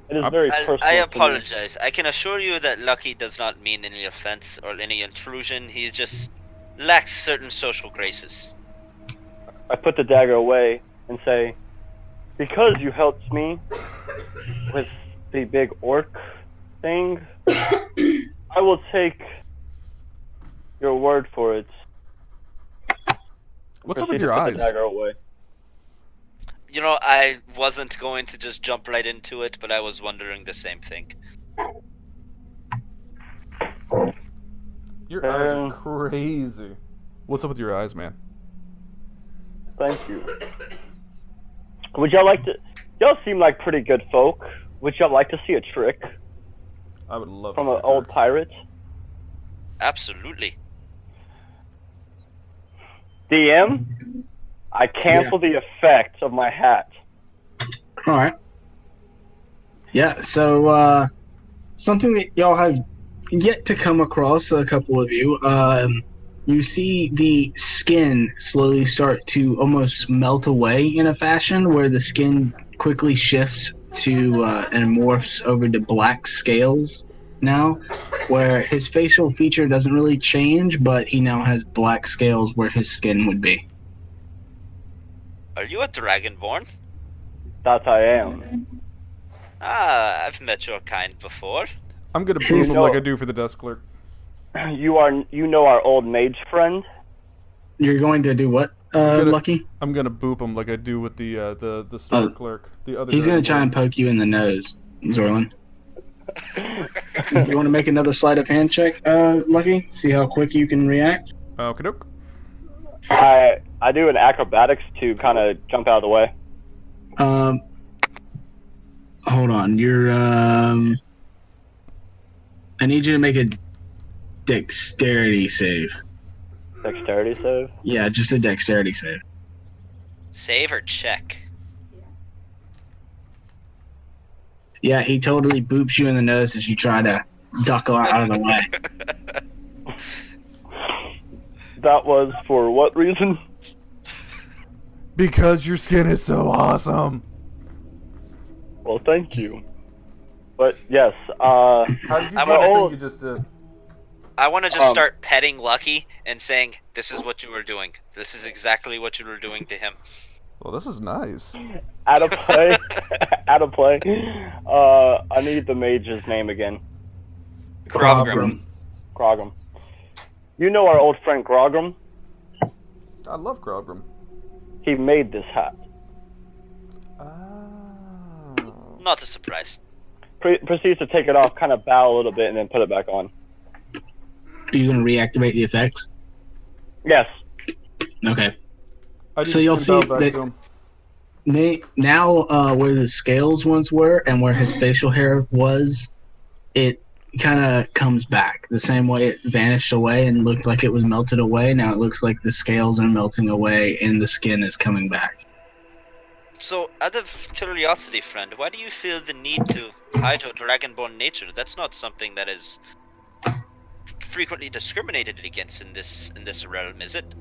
S5: It is very personal.
S2: I
S5: to me.
S2: apologize. I can assure you that Lucky does not mean any offense or any intrusion. He just lacks certain social graces.
S5: I put the dagger away and say, because you helped me with the big orc thing, I will take your word for it.
S3: What's up with
S5: Proceed
S3: your
S5: to put
S3: eyes?
S5: the dagger away.
S2: You know, I wasn't going to just jump right into it, but I was wondering the same thing.
S3: Your eyes are crazy. What's up with your eyes, man?
S5: Thank you. Would y'all like to? Y'all seem like pretty good folk. Would y'all like to see a trick
S3: I would love
S5: from
S3: to
S5: an old pirate?
S2: Absolutely.
S5: DM, I cancel the effect of my hat.
S1: All right. Yeah, so something that y'all have yet to come across, a couple of you, you see the skin slowly start to almost melt away in a fashion where the skin quickly shifts to and morphs over to black scales now, where his facial feature doesn't really change, but he now has black scales where his skin would be.
S2: Are you a dragonborn?
S5: That I am.
S2: Ah, I've met your kind before.
S3: I'm gonna boom him
S5: No.
S3: like I do for the desk clerk.
S5: You know our old mage friend?
S1: You're going to do what,
S3: Gonna-
S1: Lucky?
S3: I'm gonna boop him like I do with the store
S1: Oh.
S3: clerk. The other.
S1: He's going
S3: dragon
S1: to try and poke you in the nose, Zorlin. You want to make another sleight of hand check, Lucky? See how quick you can react?
S3: boy. Okie doke.
S5: I do an acrobatics to kind of jump out of the way.
S1: Hold on. You're, I need you to make a dexterity save.
S5: Dexterity save.
S1: Yeah, just a dexterity save.
S2: Save or check?
S1: Yeah, he totally boops you in the nose as you try to duck out of the way.
S5: That was for what reason?
S3: Because your skin is so awesome.
S5: Well, thank you. But yes,
S3: How did you
S2: I'm
S3: do the
S2: gonna-
S3: thing you just did?
S2: I want to just start petting Lucky and saying, "This is what you were doing. This is exactly what you were doing to him."
S3: Well, this is nice.
S5: out of play, out of play. I need the mage's name again.
S2: Grovgrim.
S5: Grogram. You know our old friend Grogram?
S3: I love Grogram.
S5: He made this hat.
S3: Oh.
S2: Not a surprise.
S5: Proceeds to take it off, kind of bow a little bit, and then put it back on.
S1: Are you going to reactivate the effects?
S5: Yes.
S1: Okay.
S3: I
S1: So you'll see
S3: back
S1: that
S3: to him.
S1: now where the scales once were and where his facial hair was, it kind of comes back the same way it vanished away and looked like it was melted away. Now it looks like the scales are melting away and the skin is coming back.
S2: So, out of curiosity, friend, why do you feel the need to hide your dragonborn nature? That's not something that is frequently discriminated against in this realm, is it?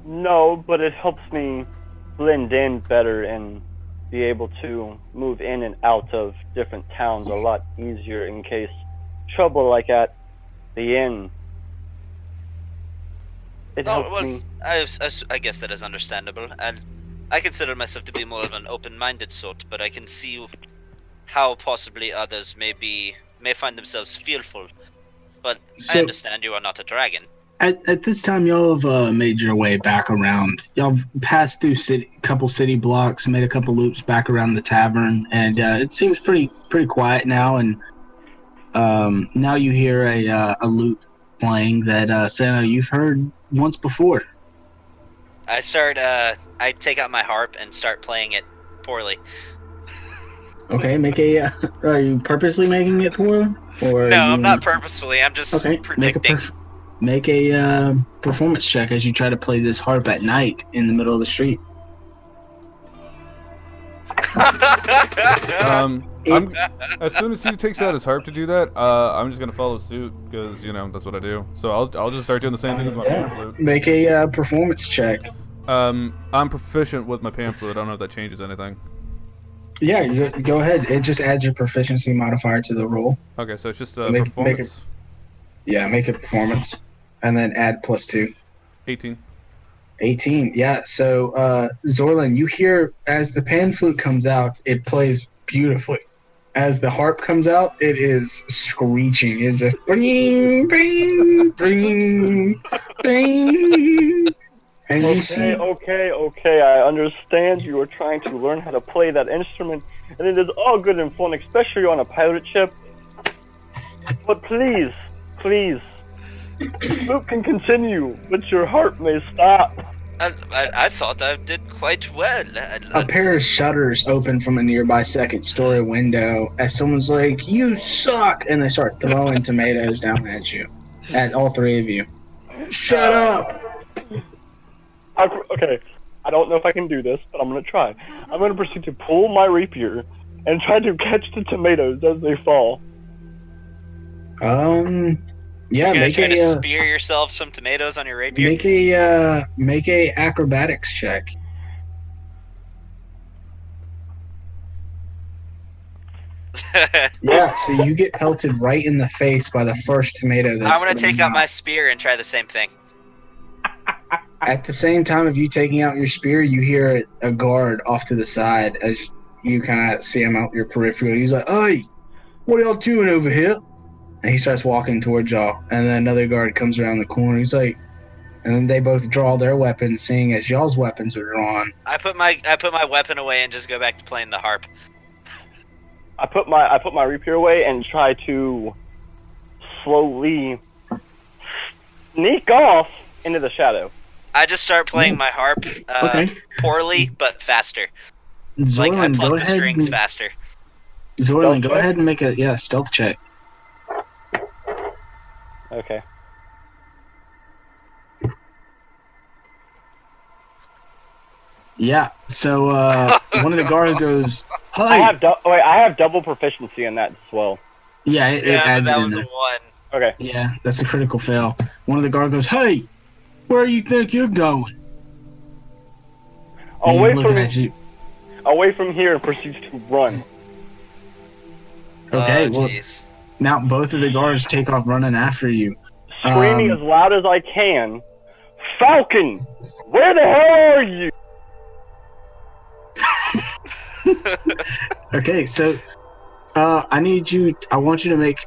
S5: No, but it helps me blend in better and be able to move in and out of different towns a lot easier in case trouble like at the inn. It
S2: Oh,
S5: helps
S2: well,
S5: me.
S2: I guess that is understandable, and I consider myself to be more of an open-minded sort, but I can see how possibly others may find themselves fearful. But I
S1: So
S2: understand you are not a dragon.
S1: at this time, y'all have made your way back around. Y'all have passed through couple city blocks, made a couple loops back around the tavern, and it seems pretty quiet now. And now you hear a lute playing that Santa you've heard once before.
S2: I take out my harp and start playing it poorly.
S1: Okay, make a. Are you purposely making it poor, or
S2: No,
S1: are you?
S2: I'm not purposefully. I'm just
S1: Okay,
S2: predicting.
S1: make a performance check as you try to play this harp at night in the middle of the street.
S3: As soon as he takes out his harp to do that, I'm just gonna follow suit because that's what I do. So I'll just start doing the same thing with my pan flute.
S1: Make a performance check.
S3: I'm proficient with my pan flute. I don't know if that changes anything.
S1: Yeah, go ahead. It just adds your proficiency modifier to the roll.
S3: Okay, so it's just
S1: Make
S3: performance.
S1: a performance, and then add +2.
S3: 18.
S1: 18. Yeah. So Zorlin, you hear as the pan flute comes out, it plays beautifully. As the harp comes out, it is screeching. It's just bing, bing, bing, bing. And you see,
S5: Okay, I understand you are trying to learn how to play that instrument, and it is all good and fun, especially on a pirate ship. But please, Luke can continue, but your heart may stop.
S2: I thought I did quite well.
S1: a pair of shutters open from a nearby second-story window as someone's like, "You suck!" and they start throwing tomatoes down at you, at all three of you. Shut up!
S5: Okay, I don't know if I can do this, but I'm gonna try. I'm gonna proceed to pull my rapier and try to catch the tomatoes as they fall.
S1: Yeah,
S2: You're gonna
S1: make
S2: try to
S1: a
S2: spear yourself some tomatoes on your rapier.
S1: make a acrobatics check. Yeah, so you get pelted right in the face by the first tomato.
S2: I'm gonna take out my spear and try the same thing.
S1: At the same time of you taking out your spear, you hear a guard off to the side as you kind of see him out your peripheral. He's like, "Hey, what are y'all doing over here?" And he starts walking towards y'all. And then another guard comes around the corner. He's like, and then they both draw their weapons, seeing as y'all's weapons are drawn.
S2: I put my weapon away and just go back to playing the harp.
S5: I put my rapier away and try to slowly sneak off into the shadow.
S2: I just start playing my harp poorly, but faster. Like I
S1: Zorlin,
S2: pluck the strings faster.
S1: Zorlin, go ahead and make a stealth check.
S5: Okay.
S1: Yeah. So one of the guards goes, "Hey."
S5: I have double proficiency in that as well.
S1: Yeah, it adds
S2: that
S1: it in
S2: was
S1: there.
S2: a 1.
S5: Okay.
S1: Yeah, that's a critical fail. One of the guards goes, "Hey, where do you think you're going?"
S5: Away from here and proceeds to run.
S1: Okay, well,
S2: Jeez.
S1: now both of the guards take off running after you.
S5: Screaming as loud as I can, "Falcon, where the hell are you?"
S1: Okay, so I want you to make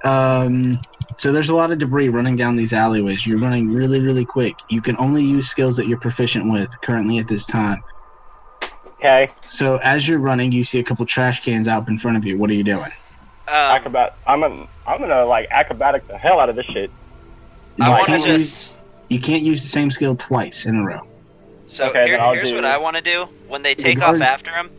S1: so there's a lot of debris running down these alleyways. You're running really, really quick. You can only use skills that you're proficient with currently at this time.
S5: Okay.
S1: So as you're running, you see a couple trash cans out in front of you. What are you doing?
S5: I'm gonna like acrobatic the hell out of this shit.
S2: I want to just
S1: You can't use the same skill twice in a row.
S2: So
S5: Okay, then I'll
S2: here's
S5: do-
S2: what I want to do. When they
S1: The
S2: take off
S1: guard-
S2: after him,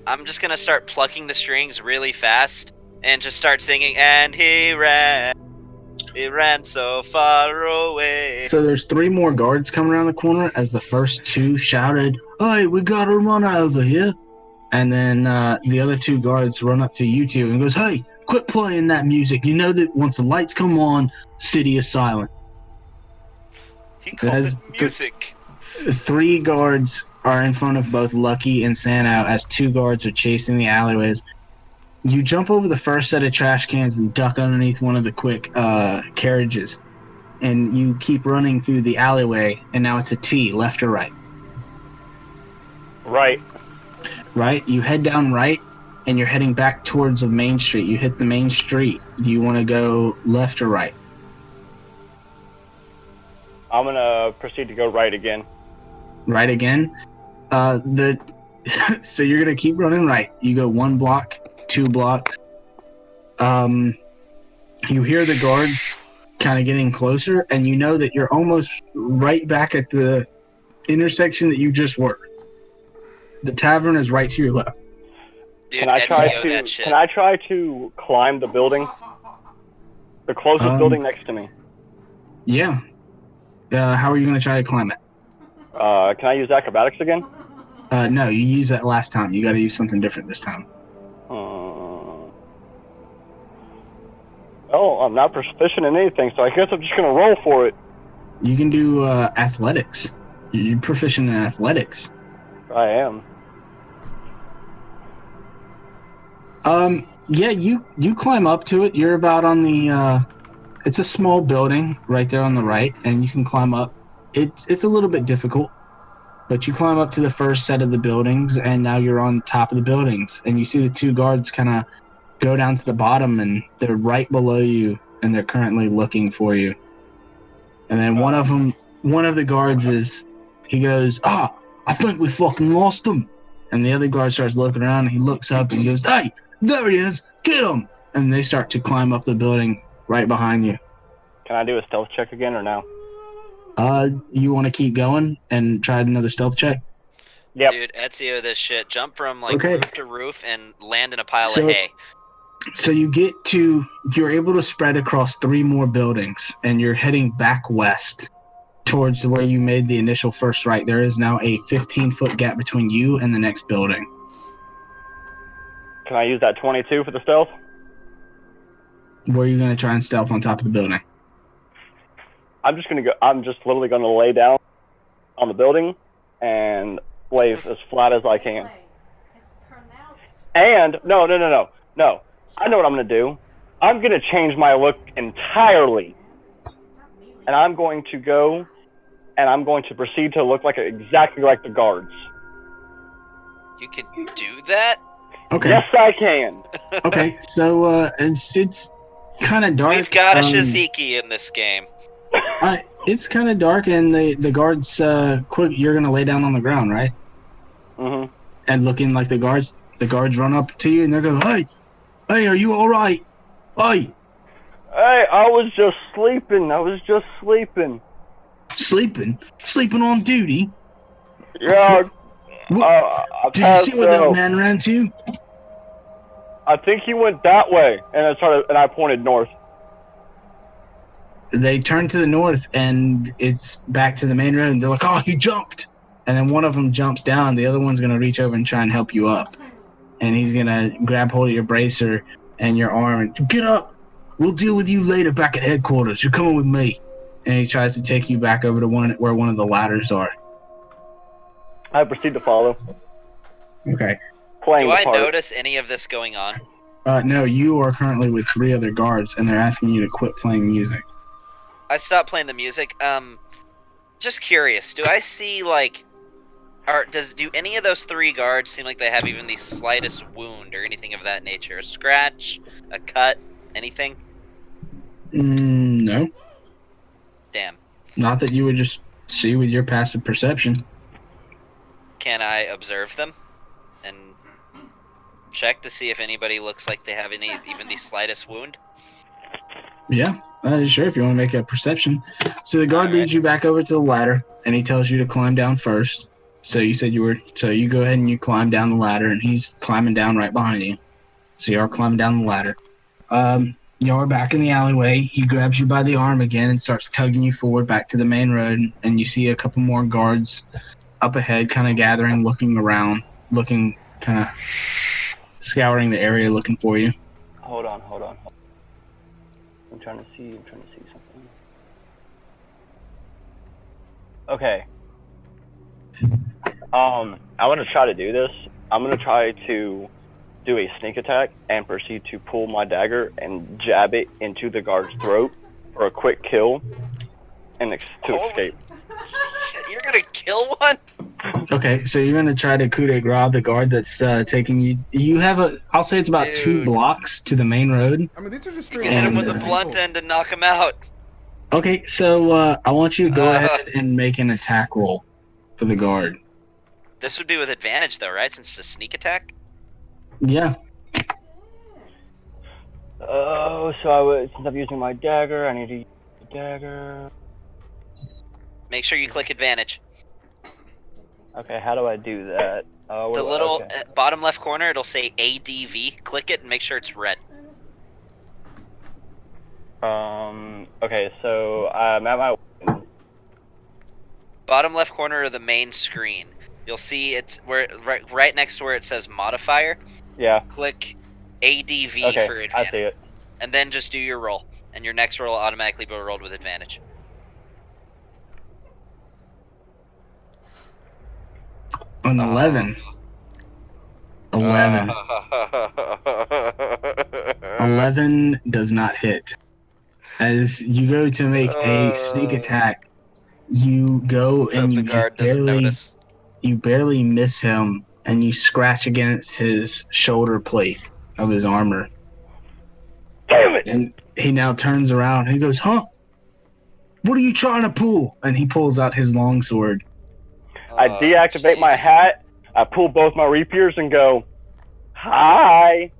S2: I'm just gonna start plucking the strings really fast and just start singing. And he ran so far away.
S1: So there's 3 more guards coming around the corner as the first 2 shouted, "Hey, we got a runner over here!" And then the other 2 guards run up to you 2 and goes, "Hey, quit playing that music. You know that once the lights come on, city is silent."
S2: He called
S1: That's
S2: it music.
S1: 3 guards are in front of both Lucky and Sano as 2 guards are chasing the alleyways. You jump over the first set of trash cans and duck underneath one of the quick carriages. And you keep running through the alleyway, and now it's a T, left or right.
S5: Right.
S1: Right? You head down right, and you're heading back towards the main street. You hit the main street. Do you want to go left or right?
S5: I'm gonna proceed to go right again.
S1: Right again? So you're gonna keep running right. You go 1 block, 2 blocks. You hear the guards kind of getting closer, and you know that you're almost right back at the intersection that you just were. The tavern is right to your left.
S2: Dude,
S5: Can I try
S2: Ezio that shit.
S5: to climb the building? The closest building next to me.
S1: Yeah. How are you going to try to climb it?
S5: Can I use acrobatics again?
S1: No, you used that last time. You got to use something different this time.
S5: Oh, I'm not proficient in anything, so I guess I'm just gonna roll for it.
S1: You can do athletics. You're proficient in athletics.
S5: I am.
S1: Yeah, you climb up to it. You're about on the it's a small building right there on the right, and you can climb up. It's a little bit difficult, but you climb up to the first set of the buildings, and now you're on top of the buildings, and you see the 2 guards kind of go down to the bottom, and they're right below you, and they're currently looking for you. And then one of the guards he goes, "I think we fucking lost him." And the other guard starts looking around, and he looks up and he goes, "Hey, there he is, get him!" And they start to climb up the building right behind you.
S5: Can I do a stealth check again or no?
S1: You want to keep going and try another stealth check?
S5: Yep.
S2: Dude, Ezio this shit. Jump from like
S1: Okay.
S2: roof to roof and land in a pile
S1: So-
S2: of hay.
S1: So you're able to spread across 3 more buildings, and you're heading back west towards where you made the initial first right. There is now a 15-foot gap between you and the next building.
S5: Can I use that 22 for the stealth?
S1: Where are you going to try and stealth on top of the building?
S5: I'm just literally gonna lay down on the building and lay as flat as I can.
S6: It's pronounced.
S5: And no. I know what I'm gonna do. I'm gonna change my look entirely, and I'm going to go, and I'm going to proceed to look exactly like the guards.
S2: You can do that?
S1: Okay.
S5: Yes, I can.
S1: Okay. So it's kind of dark.
S2: We've got a Shiziki in this game.
S1: It's kind of dark, and the guards quick. You're going to lay down on the ground, right?
S5: Mhm.
S1: And looking like the guards run up to you, and they're going, Hey, are you all right? Hey,
S5: I was just sleeping.
S1: Sleeping on duty?
S5: Yeah.
S1: What?
S5: I
S1: Did you
S5: passed
S1: see where that
S5: out.
S1: man ran to?
S5: I think he went that way, and I pointed north.
S1: They turn to the north, and it's back to the main road, and they're like, "Oh, he jumped!" And then one of them jumps down. The other one's gonna reach over and try and help you up, and he's gonna grab hold of your bracer and your arm and get up. We'll deal with you later back at headquarters. You're coming with me. And he tries to take you back over to where one of the ladders are.
S5: I proceed to follow,
S1: Okay.
S5: playing
S2: Do
S5: the
S2: I
S5: part.
S2: notice any of this going on?
S1: No, you are currently with 3 other guards, and they're asking you to quit playing music.
S2: I stopped playing the music. Just curious. Do I see like, do any of those 3 guards seem like they have even the slightest wound or anything of that nature? A scratch, a cut, anything?
S1: No,
S2: Damn.
S1: not that you would just see with your passive perception.
S2: Can I observe them and check to see if anybody looks like they have even the slightest wound?
S1: Yeah. Sure, if you want to make a perception. So the guard leads you back over to the ladder, and he tells you to climb down first. So you said you were. So you go ahead and you climb down the ladder, and he's climbing down right behind you. So you are climbing down the ladder. You are back in the alleyway. He grabs you by the arm again and starts tugging you forward back to the main road. And you see a couple more guards up ahead, kind of gathering, looking around, looking, kind of scouring the area, looking for you.
S5: Hold on. I'm trying to see something. Okay. I want to try to do this. I'm going to try to do a sneak attack and proceed to pull my dagger and jab it into the guard's throat for a quick kill and escape.
S2: Shit, you're gonna kill one?
S1: Okay, so you're going to try to coup de grace the guard that's taking you. You have I'll say it's about 2 blocks to the main road.
S3: I mean, these are just
S2: You
S3: straight.
S2: can hit him with a
S3: people.
S2: blunt end and knock him out.
S1: Okay, so I want you to go ahead and make an attack roll for the guard.
S2: This would be with advantage, though, right? Since it's a sneak attack?
S1: Yeah.
S5: Oh, since I'm using my dagger, I need to use the dagger.
S2: Make sure you click advantage.
S5: Okay, how do I do that?
S2: The little bottom left corner, it'll say ADV. Click it and make sure it's red.
S5: Okay, so I'm at my...
S2: Bottom left corner of the main screen. You'll see it's right next to where it says modifier.
S5: Yeah.
S2: Click ADV for advantage.
S5: I see it.
S2: And then just do your roll. And your next roll will automatically be rolled with advantage.
S1: An 11. 11. 11 does not hit. As you go to make a sneak attack, you go and
S2: the guard doesn't notice.
S1: You barely miss him, and you scratch against his shoulder plate of his armor.
S5: Damn it!
S1: And he now turns around and he goes, "Huh? What are you trying to pull?" And he pulls out his longsword.
S5: I deactivate my hat, I pull both my rapiers and go, "Hi!"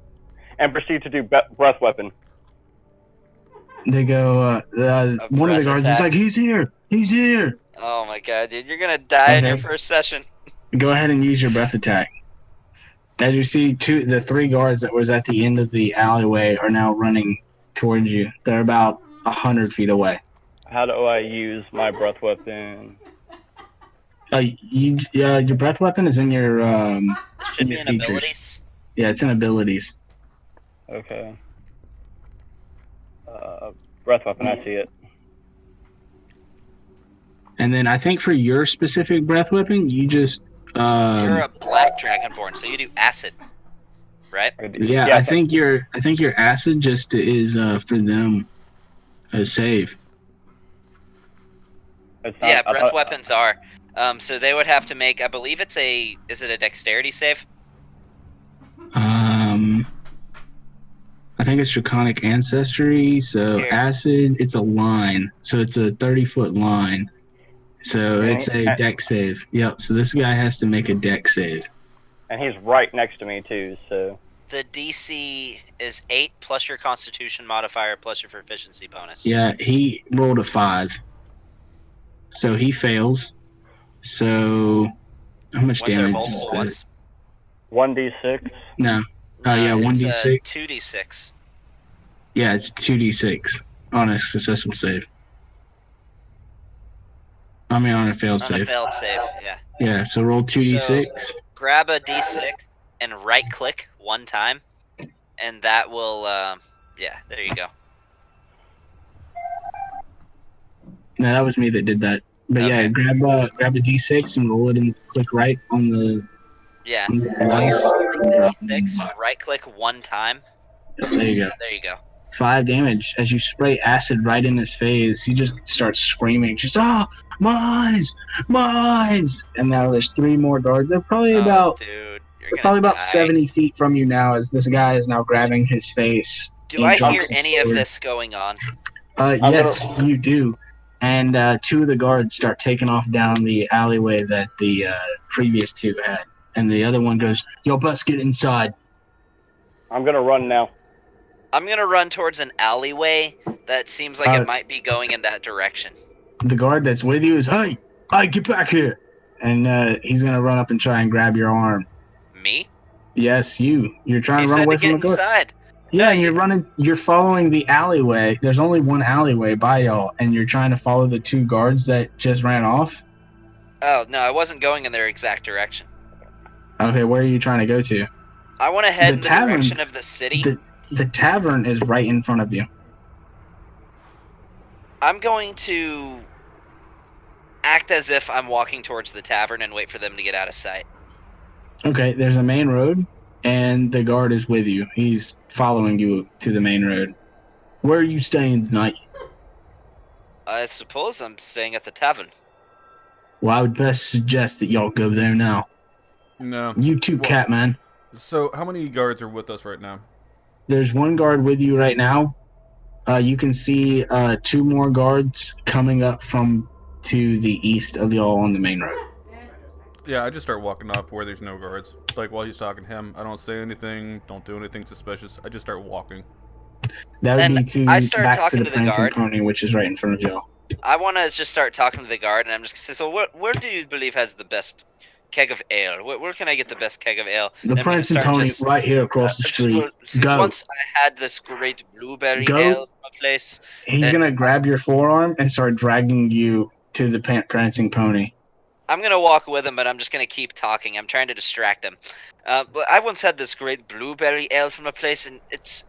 S5: and proceed to do breath weapon.
S1: They go, one of the guards is like, "He's here! He's here!"
S2: Oh my god, dude, you're gonna die in your first session.
S1: Go ahead and use your breath attack. As you see, the 3 guards that was at the end of the alleyway are now running towards you. They're about 100 feet away.
S5: How do I use my breath weapon?
S1: Your breath weapon is in your
S2: Should be in
S1: features.
S2: abilities.
S1: Yeah, it's in abilities.
S5: Okay. Breath weapon, I see it.
S1: And then I think for your specific breath weapon, you just
S2: You're a black dragonborn, so you do acid, right?
S1: Yeah, I think your acid just is for them a save.
S2: Yeah, breath weapons are. So they would have to make, I believe is it a dexterity save?
S1: I think it's Draconic Ancestry, so acid, it's a line. So it's a 30-foot line. So it's a dex save. Yep, so this guy has to make a dex save.
S5: And he's right next to me too, so...
S2: The DC is 8 plus your Constitution modifier plus your proficiency bonus.
S1: Yeah, he rolled a 5. So he fails. So how much damage is that?
S5: 1d6?
S1: No. Oh yeah, 1d6.
S2: 2d6.
S1: Yeah, it's 2d6 on a successful save. I mean on a failed
S2: On
S1: save.
S2: a failed save, yeah.
S1: Yeah, so roll 2d6.
S2: So grab a d6 and right click one time, and that will, yeah, there you go.
S1: No, that was me that did that. But
S2: Okay.
S1: yeah, grab a d6 and roll it and click right on the.
S2: Yeah.
S1: On the dice.
S2: 6, right click one time.
S1: There you go.
S2: There you go.
S1: 5 damage. As you spray acid right in his face, he just starts screaming, just my eyes! And now there's 3 more guards. They're probably about
S2: Dude,
S1: they're probably about 70 feet from you now, as this guy is now grabbing his face.
S2: Do I hear any of this going on?
S1: Yes, you do. And 2 of the guards start taking off down the alleyway that the previous 2 had. And the other one goes, "Yo, bust, get inside."
S5: I'm gonna run now.
S2: I'm gonna run towards an alleyway that seems like it might be going in that direction.
S1: The guard that's with you is, hey, get back here. And he's going to run up and try and grab your arm.
S2: Me?
S1: Yes, you. You're trying
S2: He
S1: to run
S2: said
S1: away
S2: to
S1: from
S2: get
S1: the guard.
S2: inside.
S1: Yeah,
S2: No,
S1: and you're following the alleyway. There's only one alleyway by y'all, and you're trying to follow the two guards that just ran off?
S2: Oh, no, I wasn't going in their exact direction.
S1: Okay, where are you trying to go to?
S2: I want to head in the direction of the city.
S1: The tavern is right in front of you.
S2: I'm going to act as if I'm walking towards the tavern and wait for them to get out of sight.
S1: Okay, there's a main road, and the guard is with you. He's following you to the main road. Where are you staying tonight?
S2: I suppose I'm staying at the tavern.
S1: Well, I would best suggest that y'all go there now.
S3: No.
S1: You too,
S3: Well,
S1: Catman.
S3: So, how many guards are with us right now?
S1: There's one guard with you right now. You can see 2 more guards coming up from to the east of y'all on the main road.
S3: Yeah, I just start walking off where there's no guards. Like, while he's talking to him, I don't say anything, don't do anything suspicious. I just start walking.
S1: That would be to
S2: I start
S1: back to
S2: talking
S1: the
S2: to the
S1: prancing
S2: guard.
S1: pony, which is right in front of y'all.
S2: I want to just start talking to the guard, and I'm just going to say, so where do you believe has the best keg of ale? Where can I get the best keg of ale?
S1: The prancing pony right here across the street. Go.
S2: Once I had this great blueberry
S1: Go.
S2: ale from a place.
S1: He's going to grab your forearm and start dragging you to the prancing pony.
S2: I'm going to walk with him, but I'm just going to keep talking. I'm trying to distract him. But I once had this great blueberry ale from a place, and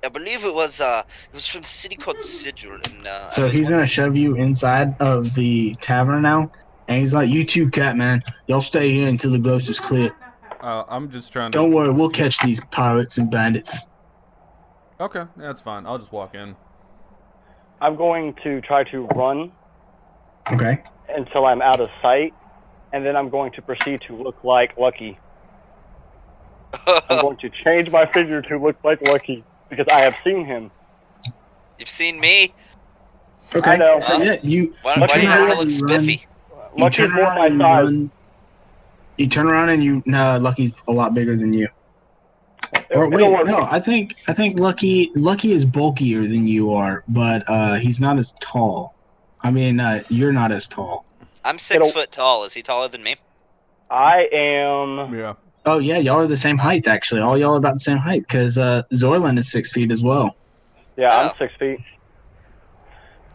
S2: I believe it was from the city called Sigil. And,
S1: so he's going to shove you inside of the tavern now, and he's like, you two, Catman, y'all stay here until the ghost is clear.
S3: I'm just trying to...
S1: Don't worry, we'll catch these pirates and bandits.
S3: Okay, that's fine. I'll just walk in.
S5: I'm going to try to run
S1: Okay.
S5: until I'm out of sight, and then I'm going to proceed to look like Lucky. I'm going to change my figure to look like Lucky, because I have seen him.
S2: You've seen me?
S1: Okay.
S5: I know.
S1: So, yeah,
S2: Why do you want to look spiffy?
S5: Lucky's more my size.
S1: You turn around and Lucky's a lot bigger than you. Or wait, no, I think Lucky is bulkier than you are, but he's not as tall. I mean, you're not as tall.
S2: I'm 6 foot tall. Is he taller than me?
S5: I am.
S3: Yeah.
S1: Oh yeah, y'all are the same height actually. All y'all are about the same height because Zorlin is 6 feet as well.
S5: Yeah,
S2: Oh.
S5: I'm 6 feet.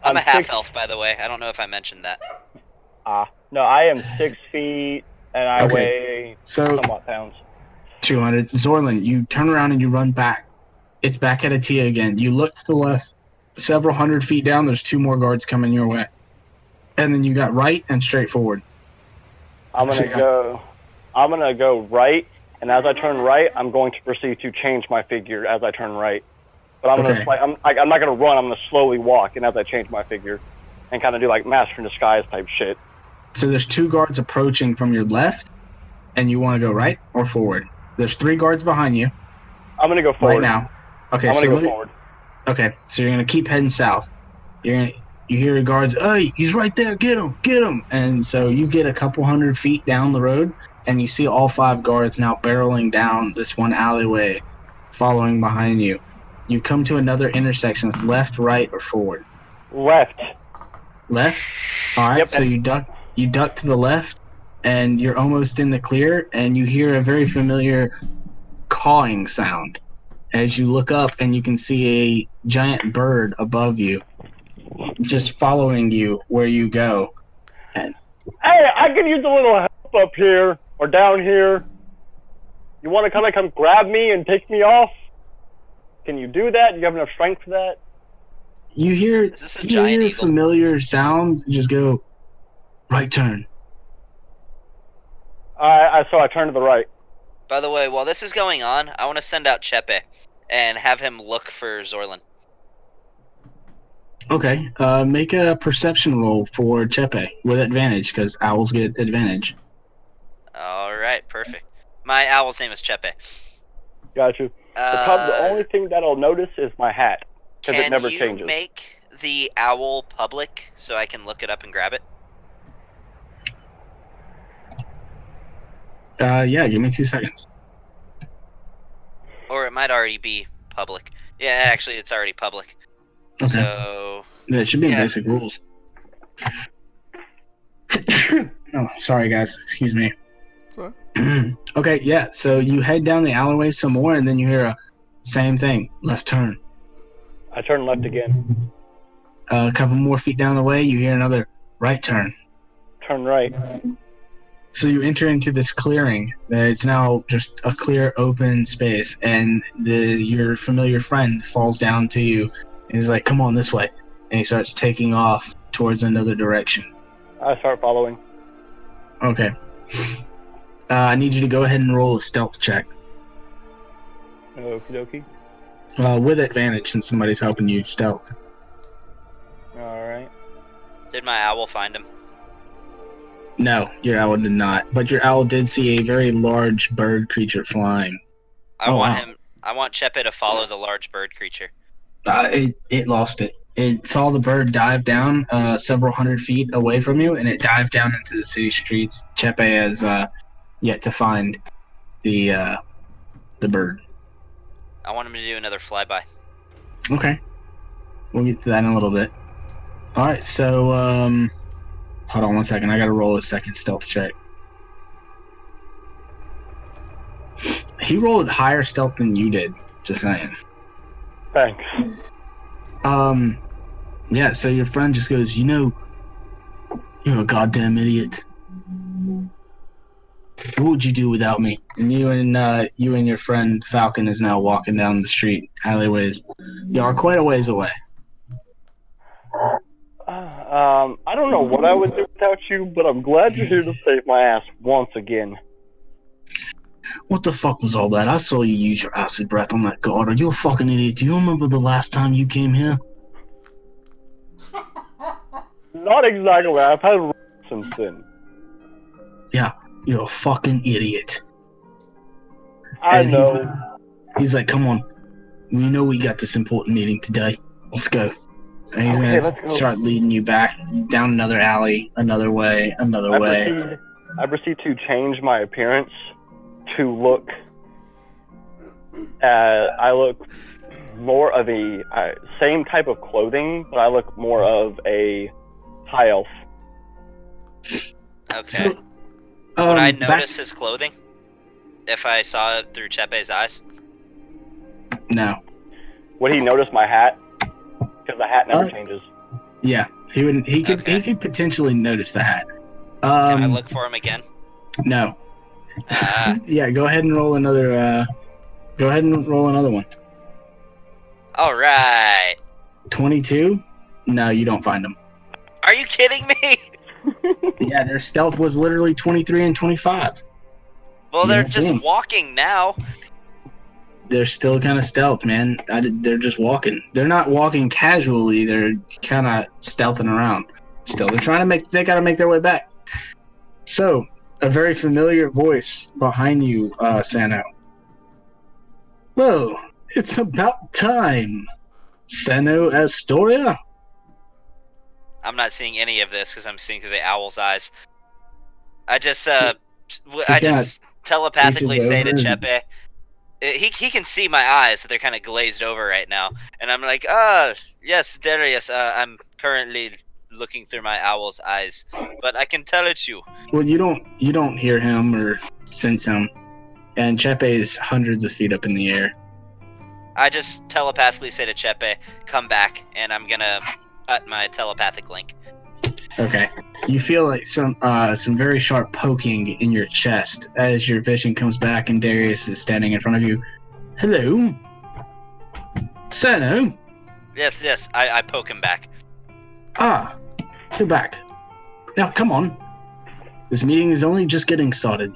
S2: I'm a half
S5: 6
S2: elf, by the way. I don't know if I mentioned that.
S5: No, I am 6 feet and I weigh somewhat pounds.
S1: 200. Zorlin, you turn around and you run back. It's back at Atia again. You look to the left. Several hundred feet down, there's 2 more guards coming your way. And then you got right and straight forward.
S5: I'm gonna go right, and as I turn right, I'm going to proceed to change my figure as I turn right. But I'm not gonna run. I'm gonna slowly walk, and as I change my figure, and kind of do like master in disguise type shit.
S1: So there's 2 guards approaching from your left, and you want to go right or forward. There's 3 guards behind you.
S5: I'm gonna go forward
S1: Right now. Okay,
S5: I'm gonna go forward.
S1: Okay, so you're gonna keep heading south. You hear the guards, hey, he's right there, get him. And so you get a couple hundred feet down the road, and you see all 5 guards now barreling down this one alleyway, following behind you. You come to another intersection. It's left, right, or forward.
S5: Left.
S1: Left? All right,
S5: Yep.
S1: so you duck to the left, and you're almost in the clear, and you hear a very familiar cawing sound. As you look up, and you can see a giant bird above you, just following you where you go. And
S5: Hey, I could use a little help up here or down here. You want to come grab me and take me off? Can you do that? Do you have enough strength for that?
S1: you hear,
S2: Is this a giant eagle?
S1: familiar sound. Just go, right turn.
S5: So I turn to the right.
S2: By the way, while this is going on, I want to send out Chepe and have him look for Zorlin.
S1: Okay, make a perception roll for Chepe with advantage, because owls get advantage.
S2: Alright, perfect. My owl's name is Chepe.
S5: Got you. The only thing that I'll notice is my hat, because it never changes.
S2: Can you make the owl public so I can look it up and grab it?
S1: Yeah, give me 2 seconds.
S2: Or it might already be public. Yeah, actually, it's already public.
S1: Okay.
S2: So
S1: Yeah, it should be in
S2: Yeah.
S1: basic rules. Oh, sorry guys. Excuse me.
S3: Sorry.
S1: Okay, yeah. So you head down the alleyway some more, and then you hear a same thing. Left turn.
S5: I turn left again.
S1: A couple more feet down the way, you hear another right turn.
S5: Turn right.
S1: So you enter into this clearing. It's now just a clear, open space, and your familiar friend falls down to you. And he's like, "Come on this way," and he starts taking off towards another direction.
S5: I start following.
S1: Okay. I need you to go ahead and roll a stealth check
S5: Okie dokie.
S1: with advantage since somebody's helping you stealth.
S5: Alright.
S2: did my owl find him?
S1: No, your owl did not. But your owl did see a very large bird creature flying.
S2: I
S1: Wow.
S2: want Chepe to follow the large bird creature.
S1: It lost it. It saw the bird dive down several hundred feet away from you, and it dived down into the city streets. Chepe has yet to find the bird.
S2: I want him to do another flyby.
S1: Okay. We'll get to that in a little bit. Alright, so hold on one second. I gotta roll a second stealth check. He rolled higher stealth than you did, just saying.
S5: Thanks.
S1: Yeah, so your friend just goes, you're a goddamn idiot. What would you do without me? And you and your friend Falcon is now walking down the street, alleyways. You are quite a ways away.
S5: I don't know what I would do without you, but I'm glad you're here to save my ass once again.
S1: What the fuck was all that? I saw you use your acid breath on that guard. Are you a fucking idiot? Do you remember the last time you came here?
S5: Not exactly. I've had since then.
S1: Yeah, you're a fucking idiot.
S5: I
S1: And
S5: know.
S1: He's like, come on. We know we got this important meeting today. Let's go. And he's
S5: Okay,
S1: gonna
S5: let's go.
S1: start leading you back down another alley, another way, another way.
S5: I proceed to change my appearance to look. I look more of a same type of clothing, but I look more of a high elf.
S2: Okay.
S1: So,
S2: Would I
S1: back-
S2: notice his clothing if I saw it through Chepe's eyes?
S1: No.
S5: Would he notice my hat? Because the hat never changes.
S1: Yeah, he wouldn't. He could.
S2: Okay.
S1: He could potentially notice the hat.
S2: Can I look for him again?
S1: No.
S2: Ah.
S1: Yeah, go ahead and roll another. Go ahead and roll another one.
S2: All right.
S1: 22. No, you don't find them.
S2: Are you kidding me?
S1: Yeah, their stealth was literally 23 and 25.
S2: Well,
S1: You
S2: they're
S1: don't see
S2: just
S1: 'em.
S2: walking now.
S1: They're still kind of stealth, man. They're just walking. They're not walking casually. They're kind of stealthing around. Still, they're trying to make. They gotta make their way back. So, a very familiar voice behind you, Sano. Well, it's about time, Sano Astoria.
S2: I'm not seeing any of this because I'm seeing through the owl's eyes. I just telepathically
S1: reaches
S2: say to
S1: over
S2: Chepe, he can see my eyes, so they're kind of glazed over right now, and I'm like, yes, Darius, I'm currently looking through my owl's eyes, but I can tell it's you.
S1: Well, you don't hear him or sense him, and Chepe is hundreds of feet up in the air.
S2: I just telepathically say to Chepe, come back, and I'm gonna cut my telepathic link.
S1: Okay. You feel like some very sharp poking in your chest as your vision comes back and Darius is standing in front of you. Hello? Sano?
S2: Yes, I poke him back.
S1: Ah, you're back. Now, come on. This meeting is only just getting started.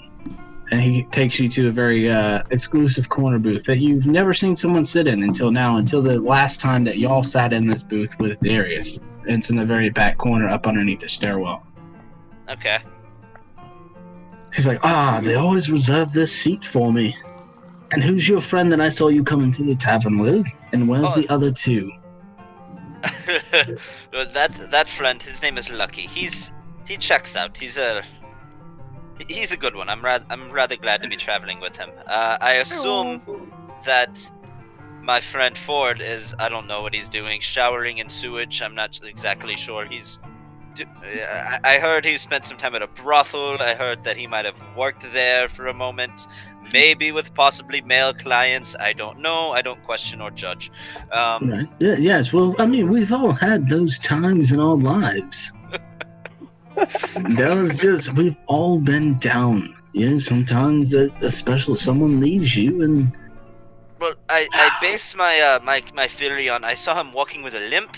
S1: And he takes you to a very exclusive corner booth that you've never seen someone sit in until now, until the last time that y'all sat in this booth with Darius. It's in the very back corner up underneath the stairwell.
S2: Okay.
S1: He's like, they always reserve this seat for me. And who's your friend that I saw you come into the tavern with? And where's the other two?
S2: that friend, his name is Lucky. He checks out. He's a good one. I'm rather glad to be traveling with him. I assume that my friend Ford is, I don't know what he's doing, showering in sewage. I'm not exactly sure. I heard he spent some time at a brothel. I heard that he might have worked there for a moment, maybe with possibly male clients. I don't know. I don't question or judge.
S1: Right. Yeah, yes. Well, I mean, we've all had those times in our lives. We've all been down. You know, sometimes a special someone leaves you, and
S2: Well, I base my theory on, I saw him walking with a limp,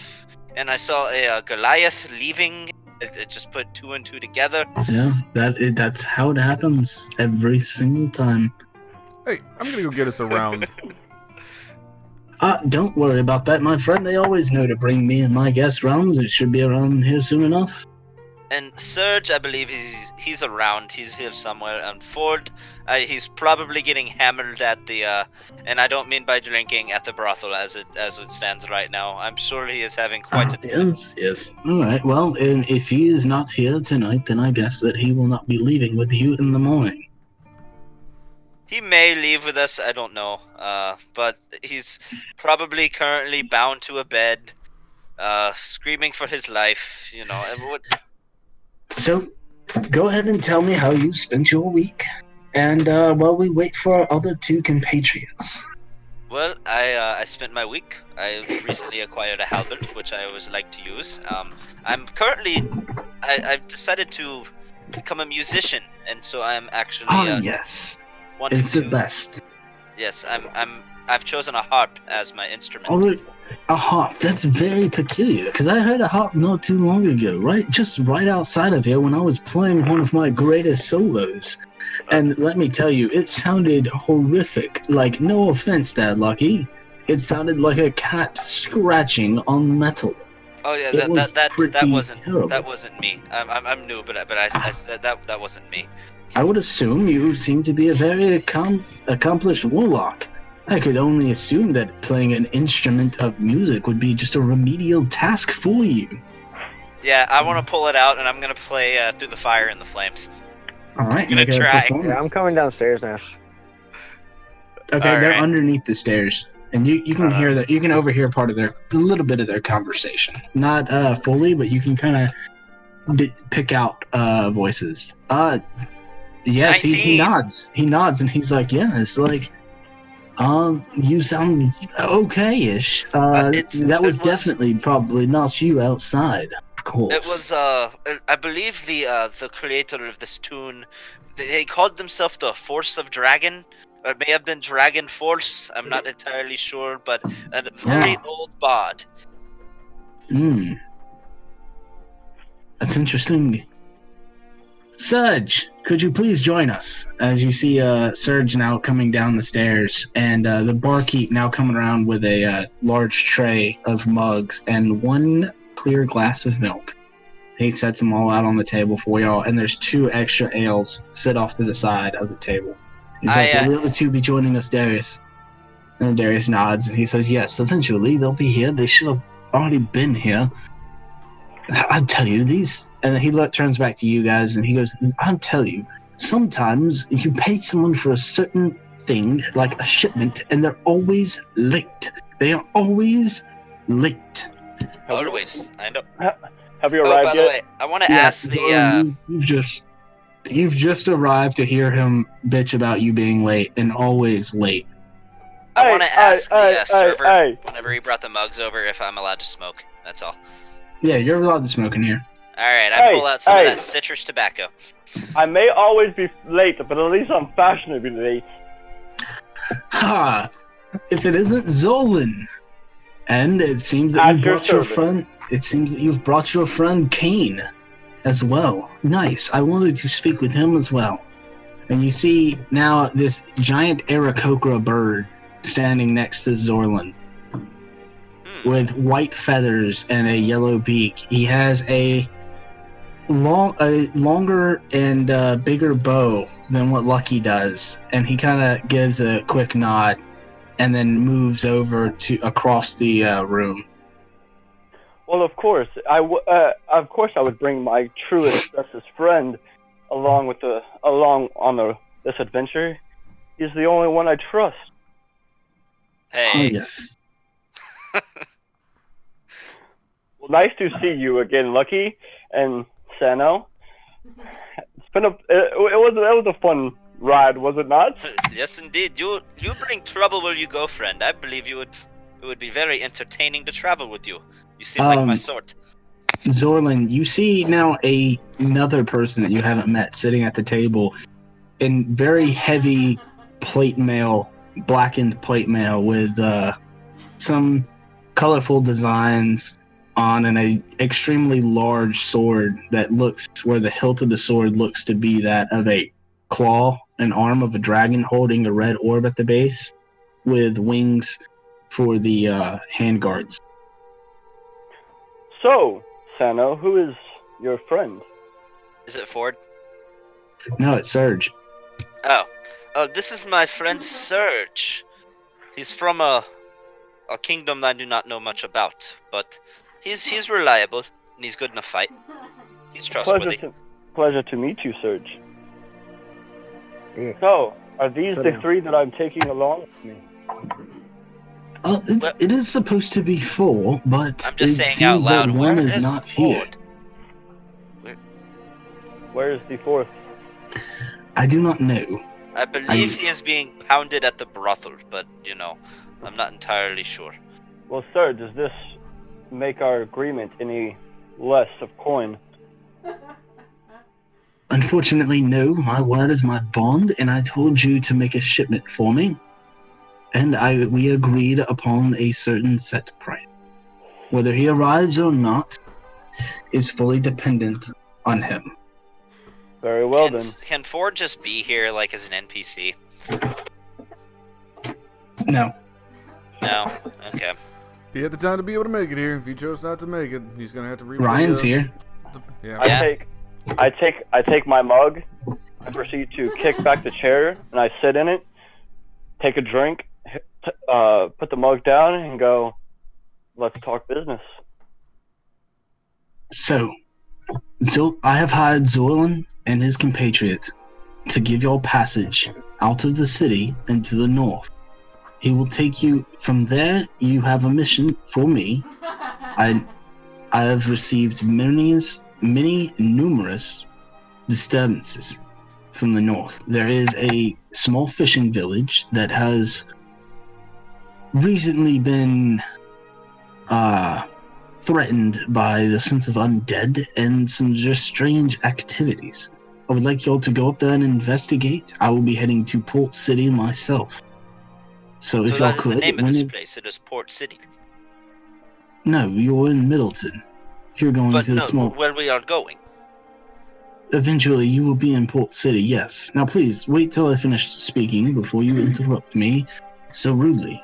S2: and I saw a Goliath leaving. It just put two and two together.
S1: yeah, that's how it happens every single time.
S3: Hey, I'm gonna go get us a round.
S1: Don't worry about that, my friend. They always know to bring me and my guest rounds. It should be around here soon enough.
S2: And Serge, I believe he's around. He's here somewhere. And Ford, he's probably getting hammered at the and I don't mean by drinking, at the brothel as it stands right now. I'm sure he is having quite a time.
S1: Yes. All right. Well, if he is not here tonight, then I guess that he will not be leaving with you in the morning.
S2: He may leave with us. I don't know. But he's probably currently bound to a bed, screaming for his life. You know.
S1: So, go ahead and tell me how you spent your week, and while we wait for our other two compatriots.
S2: Well, I spent my week. I recently acquired a halberd, which I always like to use. I'm currently, I've decided to become a musician, and so I'm actually.
S1: Yes,
S2: wanting
S1: it's the
S2: to,
S1: best.
S2: Yes, I've chosen a harp as my instrument.
S1: A harp. That's very peculiar, because I heard a harp not too long ago, just right outside of here when I was playing one of my greatest solos. And let me tell you, it sounded horrific. Like, no offense there, Lucky. It sounded like a cat scratching on metal.
S2: Oh yeah,
S1: that
S2: wasn't me. I'm new, but I said that wasn't me.
S1: I would assume you seem to be a very accomplished warlock. I could only assume that playing an instrument of music would be just a remedial task for you.
S2: Yeah, I want to pull it out, and I'm going to play Through the Fire and the Flames.
S1: Alright,
S2: I'm going to try.
S5: Yeah, I'm coming downstairs now.
S1: Okay,
S2: All
S1: they're
S2: right.
S1: underneath the stairs. And you can hear that. You can overhear a little bit of their conversation. Not fully, but you can kind of pick out voices. Yes, he nods. He nods, and he's like, yeah, it's like, you sound okay-ish. That was definitely probably not you outside, of course.
S2: It was, I believe the creator of this tune, they called themselves the Force of Dragon. It may have been Dragon Force, I'm not entirely sure, but a very old bard.
S1: That's interesting. Serge, could you please join us? As you see Serge now coming down the stairs, and the barkeep now coming around with a large tray of mugs and one clear glass of milk. He sets them all out on the table for y'all, and there's 2 extra ales set off to the side of the table. He's like, will the other 2 be joining us, Darius? And Darius nods, and he says, yes, eventually they'll be here. They should have already been here. I'll tell you, and he turns back to you guys, and he goes, I'll tell you, sometimes you pay someone for a certain thing, like a shipment, and they're always late. They are always late.
S2: Always, I know.
S5: Have you arrived
S2: by
S5: yet?
S2: the way, I want to ask
S1: You've just arrived to hear him bitch about you being late, and always late.
S2: I want to ask the server, whenever he brought the mugs over, if I'm allowed to smoke. That's all.
S1: Yeah, you're allowed to smoke in here.
S2: Alright, I pull out some of that citrus tobacco.
S5: I may always be late, but at least I'm fashionably late.
S1: Ha! If it isn't Zolan. And it seems that you brought your friend. It seems that you've brought your friend Kane as well. Nice. I wanted to speak with him as well. And you see now this giant Aarakocra bird standing next to Zorlin with white feathers and a yellow beak. He has a longer and bigger bow than what Lucky does, and he kind of gives a quick nod and then moves over to across the room.
S5: Well, of course, I would bring my truest, bestest friend along on this adventure. He's the only one I trust.
S1: Oh
S2: Hey,
S1: yes.
S5: Well, nice to see you again, Lucky and Sano. It's been it was a fun ride, was it not?
S2: yes, indeed. You bring trouble where you go, friend. I believe it would be very entertaining to travel with you. You seem like my sort.
S1: Zorlin, you see now another person that you haven't met sitting at the table in very heavy plate mail, blackened plate mail with some colorful designs on and a extremely large sword that looks where the hilt of the sword looks to be that of a claw, an arm of a dragon holding a red orb at the base with wings for the handguards.
S5: So, Sano, who is your friend?
S2: Is it Ford?
S1: No, it's Surge.
S2: Oh, this is my friend Serge. He's from a kingdom I do not know much about, but he's reliable and he's good in a fight. He's trustworthy.
S5: Pleasure to meet you, Serge.
S7: Yeah.
S5: So, are these
S7: Sit
S5: the
S7: down.
S5: 3 that I'm taking along with me?
S1: It is supposed to be 4, but
S2: I'm just
S1: it
S2: saying out
S1: seems
S2: loud.
S1: that one
S2: Where
S1: is not here.
S2: Ford?
S5: Where is the 4th?
S1: I do not know.
S2: I believe he is being pounded at the brothel, but I'm not entirely sure.
S5: Well, sir, does this make our agreement any less of coin?
S1: Unfortunately, no. My word is my bond, and I told you to make a shipment for me. And we agreed upon a certain set price. Whether he arrives or not is fully dependent on him.
S5: Very well, then.
S2: Can Ford just be here like as an NPC?
S1: No.
S2: No. Okay.
S3: He had the time to be able to make it here. If he chose not to make it, he's gonna have to replay.
S1: Ryan's here.
S3: Yeah.
S5: I take my mug. I proceed to kick back the chair, and I sit in it, take a drink, put the mug down, and go, let's talk business.
S1: So I have hired Zorlin and his compatriots to give y'all passage out of the city and to the north. He will take you from there. You have a mission for me. I have received numerous disturbances from the north. There is a small fishing village that has recently been threatened by the sense of undead and some just strange activities. I would like y'all to go up there and investigate. I will be heading to Port City myself. So if y'all
S2: that is
S1: could,
S2: the name of this place. It is Port City.
S1: No, you're in Middleton. You're going
S2: But
S1: to the
S2: no,
S1: small.
S2: where we are going.
S1: Eventually, you will be in Port City. Yes. Now, please wait till I finish speaking before you interrupt me so rudely.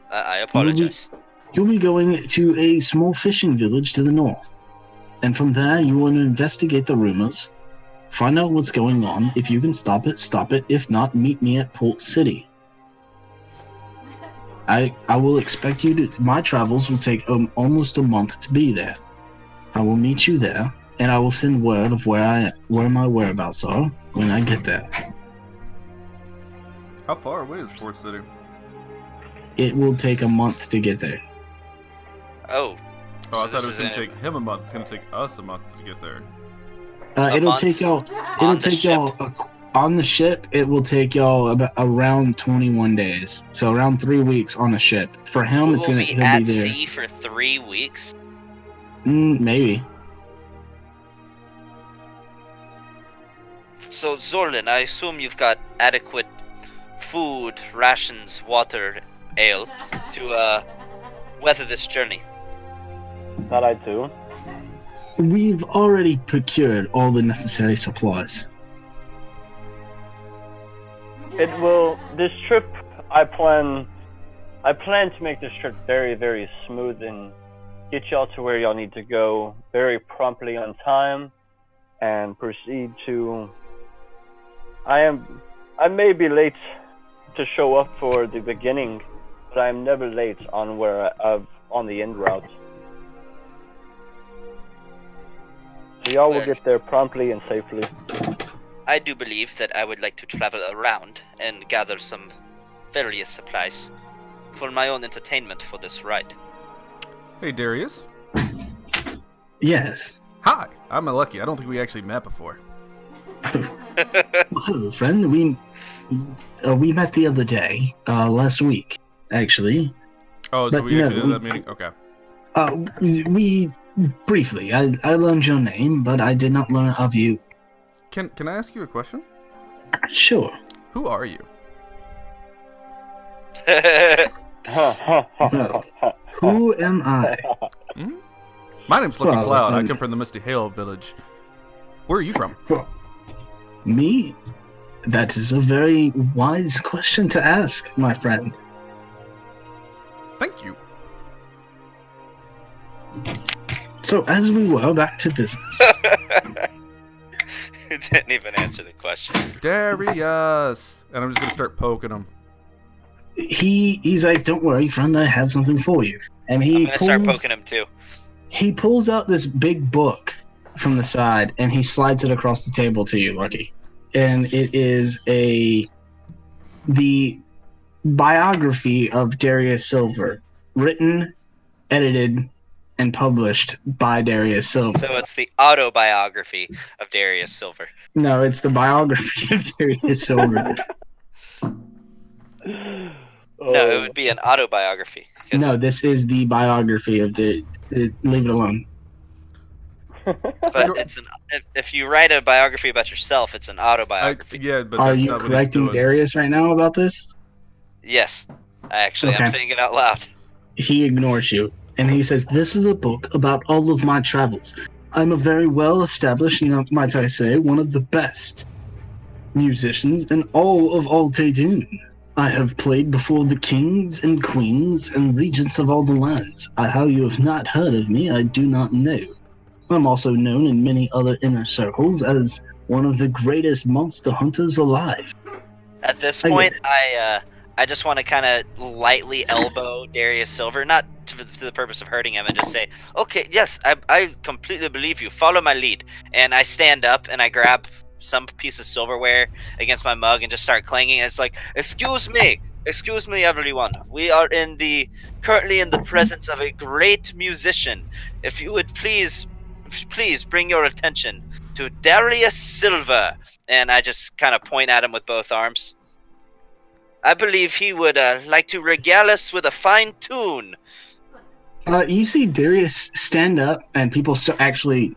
S2: I apologize.
S1: You'll be going to a small fishing village to the north, and from there, you want to investigate the rumors, find out what's going on. If you can stop it, stop it. If not, meet me at Port City. I will expect you to. My travels will take almost a month to be there. I will meet you there, and I will send word of where my whereabouts are when I get there.
S3: How far away is Port City?
S1: It will take a month to get there.
S2: Oh.
S3: Oh, I
S2: So
S3: thought it was
S2: this
S3: gonna
S2: is
S3: take him a month. It's gonna take us a month to get there.
S1: It'll
S2: month
S1: take y'all.
S2: on
S1: It'll
S2: the
S1: take y'all on the ship. It will take y'all about around 21 days. So around 3 weeks on a ship. For him,
S2: We
S1: it's
S2: will
S1: gonna.
S2: be
S1: He'll
S2: at
S1: be there.
S2: sea for 3 weeks.
S1: Maybe.
S2: So Zorlin, I assume you've got adequate food, rations, water, ale to weather this journey.
S5: That I do.
S1: We've already procured all the necessary supplies.
S5: This trip, I plan to make this trip very, very smooth and get y'all to where y'all need to go very promptly on time, and proceed to. I may be late to show up for the beginning, but I am never late on on the end route. So y'all will get there promptly and safely.
S2: I do believe that I would like to travel around and gather some various supplies. for my own entertainment for this ride.
S3: Hey, Darius.
S1: Yes.
S3: Hi, I'm Lucky. I don't think we actually met before.
S1: Hello, friend. We met the other day, last week, actually.
S3: Oh, so
S1: But
S3: we actually
S1: no,
S3: did that meeting? Okay.
S1: We briefly. I learned your name, but I did not learn of you.
S3: Can I ask you a question?
S1: Sure.
S3: Who are you?
S1: No. Who am I?
S3: Hmm? My name's Lucky
S1: Well,
S3: Cloud. I come from the Misty Hill village. Where are you from?
S1: Well, me? That is a very wise question to ask, my friend.
S3: Thank you.
S1: So, as we were back to business.
S2: He didn't even answer the question.
S3: Darius! And I'm just gonna start poking him.
S1: He's like, don't worry, friend, I have something for you. And
S2: I'm gonna start poking him too.
S1: He pulls out this big book from the side, and he slides it across the table to you, Lucky. And it is the biography of Darius Silver, written, edited, and published by Darius Silver.
S2: So it's the autobiography of Darius Silver.
S1: No, it's the biography of Darius Silver.
S2: No, it would be an autobiography.
S1: No, this is the biography of leave it alone.
S2: But it's if you write a biography about yourself, it's an autobiography.
S3: Yeah, but
S1: Are
S3: that's
S1: you
S3: not what he's
S1: correcting
S3: doing.
S1: Darius right now about this?
S2: Yes, I'm
S1: Okay.
S2: saying it out loud.
S1: He ignores you, and he says, "This is a book about all of my travels. I'm a very well-established, might I say, one of the best musicians in all of Altaidun. I have played before the kings and queens and regents of all the lands. How you have not heard of me, I do not know. I'm also known in many other inner circles as one of the greatest monster hunters alive."
S2: At this
S1: I get
S2: point,
S1: it.
S2: I just want to kind of lightly elbow Darius Silver, not to the purpose of hurting him, and just say, "Okay, yes, I completely believe you. Follow my lead." And I stand up and I grab some piece of silverware against my mug and just start clanging. And it's like, excuse me, everyone. We are currently in the presence of a great musician. If you would please bring your attention to Darius Silver." And I just kind of point at him with both arms. I believe he would like to regale us with a fine tune.
S1: You see Darius stand up, and people start actually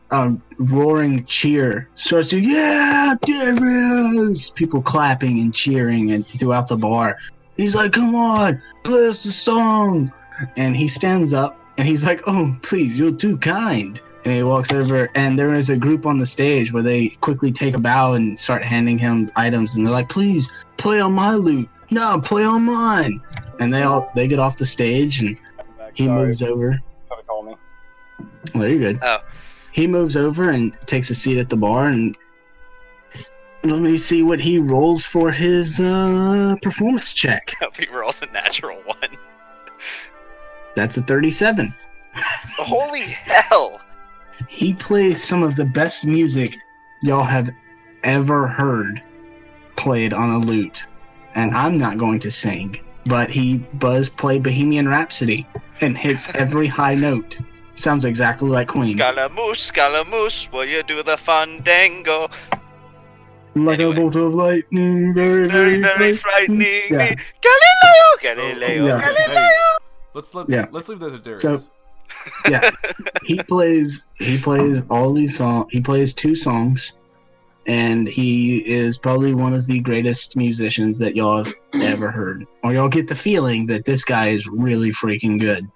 S1: roaring cheer. Starts to, yeah, Darius! People clapping and cheering and throughout the bar. He's like, come on, play us a song! And he stands up, and he's like, oh, please, you're too kind. And he walks over, and there is a group on the stage where they quickly take a bow and start handing him items, and they're like, please, play on my lute. No, play on mine. And they get off the stage, and he moves over.
S5: Try to call me.
S1: Well, you're good.
S2: Oh.
S1: He moves over and takes a seat at the bar, and let me see what he rolls for his performance check.
S2: Hope he rolls a natural one.
S1: That's a 37.
S2: Holy hell!
S1: He plays some of the best music y'all have ever heard played on a lute. And I'm not going to sing, but he does play Bohemian Rhapsody and hits every high note. Sounds exactly like Queen.
S2: Scaramouche, will you do the fandango?
S1: Like
S2: Anyway.
S1: a bolt of lightning, very,
S2: Very,
S1: very,
S2: very frightening
S1: Yeah.
S2: me. Galileo,
S1: Yeah.
S2: Galileo.
S3: Hey, let's
S1: Yeah.
S3: leave that to Darius.
S1: So- Yeah, he plays all these songs. He plays 2 songs, and he is probably one of the greatest musicians that y'all have ever heard. Or y'all get the feeling that this guy is really freaking good.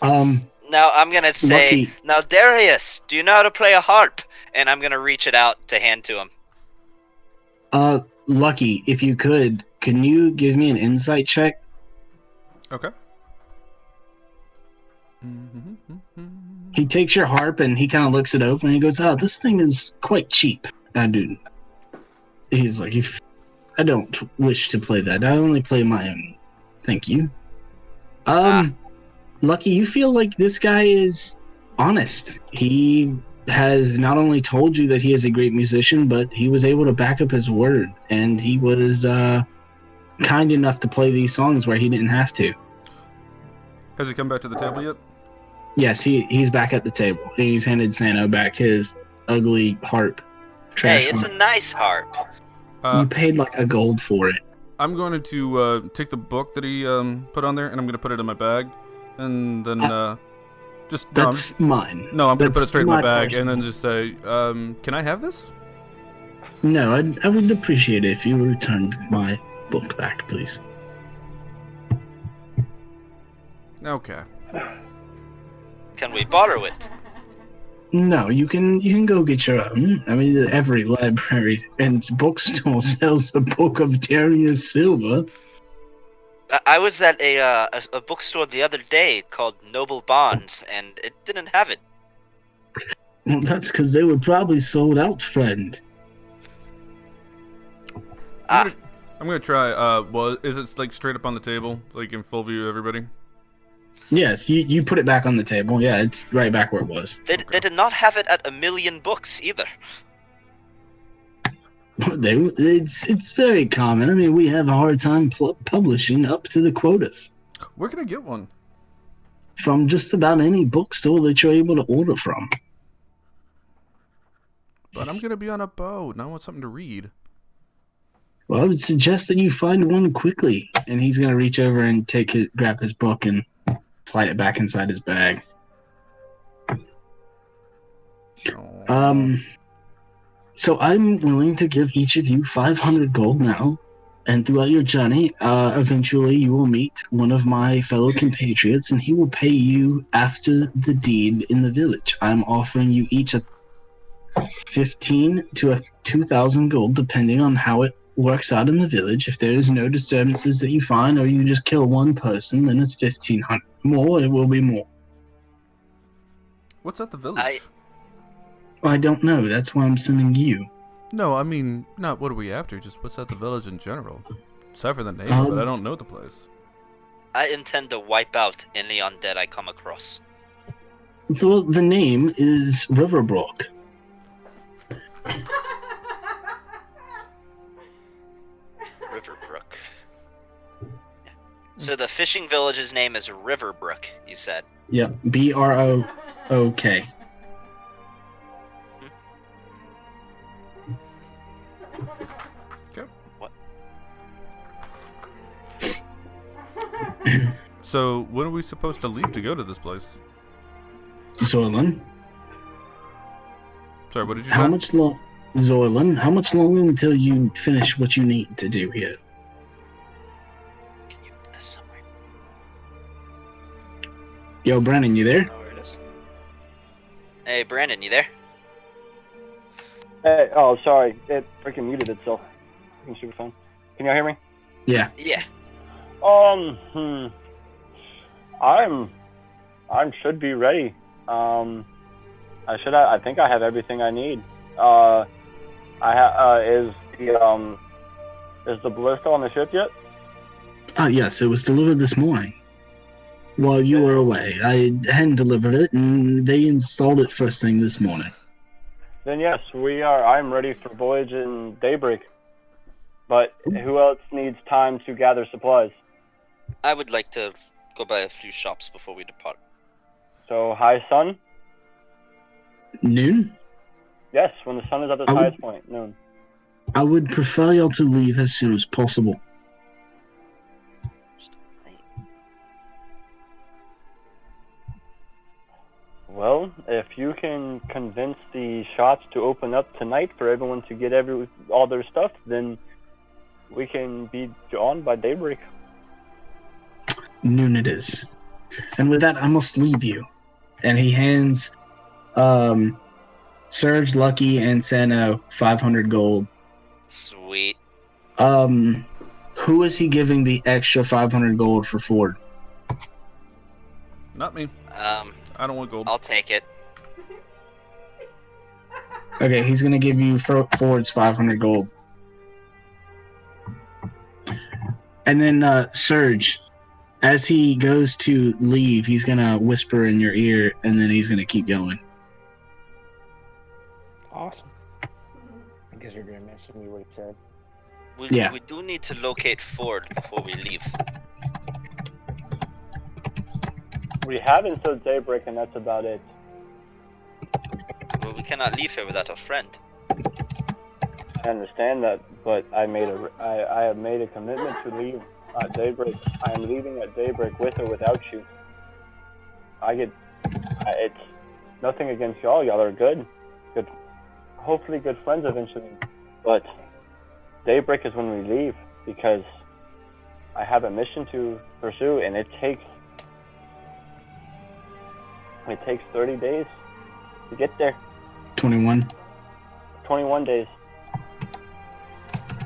S2: Now I'm gonna say,
S1: Lucky.
S2: now Darius, do you know how to play a harp? And I'm gonna reach it out to hand to him.
S1: Lucky, if you could, can you give me an insight check?
S3: Okay.
S1: He takes your harp and he kind of looks it over and he goes, "Oh, this thing is quite cheap." Dude. He's like, "I don't wish to play that. I only play my own. Thank you." Lucky, you feel like this guy is honest. He has not only told you that he is a great musician, but he was able to back up his word, and he was kind enough to play these songs where he didn't have to.
S3: Has he come back to the table yet?
S1: Yes, he's back at the table. He's handed Sano back his ugly harp. Trash
S2: Hey, it's a
S1: harp.
S2: nice harp.
S1: You paid like a gold for it.
S3: I'm going to take the book that he put on there, and I'm going to put it in my bag, and then
S1: That's mine.
S3: No, I'm going to put it straight in my bag,
S1: personal.
S3: and then just say, "Can I have this?"
S1: No, I would appreciate it if you returned my book back, please.
S3: Okay.
S2: Can we borrow it?
S1: No, you can go get your own. I mean, every library and bookstore sells a book of Darius silver.
S2: I was at a bookstore the other day called Noble Bonds, and it didn't have it.
S1: Well, that's because they were probably sold out, friend.
S3: I'm gonna try. Is it like straight up on the table, like in full view of everybody?
S1: Yes, you put it back on the table. Yeah, it's right back where it was.
S2: They did not have it at A Million Books either.
S1: It's very common. I mean, we have a hard time publishing up to the quotas
S3: Where can I get one?
S1: from just about any bookstore that you're able to order from.
S3: But I'm gonna be on a boat, and I want something to read.
S1: Well, I would suggest that you find one quickly. And he's gonna reach over and grab his book and slide it back inside his bag. So I'm willing to give each of you 500 gold now, and throughout your journey, eventually you will meet one of my fellow compatriots, and he will pay you after the deed in the village. I'm offering you each a 15 to 2,000 gold, depending on how it works out in the village. If there is no disturbances that you find, or you just kill one person, then it's 1,500. More, it will be more.
S3: What's at the village?
S1: I don't know. That's why I'm sending you.
S3: No, I mean, not what are we after, just what's at the village in general. Sorry for the name, but I don't know the place.
S2: I intend to wipe out any undead I come across.
S1: The name is Riverbrook.
S2: Riverbrook. Yeah. So the fishing village's name is Riverbrook, you said?
S1: Yep, Brook.
S3: Okay.
S2: What?
S3: So, when are we supposed to leave to go to this place?
S1: Zorlin,
S3: Sorry, what did you
S1: how
S3: say?
S1: much long? Zorlin, how much longer until you finish what you need to do here?
S2: Can you put this somewhere?
S1: Yo, Brennan, you there?
S2: Oh, where it is. Hey, Brandon, you there?
S5: Hey, oh, sorry. It freaking muted itself. Freaking super fun. Can y'all hear me?
S1: Yeah.
S2: Yeah.
S5: I should be ready. I think I have everything I need. Is the ballista on the ship yet?
S1: Yes, it was delivered this morning. While you were away. I hand delivered it, and they installed it first thing this morning.
S5: Then yes, I'm ready for voyage in daybreak. But who else needs time to gather supplies?
S2: I would like to go by a few shops before we depart.
S5: So, high sun?
S1: Noon?
S5: Yes, when the sun is at its highest point, noon.
S1: I would prefer y'all to leave as soon as possible.
S5: Well, if you can convince the shots to open up tonight for everyone to get all their stuff, then we can be on by daybreak.
S1: Noon it is. And with that, I must leave you. And he hands Serge, Lucky, and Sano 500 gold.
S2: Sweet.
S1: Who is he giving the extra 500 gold for Ford?
S3: Not me. I don't want gold.
S2: I'll take it.
S1: Okay, he's gonna give you Ford's 500 gold. And then Serge, as he goes to leave, he's gonna whisper in your ear, and then he's gonna keep going.
S4: Awesome. I guess you're gonna miss me what he said.
S1: Yeah.
S2: We do need to locate Ford before we leave.
S5: We have until daybreak, and that's about it.
S2: Well, we cannot leave here without a friend.
S5: I understand that, but I have made a commitment to leave at daybreak. I am leaving at daybreak with or without you. It's nothing against y'all. Y'all are good, hopefully good friends eventually. But daybreak is when we leave, because I have a mission to pursue, and it takes 30 days to get there.
S1: 21.
S5: 21 days.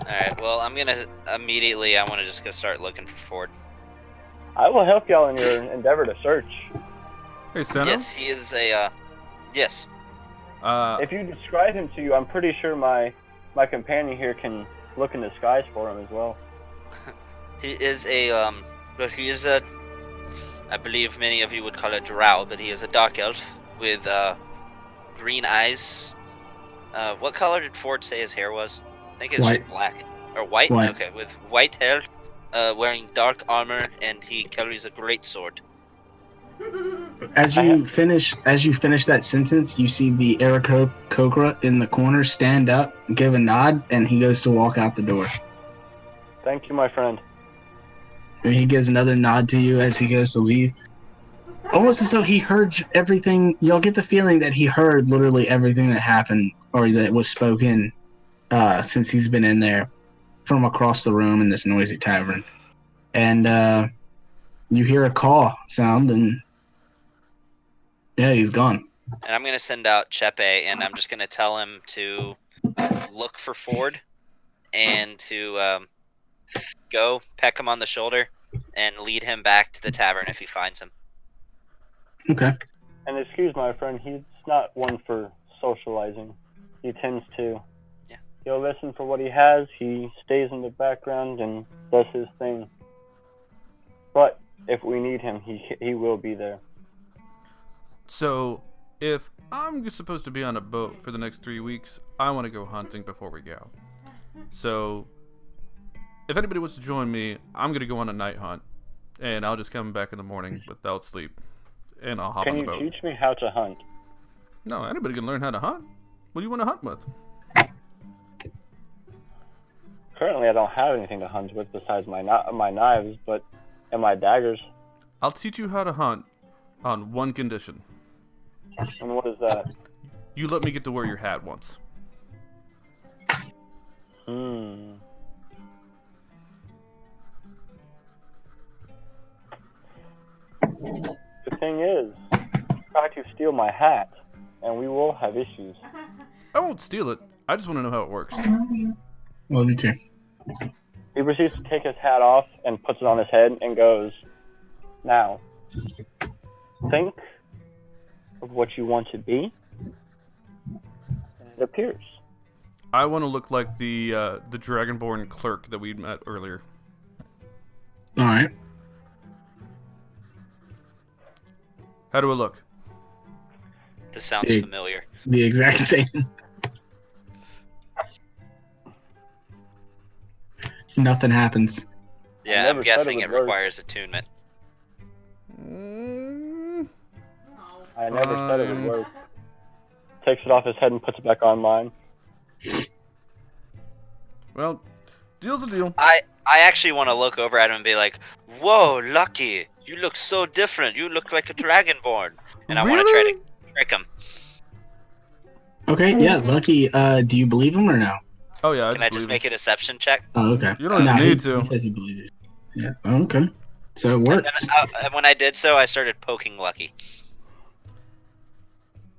S2: Alright, well, I'm gonna immediately, I want to just go start looking for Ford.
S5: I will help y'all in your endeavor to search.
S3: Hey, Senna.
S2: Yes, he is a, yes.
S5: If you describe him to you, I'm pretty sure my companion here can look in the skies for him as well.
S2: He is a, I believe many of you would call it drow, but he is a dark elf with, green eyes. What color did Ford say his hair was? I think it's
S1: White.
S2: just black. Or white?
S1: White.
S2: Okay, with white hair, wearing dark armor, and he carries a great sword.
S1: As you finish that sentence, you see the Aarakocra in the corner stand up, give a nod, and he goes to walk out the door.
S5: Thank you, my friend.
S1: And he gives another nod to you as he goes to leave. Almost as though he heard everything. Y'all get the feeling that he heard literally everything that happened or that was spoken since he's been in there from across the room in this noisy tavern. And you hear a call sound, and yeah, he's gone.
S2: And I'm going to send out Chepe, and I'm just going to tell him to look for Ford and to go peck him on the shoulder and lead him back to the tavern if he finds him.
S1: Okay.
S5: And excuse my friend, he's not one for socializing. He tends to.
S2: Yeah.
S5: He'll listen for what he has. He stays in the background and does his thing. But if we need him, he will be there.
S3: So, if I'm supposed to be on a boat for the next 3 weeks, I want to go hunting before we go. So, if anybody wants to join me, I'm going to go on a night hunt. And I'll just come back in the morning without sleep. And I'll hop on the boat.
S5: Can you teach me how to hunt?
S3: No, anybody can learn how to hunt. What do you want to hunt with?
S5: Currently, I don't have anything to hunt with besides my knives, and my daggers.
S3: I'll teach you how to hunt on one condition.
S5: And what is that?
S3: You let me get to wear your hat once.
S5: The thing is, try to steal my hat, and we will have issues.
S3: I won't steal it. I just want to know how it works.
S1: Well, me too.
S5: He proceeds to take his hat off and puts it on his head and goes, "Now, think of what you want to be." And it appears.
S3: I want to look like the Dragonborn clerk that we met earlier.
S1: All right.
S3: How do I look?
S2: This sounds familiar.
S1: The exact same. Nothing happens.
S2: Yeah,
S5: never
S2: I'm
S5: said it
S2: guessing
S5: would
S2: it
S5: work.
S2: requires attunement.
S5: I never said it would work. Takes it off his head and puts it back on mine.
S3: Well, deal's a deal.
S2: I actually want to look over at him and be like, "Whoa, Lucky, you look so different. You look like a Dragonborn." And I want to try to trick him.
S1: Okay, yeah, Lucky, do you believe him or no?
S3: Oh yeah,
S2: Can I just make a deception check?
S1: Oh, okay.
S3: You don't even need to.
S1: He says he believes it. Yeah, okay. So it works.
S2: And when I did so, I started poking Lucky.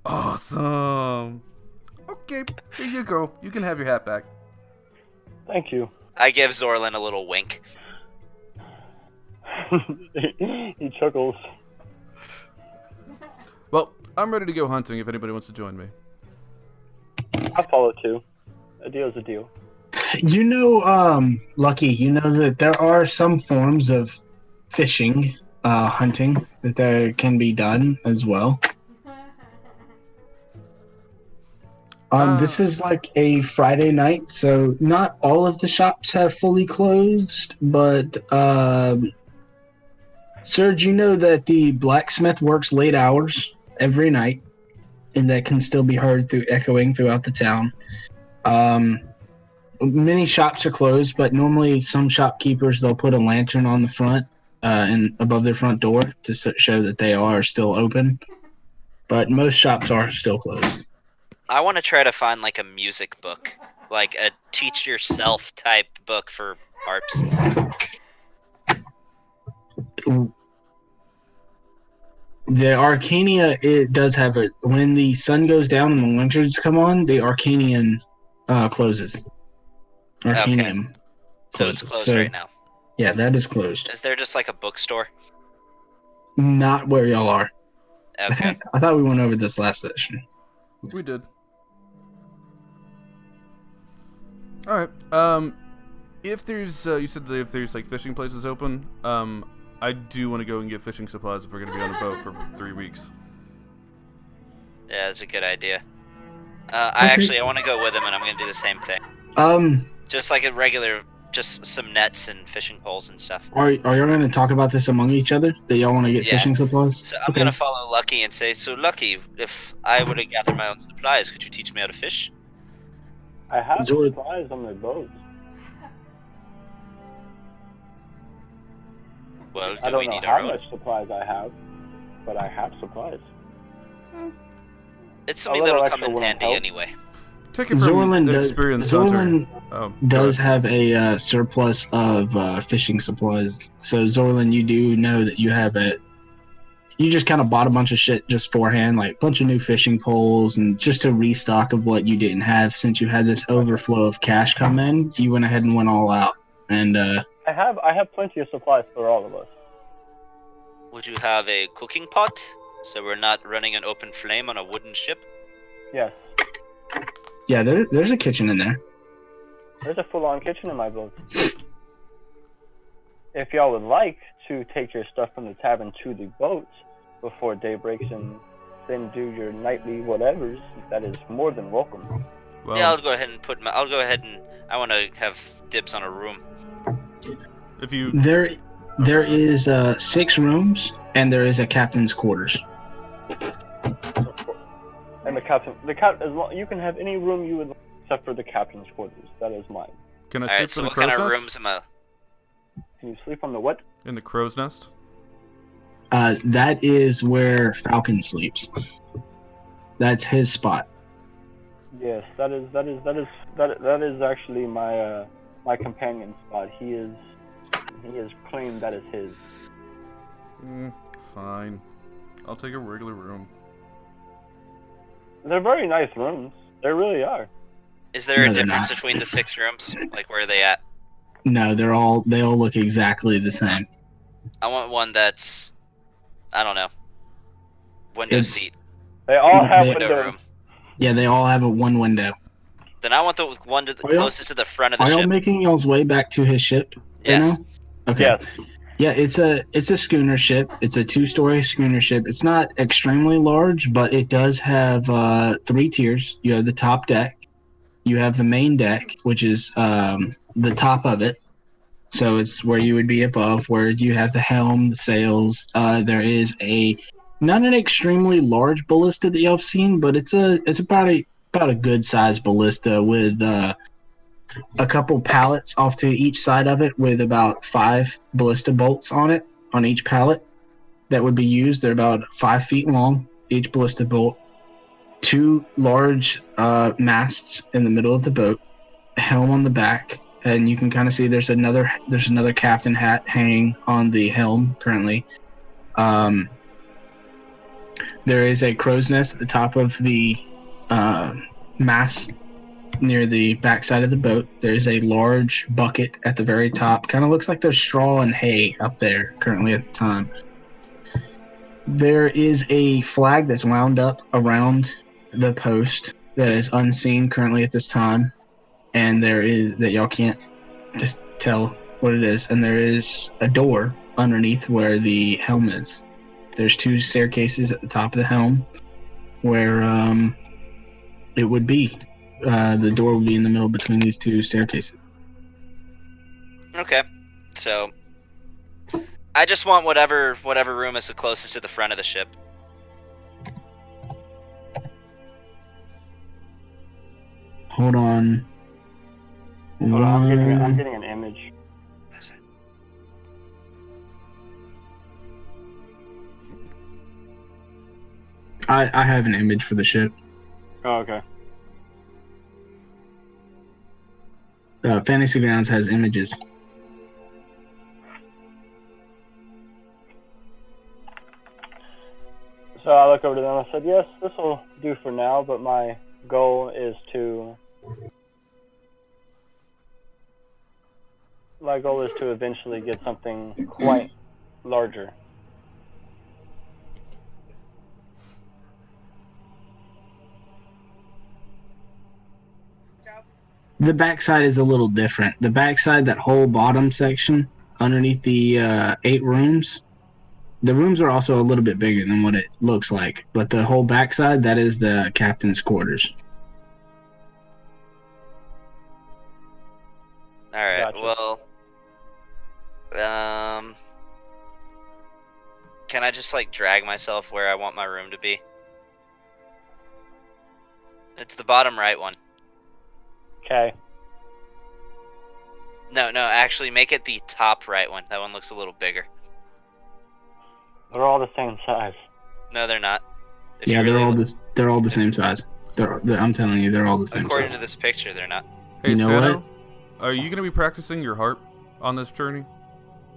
S3: Awesome. Okay, here you go. You can have your hat back.
S5: Thank you.
S2: I give Zorlin a little wink.
S5: He chuckles.
S3: Well, I'm ready to go hunting if anybody wants to join me.
S5: I follow too. A deal's a deal.
S1: You know, Lucky, you know that there are some forms of fishing, hunting that there can be done as well. This is like a Friday night, so not all of the shops have fully closed, but Serge, you know that the blacksmith works late hours every night, and that can still be heard through echoing throughout the town. Many shops are closed, but normally some shopkeepers, they'll put a lantern on the front and above their front door to show that they are still open. But most shops are still closed.
S2: I want to try to find like a music book, like a teach yourself type book for harps.
S1: The Arcania, it does have it. When the sun goes down and the lanterns come on, the Arcanian closes. Arcanium.
S2: So it's closed right now.
S1: Yeah, that is closed.
S2: Is there just like a bookstore?
S1: Not where y'all are.
S2: Okay.
S1: I thought we went over this last session.
S3: We did. All right. If there's, you said that if there's like fishing places open, I do want to go and get fishing supplies if we're gonna be on the boat for 3 weeks.
S2: Yeah, that's a good idea. I want to go with him, and I'm gonna do the same thing. Just like a regular, just some nets and fishing poles and stuff.
S1: Are y'all gonna talk about this among each other? That y'all want to get fishing supplies?
S2: So I'm gonna follow Lucky and say, so Lucky, if I were to gather my own supplies, could you teach me how to fish?
S5: I have supplies on the boat.
S2: Well,
S5: I
S2: do
S5: don't
S2: we
S5: know
S2: need
S5: how
S2: our own?
S5: much supplies I have, but I have supplies.
S2: It's something
S5: little
S2: that'll come
S5: extra
S2: in
S5: wouldn't
S2: handy
S5: help.
S2: anyway.
S3: Take it from
S1: Zorlin
S3: the
S1: does,
S3: experienced
S1: Zorlin
S3: hunter.
S1: does have a surplus of fishing supplies. So Zorlin, you do know that you have it. You just kind of bought a bunch of shit just forehand, like a bunch of new fishing poles, and just to restock of what you didn't have since you had this overflow of cash come in. You went ahead and went all out. And
S5: I have plenty of supplies for all of us.
S2: Would you have a cooking pot, so we're not running an open flame on a wooden ship?
S5: Yes.
S1: yeah, there's a kitchen in there.
S5: There's a full-on kitchen in my boat. If y'all would like to take your stuff from the tavern to the boat before day breaks and then do your nightly whatevers, that is more than welcome.
S3: Well,
S2: Yeah, I'll go ahead and I want to have dibs on a room.
S3: if you
S1: There is 6 rooms, and there is a captain's quarters.
S5: And you can have any room you would like except for the captain's quarters. That is mine.
S3: can I sleep
S2: Alright,
S3: in
S2: so
S3: the
S2: what
S3: crow's
S2: kind of
S3: nest?
S2: rooms am I?
S5: Can you sleep on the what?
S3: In the crow's nest.
S1: That is where Falcon sleeps. That's his spot.
S5: Yes, that is actually my companion's spot. He has claimed that is his.
S3: Fine. I'll take a regular room.
S5: They're very nice rooms. They really are.
S2: Is there a
S1: No, they're
S2: difference
S1: not.
S2: between the 6 rooms? Like, where are they at?
S1: No, they all look exactly the same.
S2: I want one that's, I don't know, window
S1: It's-
S2: seat,
S5: They all have
S1: They-
S2: window
S5: windows.
S2: room.
S1: Yeah, they all have one window.
S2: Then I want the one
S1: y'all-
S2: closest to the front of the
S1: Are y'all
S2: ship.
S1: making y'all's way back to his ship? right
S2: Yes.
S1: now? Okay.
S5: Yes.
S1: Yeah, it's a schooner ship. It's a 2-story schooner ship. It's not extremely large, but it does have 3 tiers. You have the top deck. You have the main deck, which is the top of it. So it's where you would be above, where you have the helm, the sails. There is not an extremely large ballista that y'all have seen, but it's about a good sized ballista with a couple pallets off to each side of it with about 5 ballista bolts on it, on each pallet that would be used. They're about 5 feet long, each ballista bolt. 2 large masts in the middle of the boat, a helm on the back, and you can kind of see there's another captain hat hanging on the helm currently. There is a crow's nest at the top of the mast near the backside of the boat. There's a large bucket at the very top. Kind of looks like there's straw and hay up there currently at the time. There is a flag that's wound up around the post that is unseen currently at this time, and there is that y'all can't just tell what it is. And there is a door underneath where the helm is. There's 2 staircases at the top of the helm where It would be. The door would be in the middle between these two staircases.
S2: Okay. So I just want whatever room is the closest to the front of the ship.
S1: Hold on.
S5: Hold on, I'm getting an image.
S1: I have an image for the ship.
S5: Oh, okay.
S1: Fantasy Grounds has images.
S5: So I look over to them and I said, yes, this will do for now, but my goal is to eventually get something quite larger.
S1: The backside is a little different. The backside, that whole bottom section underneath the 8 rooms, the rooms are also a little bit bigger than what it looks like. But the whole backside, that is the captain's quarters.
S2: All right.
S5: Gotcha.
S2: Well, can I just like drag myself where I want my room to be? It's the bottom right one.
S5: Okay.
S2: No, actually make it the top right one. That one looks a little bigger.
S5: They're all the same size.
S2: No, they're not. If
S1: Yeah,
S2: you really
S1: they're all the same size. I'm telling you, they're all the same
S2: according
S1: size.
S2: to this picture, they're not.
S3: Hey,
S1: You know
S3: Sano, are you going to be practicing your harp on this journey?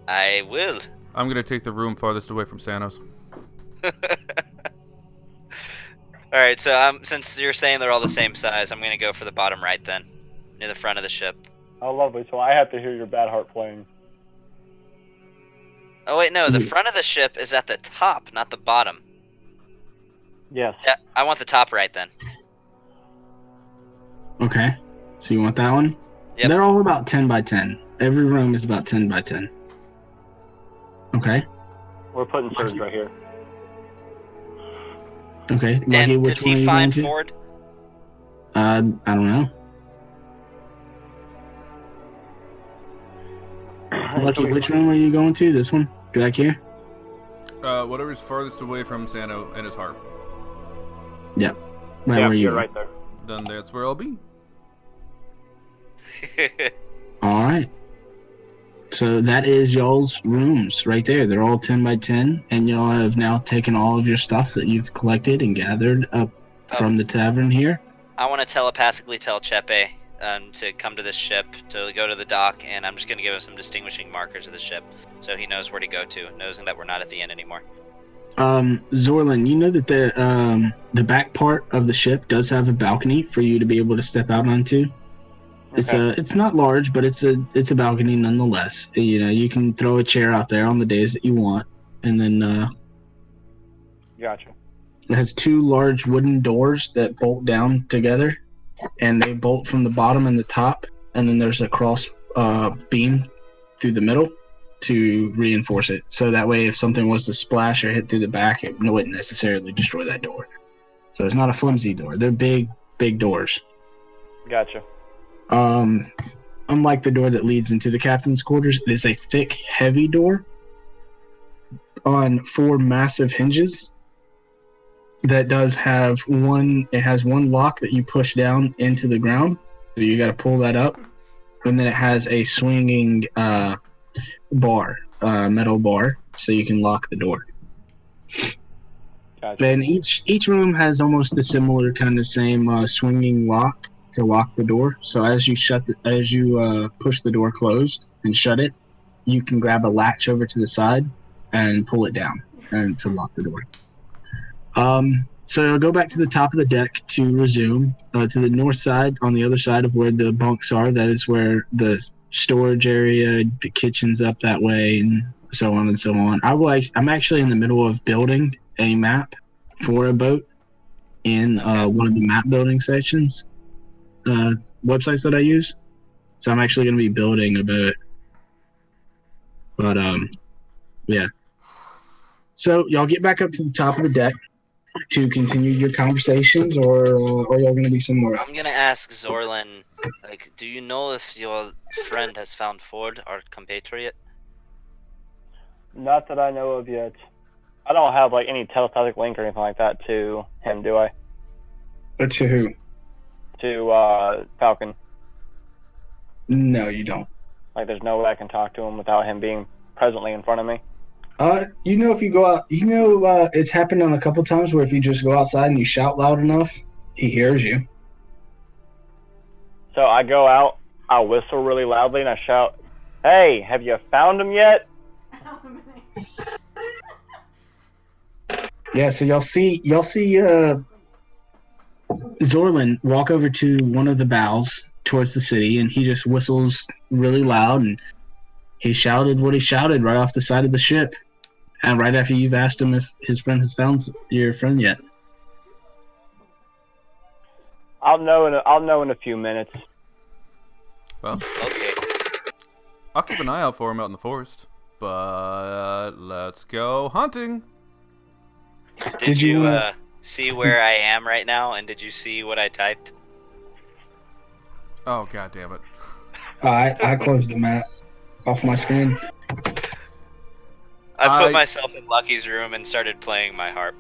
S2: I will.
S3: I'm going to take the room farthest away from Sano's.
S2: All right, so since you're saying they're all the same size, I'm gonna go for the bottom right then, near the front of the ship.
S5: Oh, lovely. So I have to hear your bad harp playing.
S2: Oh wait, no, the front of the ship is at the top, not the bottom.
S5: Yes.
S2: Yeah, I want the top right then.
S1: Okay. So you want that one?
S2: Yep.
S1: They're all about 10 by 10. Every room is about 10 by 10. Okay.
S5: We're putting Surge right here.
S1: Okay. Lucky,
S2: And
S1: which
S2: did
S1: one are
S2: he
S1: you
S2: find
S1: going to?
S2: Ford?
S1: I don't know. Lucky, which room are you going to? This one? Back here?
S3: Whatever's farthest away from Sano and his harp.
S1: Yep. Right
S5: Yeah,
S1: where you
S5: you're
S1: are.
S5: right there.
S3: Then that's where I'll be.
S1: All right. So that is y'all's rooms right there. They're all 10 by 10, and y'all have now taken all of your stuff that you've collected and gathered up from the tavern here.
S2: I want to telepathically tell Chepe to come to this ship, to go to the dock, and I'm just going to give him some distinguishing markers of the ship, so he knows where to go to, knows that we're not at the inn anymore.
S1: Zorlin, you know that the back part of the ship does have a balcony for you to be able to step out onto.
S5: Okay.
S1: It's not large, but it's a balcony nonetheless. You know, you can throw a chair out there on the days that you want, and then
S5: Gotcha.
S1: it has 2 large wooden doors that bolt down together, and they bolt from the bottom and the top, and then there's a cross beam through the middle to reinforce it. So that way, if something was to splash or hit through the back, it wouldn't necessarily destroy that door. So it's not a flimsy door. They're big doors.
S5: Gotcha.
S1: Unlike the door that leads into the captain's quarters, it is a thick, heavy door on 4 massive hinges that does have one lock that you push down into the ground, so you got to pull that up, and then it has a swinging metal bar, so you can lock the door.
S5: Gotcha.
S1: And each room has almost a similar kind of same swinging lock to lock the door. So as you push the door closed and shut it, you can grab a latch over to the side and pull it down and to lock the door. So go back to the top of the deck to resume. To the north side, on the other side of where the bunks are, that is where the storage area, the kitchen's up that way, and so on and so on. I'm actually in the middle of building a map for a boat in one of the map building sections. Websites that I use, so I'm actually going to be building a boat. But yeah. So y'all get back up to the top of the deck, to continue your conversations, or y'all going to be somewhere else?
S2: I'm gonna ask Zorlin, like, do you know if your friend has found Ford, our compatriot?
S5: Not that I know of yet. I don't have like any telepathic link or anything like that to him, do I?
S1: Or to who?
S5: To Falcon.
S1: No, you don't.
S5: Like, there's no way I can talk to him without him being presently in front of me.
S1: You know, if you go out, you know, it's happened on a couple times where if you just go outside and you shout loud enough, he hears you.
S5: So I go out, I whistle really loudly, and I shout, "Hey, have you found him yet?"
S1: Yeah, so y'all see Zorlin walk over to one of the bows towards the city, and he just whistles really loud, and he shouted what he shouted right off the side of the ship, and right after you've asked him if his friend has found your friend yet.
S5: I'll know in a few minutes.
S3: Well,
S2: Okay.
S3: I'll keep an eye out for him out in the forest. But let's go hunting.
S2: Did you see where I am right now, and did you see what I typed?
S3: Oh, god damn it.
S1: I closed the map off my screen.
S2: I put myself in Lucky's room and started playing my harp.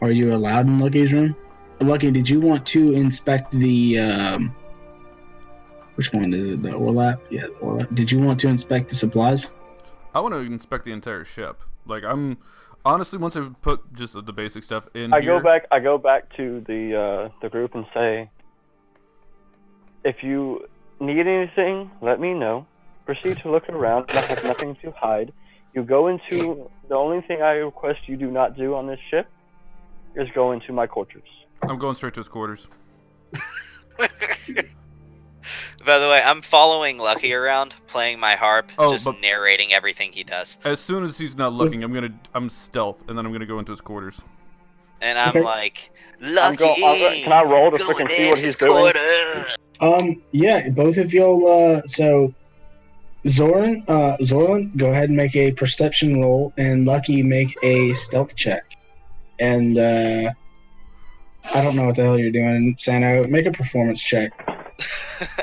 S1: Are you allowed in Lucky's room? Lucky, did you want to inspect the which one is it? The Orlap? Yeah, the Orlap. Did you want to inspect the supplies?
S3: I want to inspect the entire ship. Like, I'm honestly, once I put just the basic stuff in
S5: I
S3: here,
S5: go back to the group and say, if you need anything, let me know. Proceed to look around. I have nothing to hide. You go into the only thing I request you do not do on this ship is go into my quarters.
S3: I'm going straight to his quarters.
S2: By the way, I'm following Lucky around, playing my harp, just
S3: but
S2: narrating everything he does.
S3: as soon as he's not looking, I'm stealth, and then I'm gonna go into his quarters.
S2: And I'm
S1: Okay.
S2: like, Lucky,
S5: can I roll to freaking see what he's doing?
S1: Yeah, both of y'all. So, Zorlin, go ahead and make a perception roll, and Lucky make a stealth check. And I don't know what the hell you're doing, Sano. Make a performance check.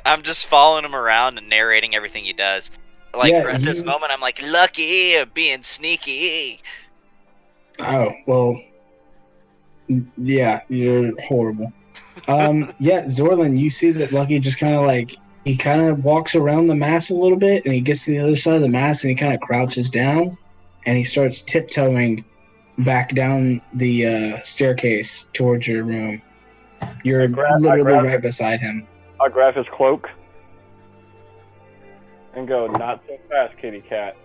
S2: I'm just following him around and narrating everything he does. Like,
S1: Yeah,
S2: at this moment, I'm like, Lucky, being sneaky.
S1: Oh well, yeah, you're horrible. Yeah, Zorlin, you see that Lucky just kind of walks around the mast a little bit, and he gets to the other side of the mast, and he kind of crouches down, and he starts tiptoeing back down the staircase towards your room. You're literally right beside him.
S5: I grab his cloak and go, "Not so fast, kitty cat."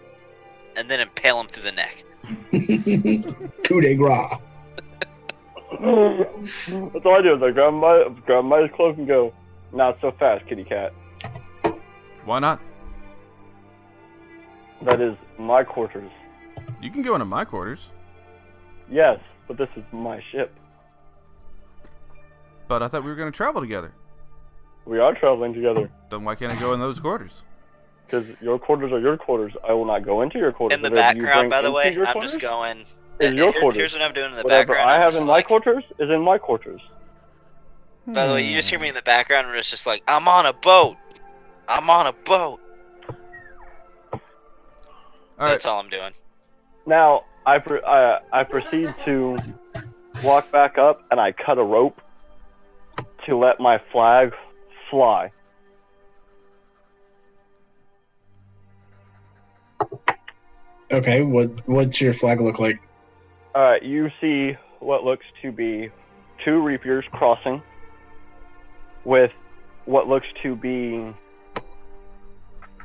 S2: And then impale him through the neck.
S1: Coup de grace.
S5: That's all I do is I grab my cloak and go, "Not so fast, kitty cat."
S3: Why not?
S5: That is my quarters.
S3: You can go into my quarters.
S5: Yes, but this is my ship.
S3: But I thought we were gonna travel together.
S5: We are traveling together.
S3: Then why can't I go in those quarters?
S5: Because your quarters are your quarters. I will not go into your quarters.
S2: In the
S5: Whatever you
S2: background,
S5: bring
S2: by the
S5: into
S2: way,
S5: your
S2: I'm
S5: quarters
S2: just going.
S5: is your quarters.
S2: Here's what I'm doing in the
S5: Whatever
S2: background.
S5: I
S2: I'm
S5: have
S2: just
S5: in my
S2: like,
S5: quarters is in my quarters.
S2: By the way, you just hear me in the background, and it's just like, I'm on a boat. I'm on a boat. That's all I'm doing.
S5: Now I proceed to walk back up, and I cut a rope to let my flag fly.
S1: Okay, what's your flag look like?
S5: You see what looks to be two rapiers crossing with what looks to be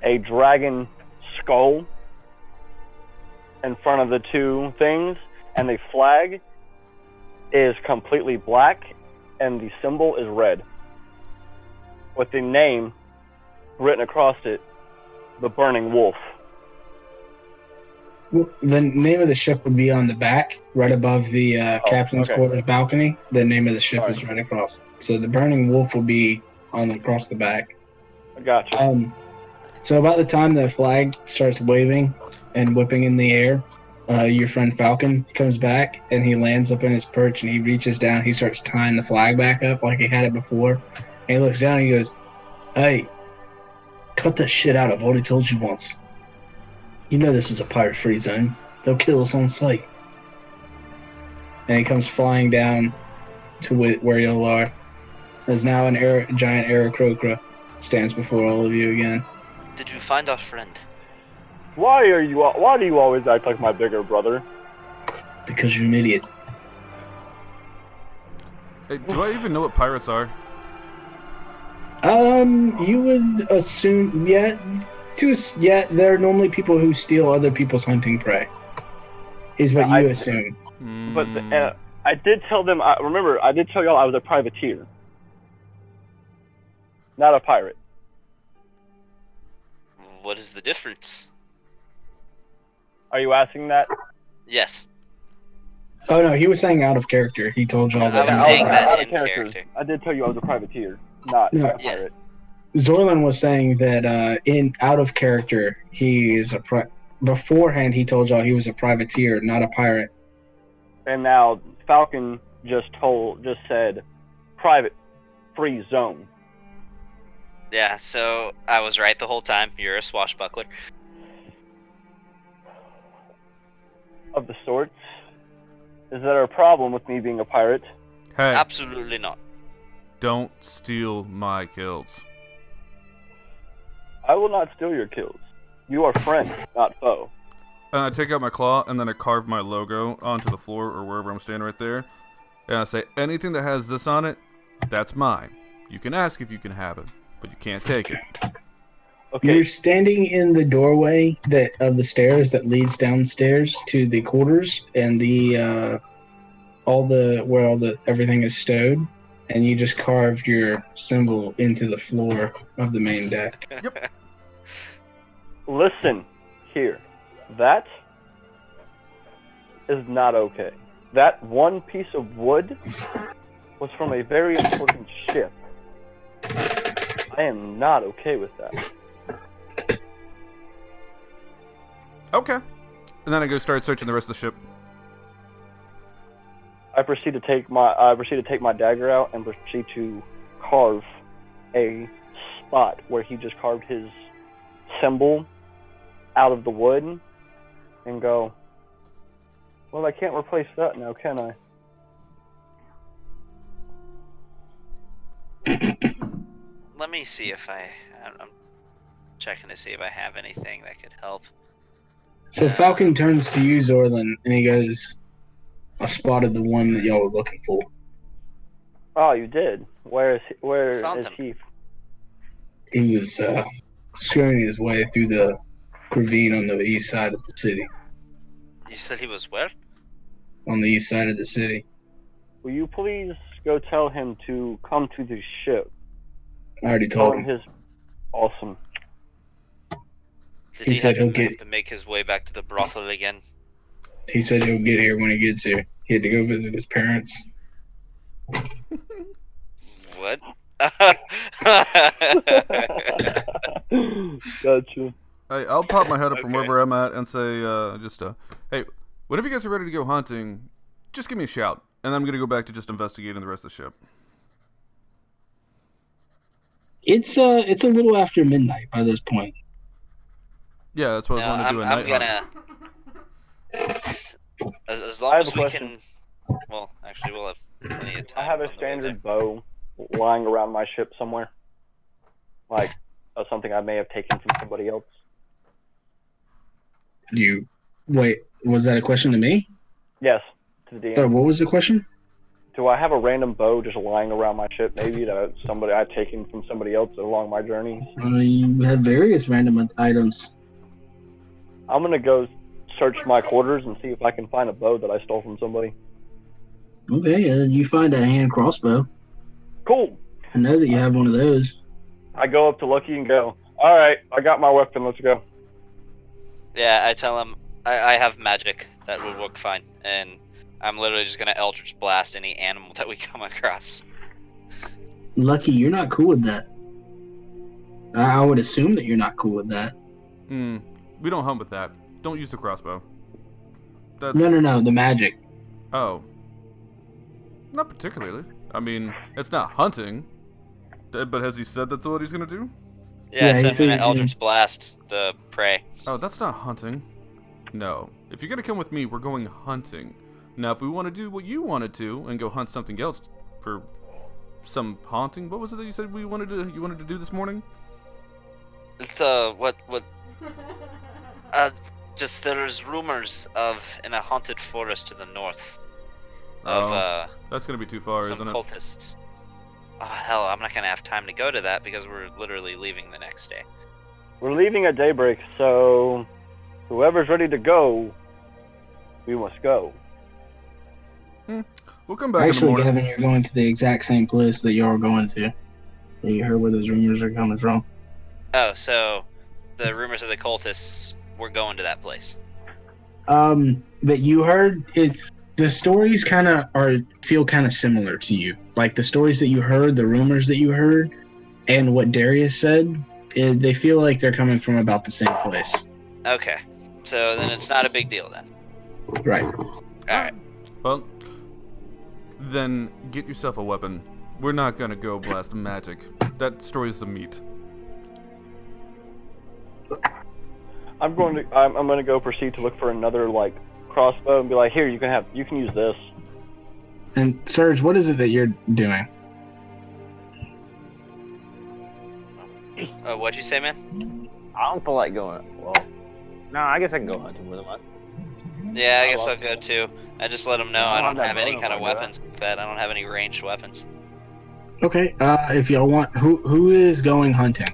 S5: a dragon skull in front of the two things, and the flag is completely black and the symbol is red with the name written across it, the Burning Wolf.
S1: Well, the name of the ship would be on the back, right above the captain's quarters balcony. The name of the ship is right across. So the Burning Wolf will be across the back.
S5: I gotcha.
S1: So about the time the flag starts waving and whipping in the air, your friend Falcon comes back and he lands up in his perch and he reaches down. He starts tying the flag back up like he had it before. And he looks down and he goes, "Hey, cut that shit out. I've already told you once. You know this is a pirate-free zone. They'll kill us on sight." And he comes flying down to where y'all are. There's now a giant Aarakocra stands before all of you again.
S2: Did you find our friend?
S5: Why do you always act like my bigger brother?
S1: Because you're an idiot.
S3: Hey, do I even know what pirates are?
S1: You would assume, yeah, they're normally people who steal other people's hunting prey. Is what you assume.
S5: But I did tell them. Remember, I did tell y'all I was a privateer, not a pirate.
S2: What is the difference?
S5: Are you asking that?
S2: Yes.
S1: Oh no, he was saying out of character. He told y'all
S2: I
S1: that.
S2: was
S5: Yeah,
S2: saying that
S5: out
S2: in
S5: of character. I did tell you I was a privateer, not a pirate.
S1: Zorlin was saying that in out of character, he is beforehand he told y'all he was a privateer, not a pirate.
S5: And now Falcon just said private free zone.
S2: Yeah, so I was right the whole time. You're a swashbuckler.
S5: Of the sorts. Is there a problem with me being a pirate?
S3: Hey,
S2: Absolutely not.
S3: don't steal my kills.
S5: I will not steal your kills. You are friend, not foe.
S3: And I take out my claw, and then I carve my logo onto the floor or wherever I'm standing right there. And I say, anything that has this on it, that's mine. You can ask if you can have it, but you can't take it.
S5: Okay.
S1: You're standing in the doorway of the stairs that leads downstairs to the quarters and where everything is stowed, and you just carved your symbol into the floor of the main deck.
S3: Yep.
S5: Listen here. That is not okay. That one piece of wood was from a very important ship. I am not okay with that.
S3: Okay. And then I go start searching the rest of the ship.
S5: I proceed to take my dagger out and proceed to carve a spot where he just carved his symbol out of the wood and go, well, I can't replace that now, can I?
S2: Let me see if I'm checking to see if I have anything that could help.
S1: So Falcon turns to you, Zorlin, and he goes, "I spotted the one that y'all were looking for."
S5: Oh, you did? Where
S2: Found
S5: is
S2: him.
S5: he?
S1: He was scurrying his way through the ravine on the east side of the city.
S2: You said he was where?
S1: On the east side of the city.
S5: Will you please go tell him to come to the ship?
S1: I already
S5: Tell
S1: told
S5: him
S1: him.
S5: his awesome.
S2: Did
S1: He
S2: he
S1: said
S2: have
S1: he'll
S2: to make his way back to the brothel again?
S1: He said he'll get here when he gets here. He had to go visit his parents.
S2: What?
S5: Gotcha.
S3: I'll pop my head up from
S2: Okay.
S3: wherever I'm at and say, hey, whenever you guys are ready to go hunting, just give me a shout. And I'm going to go back to just investigating the rest of the ship.
S1: It's a little after midnight by this point.
S3: Yeah, that's what I was wanting to do at
S2: I'm
S3: night.
S2: gonna. As long
S5: I have
S2: as
S5: a
S2: we
S5: question.
S2: can. Well, actually, we'll have plenty of time.
S5: I have a
S2: on the way
S5: standard bow lying around my ship somewhere. Like something I may have taken from somebody else.
S1: Wait, was that a question to me?
S5: Yes, to the DM.
S1: What was the question?
S5: Do I have a random bow just lying around my ship, maybe that I've taken from somebody else along my journeys?
S1: You have various random items.
S5: I'm gonna go search my quarters and see if I can find a bow that I stole from somebody.
S1: Okay, you find a hand crossbow.
S5: Cool.
S1: I know that you have one of those.
S5: I go up to Lucky and go, all right, I got my weapon, let's go.
S2: Yeah, I tell him I have magic that would work fine, and I'm literally just gonna Eldritch Blast any animal that we come across.
S1: Lucky, you're not cool with that. I would assume that you're not cool with that.
S3: We don't hunt with that. Don't use the crossbow. That's...
S1: No, the magic.
S3: Oh. Not particularly. I mean, it's not hunting. But has he said that's what he's gonna do?
S2: Yeah,
S1: Yeah,
S2: it
S1: he
S2: said I'm
S1: said
S2: gonna
S1: he's gonna-
S2: Eldritch Blast the prey.
S3: Oh, that's not hunting. No. If you're gonna come with me, we're going hunting. Now, if we want to do what you wanted to and go hunt something else for some haunting, what was it that you said you wanted to do this morning?
S2: It's just there's rumors of in a haunted forest to the north of
S3: That's gonna be too far,
S2: some
S3: isn't it?
S2: cultists. Oh hell, I'm not gonna have time to go to that because we're literally leaving the next day.
S5: We're leaving at daybreak, so whoever's ready to go, we must go.
S3: We'll come back in the
S1: Actually,
S3: morning.
S1: Gavin, you're going to the exact same place that you're going to. You heard where those rumors are coming from.
S2: Oh, so the rumors of the cultists were going to that place.
S1: That you heard it. The stories feel kind of similar to you. Like the stories that you heard, the rumors that you heard, and what Darius said. They feel like they're coming from about the same place.
S2: Okay, so then it's not a big deal then.
S1: Right.
S2: All right.
S3: Well, then get yourself a weapon. We're not gonna go blast magic. That destroys the meat.
S5: I'm going to go proceed to look for another crossbow and be like, here, you can use this.
S1: And Serge, what is it that you're doing?
S2: What'd you say, man?
S4: I don't feel like going. Well, no, I guess I can go hunting with him.
S2: Yeah, I guess I'll go too. I just let them know I
S4: I
S2: don't
S4: don't
S2: have
S4: have
S2: any
S4: no
S2: kind of
S4: idea.
S2: weapons like that. I don't have any ranged weapons.
S1: Okay. If y'all want, who is going hunting?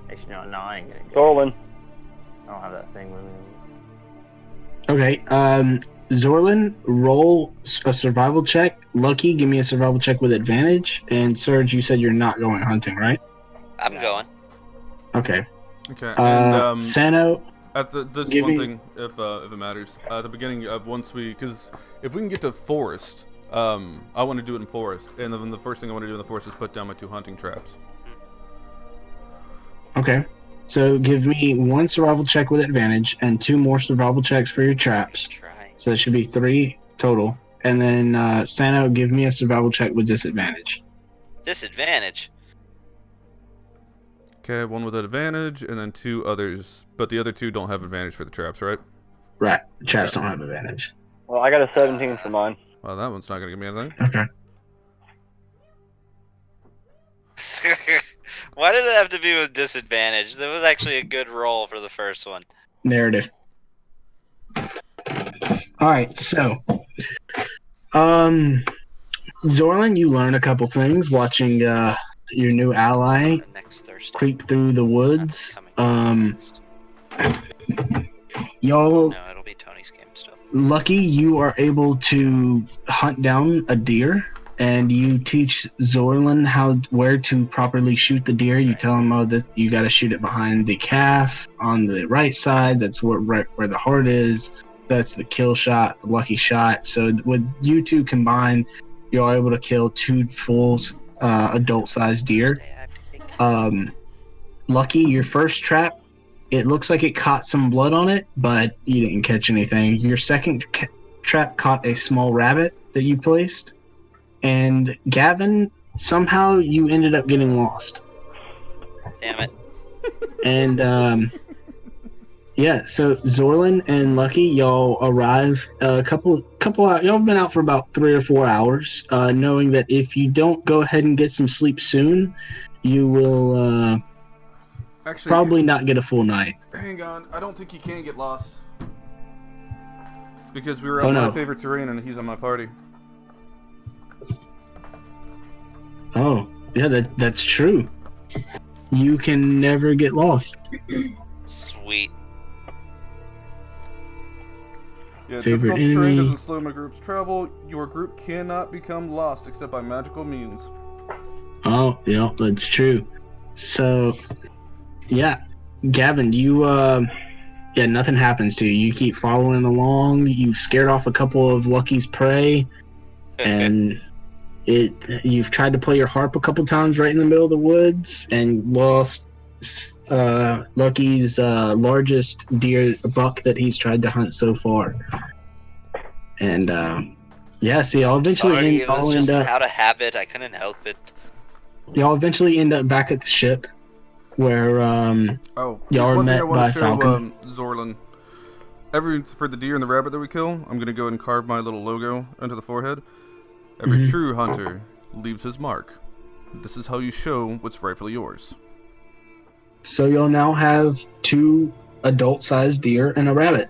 S4: Actually, no, I ain't gonna go.
S5: Zorlin.
S4: I don't have that thing with me.
S1: Okay. Zorlin, roll a survival check. Lucky, give me a survival check with advantage. And Serge, you said you're not going hunting, right?
S2: I'm going.
S1: Okay.
S3: Okay. And
S1: Sano.
S3: this
S1: give
S3: one
S1: me-
S3: thing, if it matters, at the beginning of because if we can get to forest, I want to do it in forest, and then the first thing I want to do in the forest is put down my 2 hunting traps.
S1: Okay. So give me 1 survival check with advantage and 2 more survival checks for your traps.
S2: Try.
S1: So that should be 3 total. And then Sano, give me a survival check with disadvantage.
S2: Disadvantage.
S3: Okay, 1 with advantage, and then 2 others, but the other 2 don't have advantage for the traps, right?
S1: Right. Traps don't have advantage.
S5: Well, I got a 17 for mine.
S3: Well, that one's not gonna give me anything.
S1: Okay.
S2: Why did it have to be with disadvantage? That was actually a good roll for the first one.
S1: Narrative. Alright, so Zorlin, you learn a couple things watching your new ally
S2: The next Thursday.
S1: creep through the
S2: Not
S1: woods.
S2: this coming next.
S1: Y'all,
S2: No, it'll be Tony's game still.
S1: lucky you are able to hunt down a deer, and you teach Zorlin where to properly shoot the deer. You tell him, this you got to shoot it behind the calf on the right side. That's right where the heart is. That's the kill shot, the lucky shot. So with you two combined, you're able to kill 2 full adult-sized deer.
S2: Thursday, I have to take care.
S1: Lucky, your first trap, it looks like it caught some blood on it, but you didn't catch anything. Your second trap caught a small rabbit that you placed. And Gavin, somehow you ended up getting lost.
S2: Damn it.
S1: And yeah, so Zorlin and Lucky, y'all arrive a couple hours. Y'all have been out for about 3 or 4 hours, knowing that if you don't go ahead and get some sleep soon, you will
S3: Actually,
S1: probably not get a full night.
S3: hang on. I don't think he can get lost. Because we were
S1: Oh,
S3: on
S1: no.
S3: my favorite terrain and he's on my party.
S1: Oh, yeah, that's true. You can never get lost.
S2: Sweet.
S3: Yeah,
S1: Favorite
S3: difficult terrain
S1: enemy.
S3: doesn't slow my group's travel. Your group cannot become lost except by magical means.
S1: Oh, yeah, that's true. So, yeah, Gavin, you nothing happens to you. You keep following along. You've scared off a couple of Lucky's prey, and you've tried to play your harp a couple times right in the middle of the woods and lost Lucky's largest deer buck that he's tried to hunt so far. And yeah, so y'all eventually
S2: Sorry, it was
S1: all
S2: just
S1: end up.
S2: out of habit. I couldn't help it.
S1: Y'all eventually end up back at the ship, where
S3: Oh,
S1: y'all are
S3: one thing I
S1: met
S3: want
S1: by
S3: to show
S1: Falcon.
S3: Zorlin. For the deer and the rabbit that we kill, I'm gonna go ahead and carve my little logo onto the forehead. Every
S1: Mhm.
S3: true hunter leaves his mark. This is how you show what's rightfully yours.
S1: So you'll now have 2 adult-sized deer and a rabbit,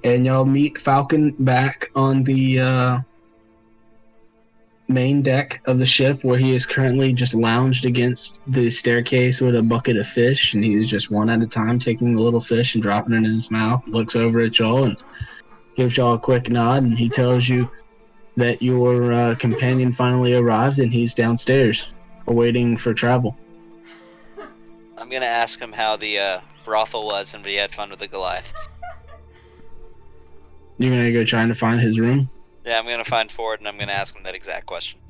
S1: and y'all meet Falcon back on the main deck of the ship, where he is currently just lounged against the staircase with a bucket of fish, and he's just one at a time taking the little fish and dropping it in his mouth. Looks over at y'all and gives y'all a quick nod, and he tells you that your companion finally arrived, and he's downstairs awaiting for travel.
S2: I'm gonna ask him how the brothel was and if he had fun with the Goliath.
S1: You're gonna go trying to find his room.
S2: Yeah, I'm gonna find Ford and I'm gonna ask him that exact question.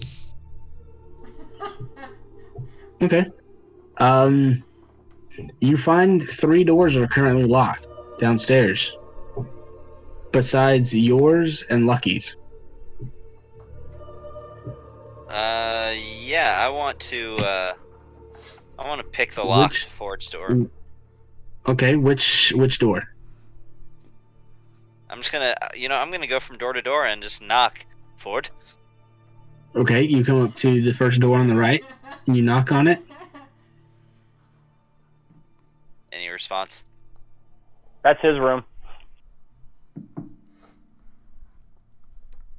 S1: Okay. You find 3 doors are currently locked downstairs, besides yours and Lucky's.
S2: Yeah, I want to pick the lock to Ford's door.
S1: Okay, which door?
S2: I'm just gonna, I'm gonna go from door to door and just knock. Ford?
S1: Okay, you come up to the first door on the right, and you knock on it.
S2: Any response?
S5: That's his room.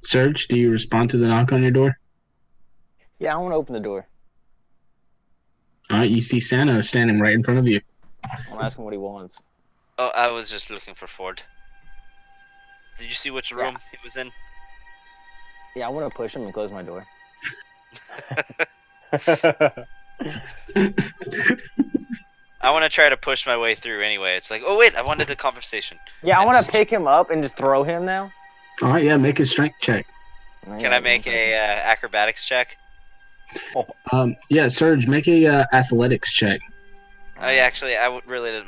S1: Serge, do you respond to the knock on your door?
S4: Yeah, I want to open the door.
S1: All right, you see Santa standing right in front of you.
S4: I'm asking what he wants.
S2: Oh, I was just looking for Ford. Did you see which room he was in?
S4: Yeah, I want to push him and close my door.
S2: I want to try to push my way through anyway. It's like, oh wait, I wanted the conversation.
S4: Yeah, I want to pick him up and just throw him now.
S1: All right, yeah, make a strength check.
S2: Can I make a acrobatics check?
S1: Yeah, Serge, make a athletics check.
S2: Oh yeah, actually,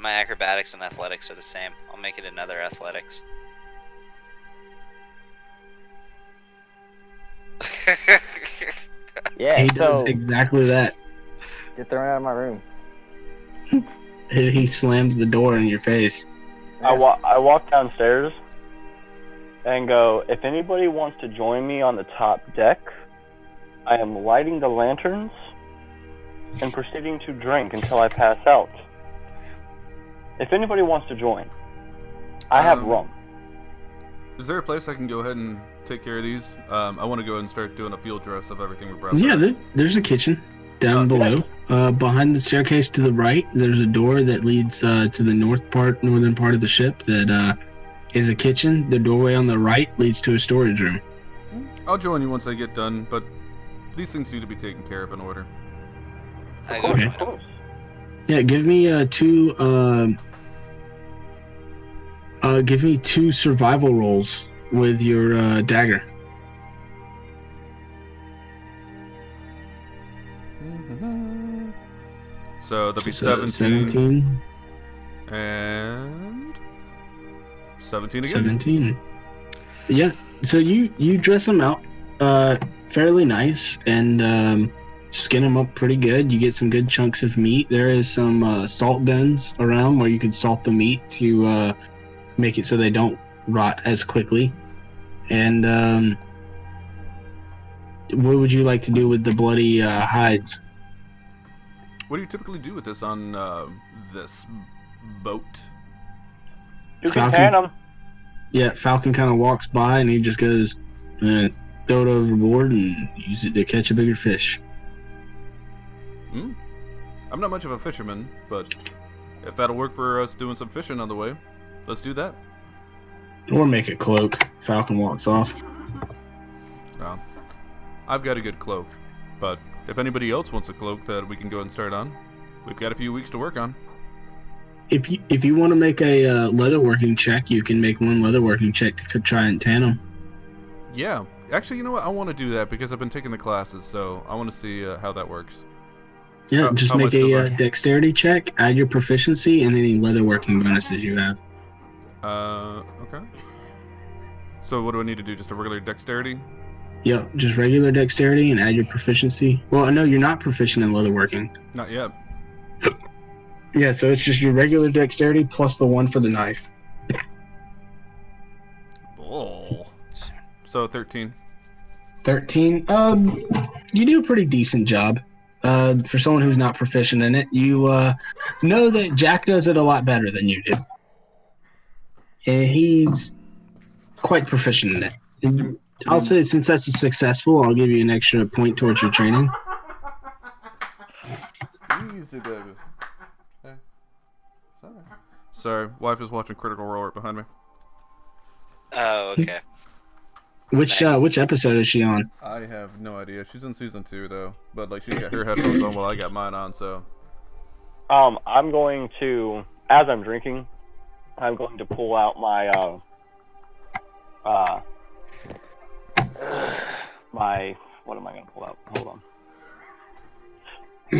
S2: my acrobatics and athletics are the same. I'll make it another athletics.
S4: Yeah,
S1: He
S4: so
S1: does exactly that.
S4: get thrown out of my room.
S1: He slams the door in your face.
S5: I walk downstairs and go, if anybody wants to join me on the top deck, I am lighting the lanterns and proceeding to drink until I pass out. If anybody wants to join, I have rum.
S3: Is there a place I can go ahead and take care of these? I want to go ahead and start doing a field dress of everything we brought.
S1: Yeah, there's a kitchen down below. Behind the staircase to the right, there's a door that leads to the northern part of the ship that is a kitchen. The doorway on the right leads to a storage room.
S3: I'll join you once I get done, but these things need to be taken care of in order.
S2: I go
S1: Okay.
S5: Of course.
S1: Yeah, give me two survival rolls with your dagger.
S3: So that'll be
S1: So
S3: 17 and 17 again.
S1: 17. Yeah, so you dress them out fairly nice and skin them up pretty good. You get some good chunks of meat. There is some salt bins around where you can salt the meat to make it so they don't rot as quickly. And what would you like to do with the bloody hides?
S3: What do you typically do with this on this boat?
S5: You can
S1: Falcon?
S5: pan them.
S1: Yeah, Falcon kind of walks by and he just goes, throw it overboard and use it to catch a bigger fish.
S3: I'm not much of a fisherman, but if that'll work for us doing some fishing on the way, let's do that.
S1: Or make a cloak. Falcon walks off.
S3: I've got a good cloak, but if anybody else wants a cloak that we can go and start on, we've got a few weeks to work on.
S1: If you want to make a leatherworking check, you can make one leatherworking check to try and tan them.
S3: Yeah, actually, you know what? I want to do that because I've been taking the classes, so I want to see how that works.
S1: Yeah, just
S3: how
S1: make
S3: much does
S1: a
S3: that-
S1: dexterity check, add your proficiency, and any leatherworking bonuses you have.
S3: Okay. So what do I need to do? Just a regular dexterity?
S1: Yep, just regular dexterity and add your proficiency. Well, I know you're not proficient in leatherworking.
S3: Not yet.
S1: Yeah, so it's just your regular dexterity plus the one for the knife.
S3: Oh. So 13.
S1: 13. You do a pretty decent job. For someone who's not proficient in it, you know that Jack does it a lot better than you do, and he's quite proficient in it. And I'll say since that's a successful, I'll give you an extra point towards your training.
S3: Easy, baby. Hey. Sorry, wife is watching Critical Role right behind me.
S2: Oh, okay.
S1: Which
S2: Nice.
S1: which episode is she on?
S3: I have no idea. She's in season 2 though, but like she's got her headphones on while I got mine on. So
S5: I'm going to, as I'm drinking, I'm going to pull out my what am I going to pull out? Hold on.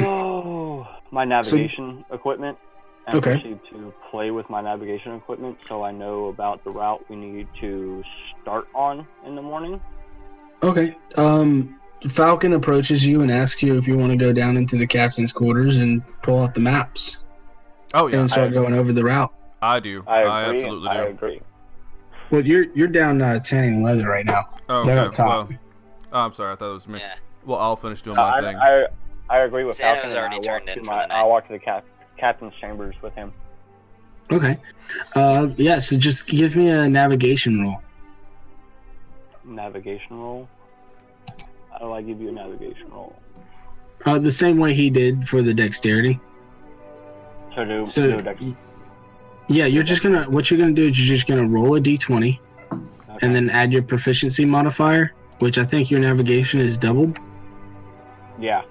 S5: Oh, my navigation equipment. And
S1: Okay.
S5: proceed to play with my navigation equipment so I know about the route we need to start on in the morning.
S1: Okay. Falcon approaches you and asks you if you want to go down into the captain's quarters and pull out the maps
S3: oh yeah,
S1: and start going over the route.
S3: I do.
S5: I agree.
S3: absolutely do.
S5: I agree.
S1: Well, you're down tanning leather right now.
S3: Oh,
S1: They're
S3: okay.
S1: up top.
S3: Well, oh, I'm sorry. I thought it was me.
S2: Yeah.
S3: Well, I'll finish doing my thing.
S5: I agree with
S2: Santa's
S5: Falcon.
S2: already
S5: And
S2: turned in for the night.
S5: I'll walk to the captain's chambers with him.
S1: Okay. Yeah. So just give me a navigation roll.
S5: Navigation roll. How do I give you a navigation roll?
S1: The same way he did for the dexterity.
S5: So
S1: Yeah, you're just gonna. What you're gonna do is you're just gonna roll a d20,
S5: okay.
S1: and then add your proficiency modifier, which I think your navigation is doubled.
S5: Yeah.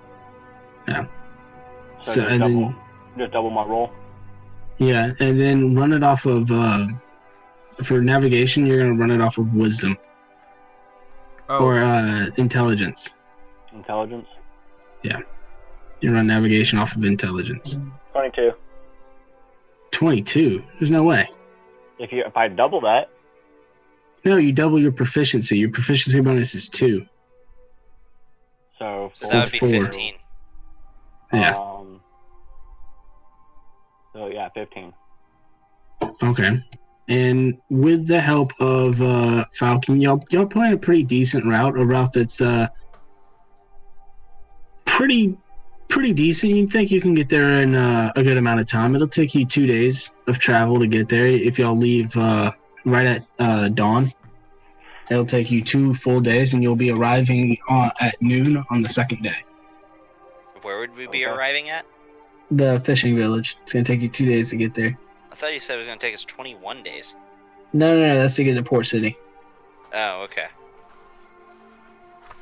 S1: Yeah.
S5: So,
S1: So and then
S5: just double my roll.
S1: yeah, and then run it off of. For navigation, you're gonna run it off of wisdom
S3: Oh,
S1: or intelligence.
S5: Intelligence.
S1: You run navigation off of intelligence.
S5: 22.
S1: 22. There's no way.
S5: If I double that,
S1: No, you double your proficiency. Your proficiency bonus is 2.
S5: so
S2: So that would be
S1: Four.
S2: 15.
S1: Yeah.
S5: So yeah, 15.
S1: Okay. And with the help of Falcon, y'all plan a pretty decent route, a route that's pretty decent. You think you can get there in a good amount of time. It'll take you 2 days of travel to get there if y'all leave right at dawn. It'll take you 2 full days, and you'll be arriving at noon on the second day.
S2: Where would we be
S5: Okay.
S2: arriving at?
S1: The fishing village. It's gonna take you 2 days to get there.
S2: I thought you said it was going to take us 21 days.
S1: No, that's to get to Port City.
S2: Oh, okay.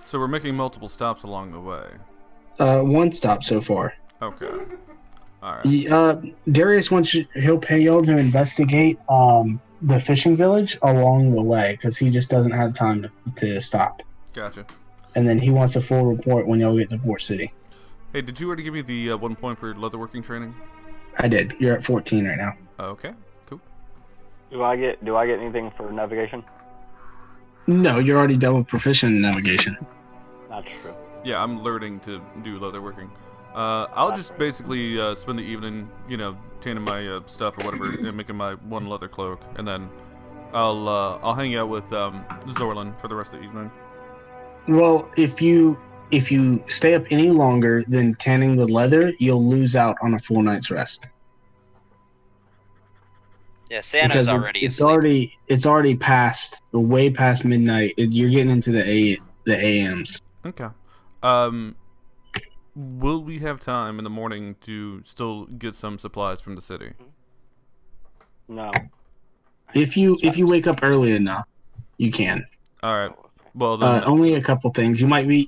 S3: so we're making multiple stops along the way.
S1: 1 stop so far.
S3: Okay. All right.
S1: Darius he'll pay y'all to investigate the fishing village along the way because he just doesn't have time to stop.
S3: Gotcha.
S1: And then he wants a full report when y'all get to Port City.
S3: Hey, did you already give me the 1 point for leatherworking training?
S1: I did. You're at 14 right now.
S3: Okay. Cool.
S5: Do I get anything for navigation?
S1: No, you're already double proficient in navigation.
S5: That's true.
S3: Yeah, I'm learning to do leatherworking. I'll just basically spend the evening, tanning my stuff or whatever, and making my 1 leather cloak, and then I'll hang out with Zorlin for the rest of the evening.
S1: Well, if you stay up any longer than tanning the leather, you'll lose out on a full night's rest.
S2: Yeah, Santa's
S1: Because
S2: already
S1: it's
S2: asleep.
S1: already way past midnight. You're getting into the AMs.
S3: Okay. Will we have time in the morning to still get some supplies from the city?
S5: No.
S1: If you wake up early enough, you can.
S3: All right. Well, then,
S1: Only a couple things. You might be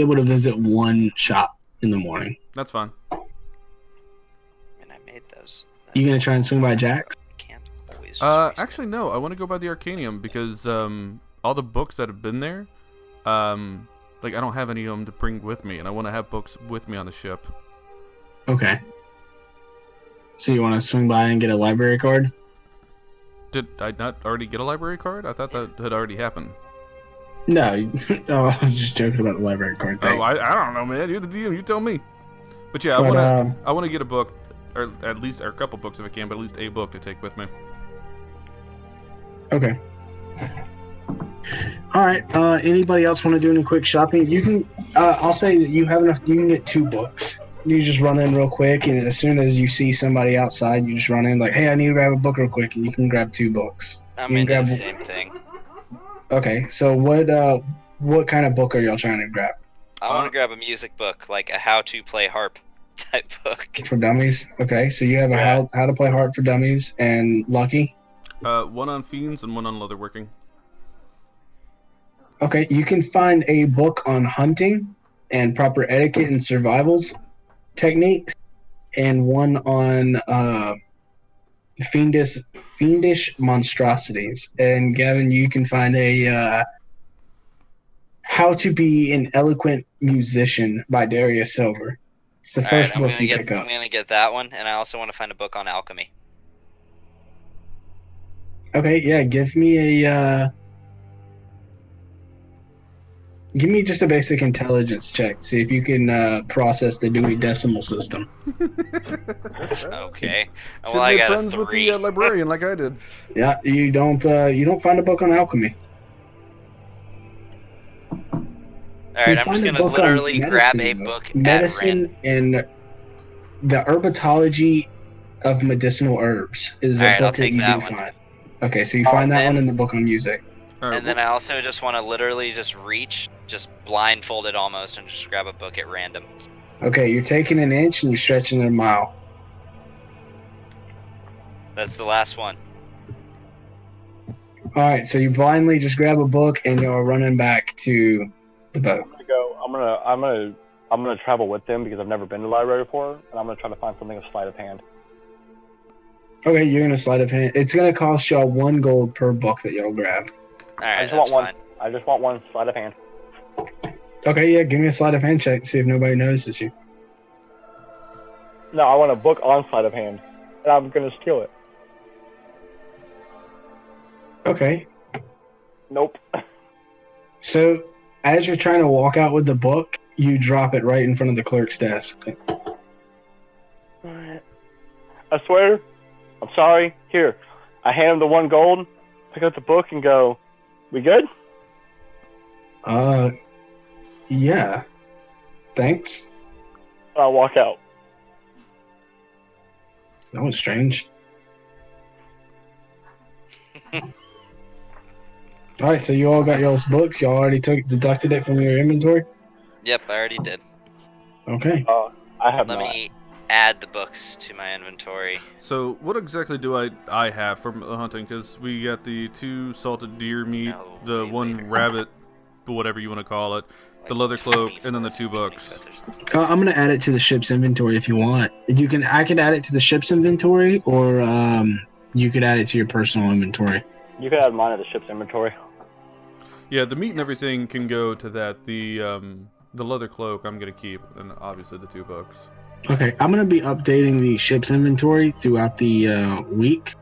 S1: able to visit 1 shop in the morning.
S3: that's fine.
S2: And I made those.
S1: You gonna try and swing by Jack's?
S2: I can't always just reset.
S3: Actually, no. I want to go by the Arcanium because all the books that have been there, Like, I don't have any of them to bring with me, and I want to have books with me on the ship.
S1: Okay. So you want to swing by and get a library card?
S3: Did I not already get a library card? I thought that had already happened.
S1: No. Oh, I was just joking about the library card thing.
S3: Oh, I don't know, man. You're the DM. You tell me. But yeah,
S1: But,
S3: I wanna get a book, or at least a couple books if I can, but at least a book to take with me.
S1: Okay. All right. Anybody else want to do any quick shopping? You can. I'll say that you have enough. You can get 2 books. You just run in real quick, and as soon as you see somebody outside, you just run in like, "Hey, I need to grab a book real quick," and you can grab 2 books.
S2: I'm
S1: You
S2: into
S1: can
S2: the
S1: grab.
S2: same thing.
S1: Okay. So what kind of book are y'all trying to grab?
S2: I want to grab a music book, like a how to play harp type book.
S1: For dummies. Okay. So you have a
S2: Yeah.
S1: how to play harp for dummies and Lucky.
S3: One on fiends and one on leatherworking.
S1: Okay. You can find a book on hunting and proper etiquette and survivals techniques, and one on fiendish monstrosities. And Gavin, you can find a how to be an eloquent musician by Darius Silver. It's the first book you pick up.
S2: I'm gonna get that one, and I also want to find a book on alchemy.
S1: Okay, yeah, give me just a basic intelligence check. See if you can process the Dewey Decimal System.
S2: Okay.
S3: Should
S2: Well, I
S3: make
S2: got a
S3: friends with
S2: 3.
S3: the librarian like I did.
S1: Yeah, you don't find a book on alchemy.
S2: All right,
S1: You
S2: I'm
S1: find
S2: just
S1: a
S2: gonna
S1: book on
S2: literally grab a
S1: medicine, though.
S2: book at
S1: Medicine
S2: random.
S1: and the herbatology of medicinal herbs is a
S2: Alright, I'll
S1: book that
S2: take
S1: you
S2: that
S1: do
S2: one.
S1: find. Okay, so you find that one in the book on music.
S3: Alright,
S2: And then I also just want to literally just reach, just blindfolded almost, and just grab a book at random.
S1: Okay, you're taking an inch and you're stretching it a mile.
S2: That's the last one.
S1: All right, so you blindly just grab a book and you're running back to the boat.
S5: I'm gonna travel with them because I've never been to the library before, and I'm gonna try to find something of sleight of hand.
S1: Okay, you're gonna sleight of hand. It's gonna cost y'all 1 gold per book that y'all grabbed.
S2: Alright, that's fine.
S5: I just want one sleight of hand.
S1: Okay, yeah, give me a sleight of hand check to see if nobody notices you.
S5: No, I want a book on sleight of hand, and I'm gonna steal it.
S1: Okay,
S5: Nope.
S1: so as you're trying to walk out with the book, you drop it right in front of the clerk's desk.
S5: I swear, I'm sorry. Here, I hand him the 1 gold, pick up the book, and go, "We good?"
S1: Yeah. Thanks.
S5: I'll walk out.
S1: That was strange. All right, so you all got y'all's books. Y'all already deducted it from your inventory.
S2: Yep, I already did.
S1: Okay.
S5: I have
S2: Let
S5: not.
S2: me add the books to my inventory.
S3: So, what exactly do I have from the hunting? Because we got the 2 salted deer meat,
S2: No,
S3: the
S2: way
S3: 1
S2: later.
S3: rabbit, whatever you want to call it, the leather cloak, and then the 2 books.
S1: I'm gonna add it to the ship's inventory if you want. I could add it to the ship's inventory, or you could add it to your personal inventory.
S5: You can add mine to the ship's inventory.
S3: Yeah, the meat and everything can go to that. The leather cloak I'm gonna keep, and obviously the 2 books.
S1: Okay, I'm gonna be updating the ship's inventory throughout the week,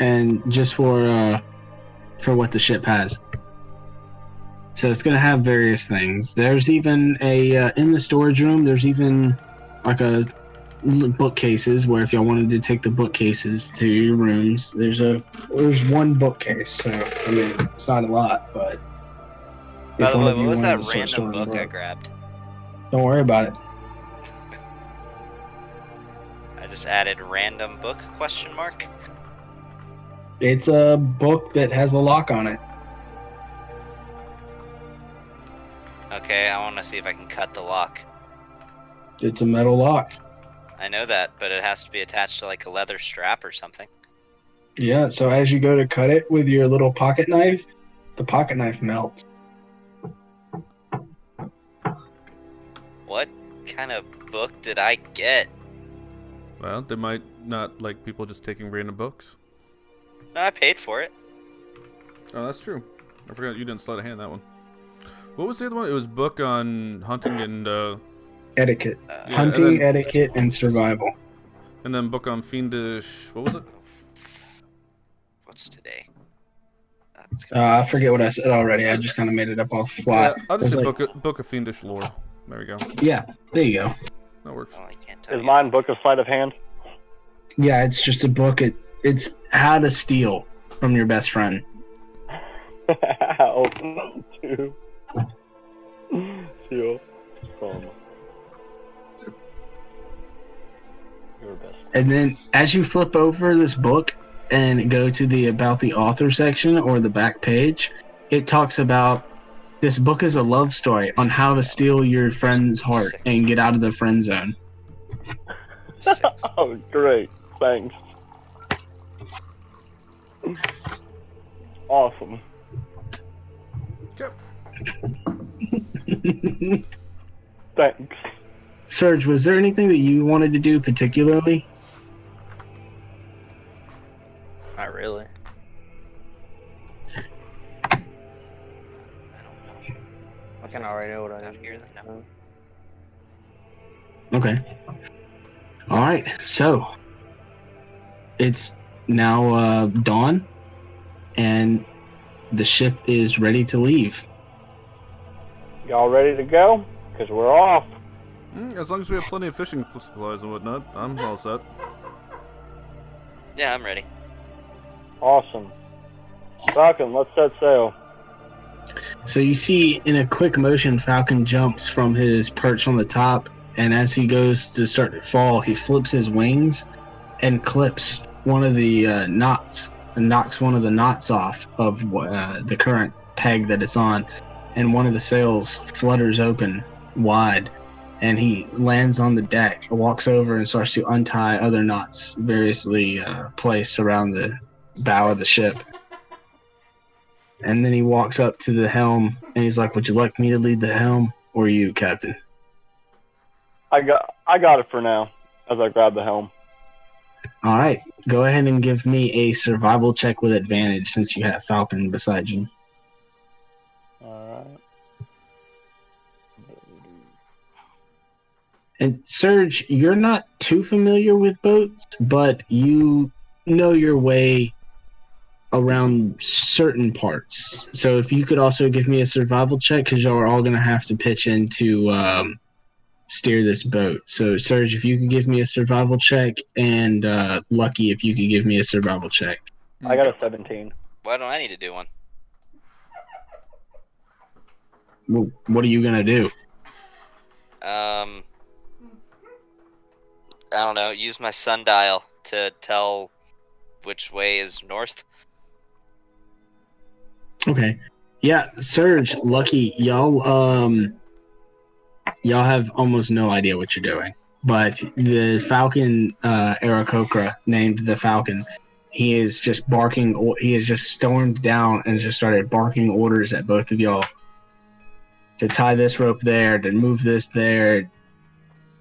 S1: and just for what the ship has. So it's gonna have various things. There's even in the storage room. There's even like a bookcases where if y'all wanted to take the bookcases to your rooms, there's 1 bookcase. So I mean, it's not a lot, but
S2: By
S1: if
S2: the
S1: one
S2: way,
S1: of
S2: what
S1: you
S2: was
S1: wanted
S2: that
S1: to start
S2: random
S1: storing
S2: book I
S1: book,
S2: grabbed?
S1: don't worry about it.
S2: I just added random book ?
S1: It's a book that has a lock on it.
S2: Okay, I want to see if I can cut the lock.
S1: It's a metal lock.
S2: I know that, but it has to be attached to like a leather strap or something.
S1: Yeah, so as you go to cut it with your little pocket knife, the pocket knife melts.
S2: What kind of book did I get?
S3: Well, they might not like people just taking random books.
S2: No, I paid for it.
S3: Oh, that's true. I forgot you didn't sleight of hand that one. What was the other one? It was book on hunting and
S1: Etiquette.
S3: Yeah,
S1: Hunting,
S3: and then-
S1: etiquette, and survival.
S3: and then book on fiendish. What was it?
S2: What's today?
S1: I forget what I said already. I just kind of made it up off the fly.
S3: Yeah, I'll just
S1: It's
S3: say
S1: like-
S3: book of fiendish lore. There we go.
S1: Yeah, there you go.
S3: That works.
S2: Well, I can't tell
S5: Is
S2: you.
S5: mine Book of Sleight of Hand?
S1: Yeah, it's just a book. It's how to steal from your best friend.
S5: How to steal from your best.
S1: And then as you flip over this book and go to the about the author section or the back page, it talks about this book is a love story on how to steal your friend's heart and get out of the friend zone.
S2: 6.
S5: Oh, great. Thanks. Awesome.
S3: Yep.
S5: Thanks.
S1: Serge, was there anything that you wanted to do particularly?
S4: Not really. I can already know what I
S2: Down
S4: need.
S2: here, no.
S1: Okay. All right. So it's now dawn, and the ship is ready to leave.
S5: Y'all ready to go? Because we're off.
S3: As long as we have plenty of fishing supplies and whatnot, I'm all set.
S2: Yeah, I'm ready.
S5: Awesome. Falcon, let's set sail.
S1: So you see, in a quick motion, Falcon jumps from his perch on the top, and as he goes to start to fall, he flips his wings and clips one of the knots, and knocks one of the knots off of the current peg that it's on, and one of the sails flutters open wide, and he lands on the deck, walks over and starts to untie other knots variously placed around the bow of the ship. And then he walks up to the helm, and he's like, "Would you like me to lead the helm, or you, Captain?"
S5: I got it for now, as I grab the helm.
S1: All right, go ahead and give me a survival check with advantage since you have Falcon beside you.
S5: Alright.
S1: And Serge, you're not too familiar with boats, but you know your way around certain parts. So if you could also give me a survival check, because y'all are all going to have to pitch in to steer this boat. So Serge, if you could give me a survival check, and Lucky, if you could give me a survival check.
S5: I got a 17.
S2: Why don't I need to do one?
S1: Well, what are you going to do?
S2: I don't know. Use my sundial to tell which way is north.
S1: Okay. Yeah, Serge, Lucky, y'all have almost no idea what you're doing. But the Falcon, Aarakocra, named the Falcon, he is just barking. He has just stormed down and just started barking orders at both of y'all to tie this rope there, to move this there.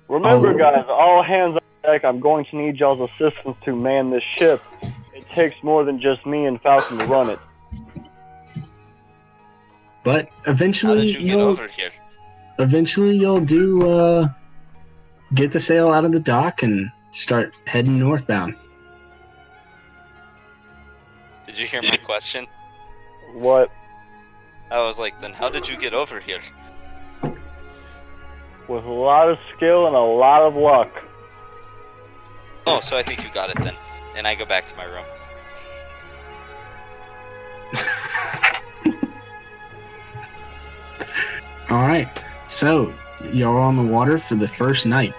S5: Remember,
S1: Oh.
S5: guys, all hands on deck. I'm going to need y'all's assistance to man this ship. It takes more than just me and Falcon to run it.
S1: But
S2: How
S1: eventually,
S2: did you get over here?
S1: you'll do get the sail out of the dock and start heading northbound.
S2: Did you hear my question?
S5: What?
S2: I was like, then how did you get over here?
S5: With a lot of skill and a lot of luck.
S2: Oh, so I think you got it then. And I go back to my room.
S1: All right, so y'all are on the water for the first night.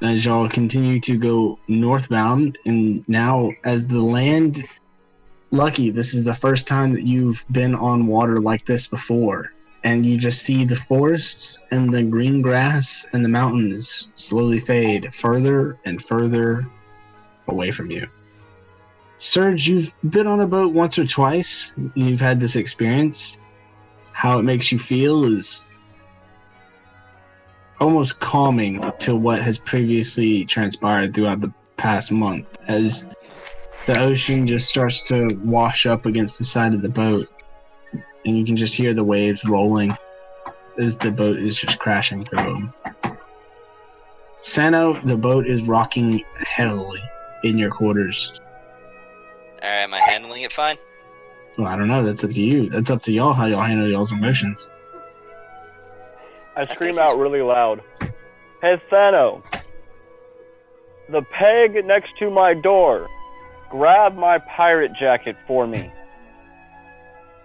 S1: As y'all continue to go northbound, and now as the land, Lucky, this is the first time that you've been on water like this before, and you just see the forests and the green grass and the mountains slowly fade further and further away from you. Serge, you've been on a boat once or twice. You've had this experience. How it makes you feel is almost calming to what has previously transpired throughout the past month, as the ocean just starts to wash up against the side of the boat. and you can just hear the waves rolling as the boat is just crashing through them. Sano, the boat is rocking heavily in your quarters.
S2: Alright, am I handling it fine?
S1: Well, I don't know. That's up to you. That's up to y'all how y'all handle y'all's emotions.
S5: I scream out really loud. Hey, Thano. The peg next to my door. Grab my pirate jacket for me.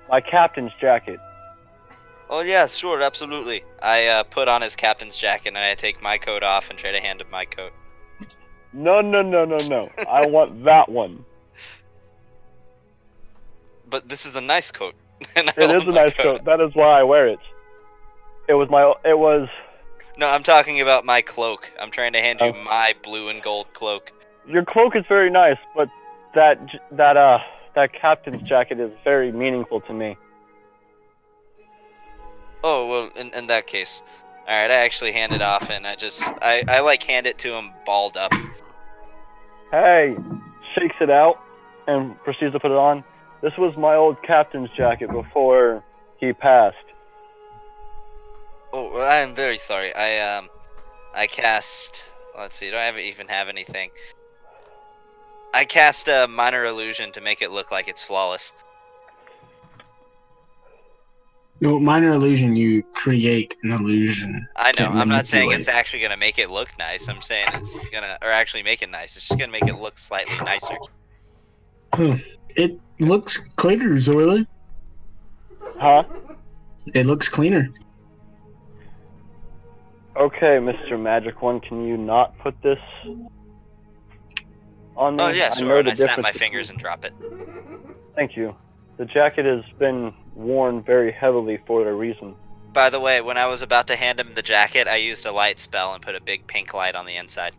S5: My captain's jacket.
S2: Oh yeah, sure, absolutely. I put on his captain's jacket and I take my coat off and try to hand him my coat.
S5: No. I want that one.
S2: But this is a nice coat. And
S5: It is a nice coat. That is why I wear it. It was.
S2: No, I'm talking about my cloak. I'm trying to hand you my blue and gold cloak.
S5: Your cloak is very nice, but that captain's jacket is very meaningful to me.
S2: Oh, well, in that case. Alright, I actually hand it off and I like hand it to him balled up.
S5: Hey, shakes it out and proceeds to put it on. This was my old captain's jacket before he passed.
S2: Oh, well, I am very sorry. I cast. Let's see. Do I even have anything? I cast a minor illusion to make it look like it's flawless.
S1: No, minor illusion, you create an illusion.
S2: I know.
S1: Can't
S2: I'm not saying
S1: manipulate.
S2: it's actually gonna make it look nice. I'm saying it's gonna, or actually make it nice. It's just gonna make it look slightly nicer.
S1: It looks cleaner, Zorla.
S5: Huh?
S1: It looks cleaner.
S5: Okay, Mr. Magic One, can you not put this on me?
S2: Oh yeah,
S5: I
S2: sure.
S5: know
S2: And
S5: the
S2: I snap my
S5: difference.
S2: fingers and drop it.
S5: Thank you. The jacket has been worn very heavily for a reason.
S2: By the way, when I was about to hand him the jacket, I used a light spell and put a big pink light on the inside.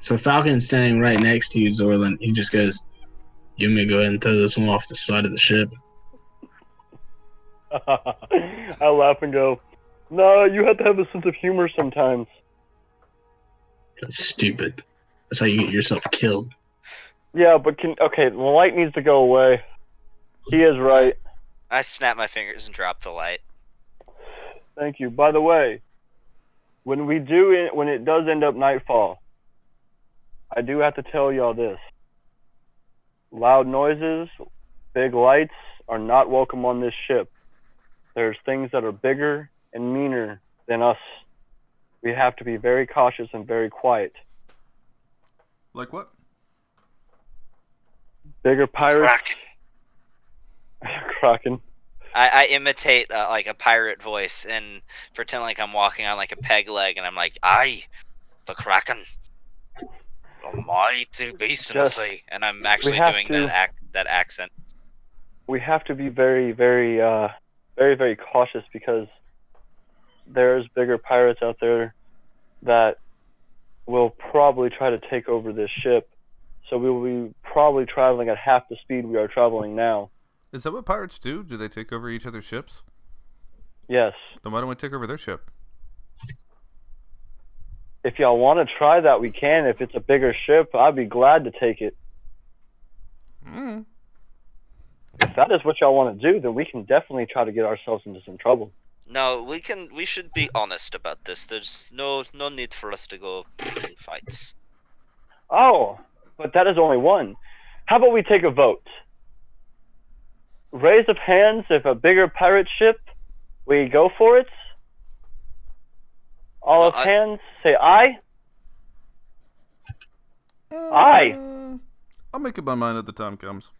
S1: So Falcon's standing right next to you, Zorlin. He just goes, "You may go ahead and throw this one off the side of the ship."
S5: I laugh and go, no, you have to have a sense of humor sometimes.
S1: That's stupid. That's how you get yourself killed.
S5: Yeah, but the light needs to go away. He is right.
S2: I snap my fingers and drop the light.
S5: Thank you. By the way, when it does end up nightfall, I do have to tell y'all this. Loud noises, big lights are not welcome on this ship. There's things that are bigger and meaner than us. We have to be very cautious and very quiet.
S3: Like what?
S5: Bigger pirates. Kraken.
S2: I imitate like a pirate voice and pretend like I'm walking on like a peg leg, and I'm like, "Aye, the Kraken, the mighty beast in the sea," and I'm actually doing that accent.
S5: We have to be very, very, very cautious because there's bigger pirates out there that will probably try to take over this ship. So we will be probably traveling at half the speed we are traveling now.
S3: Is that what pirates do? Do they take over each other's ships?
S5: Yes.
S3: Then why don't we take over their ship?
S5: If y'all want to try that, we can. If it's a bigger ship, I'd be glad to take it. If that is what y'all want to do, then we can definitely try to get ourselves into some trouble.
S2: No, we should be honest about this. There's no need for us to go picking fights.
S5: Oh, but that is only one. How about we take a vote? Raise of hands if a bigger pirate ship, we go for it. All of hands, say aye. Aye.
S3: I'll make up my mind at the time comes.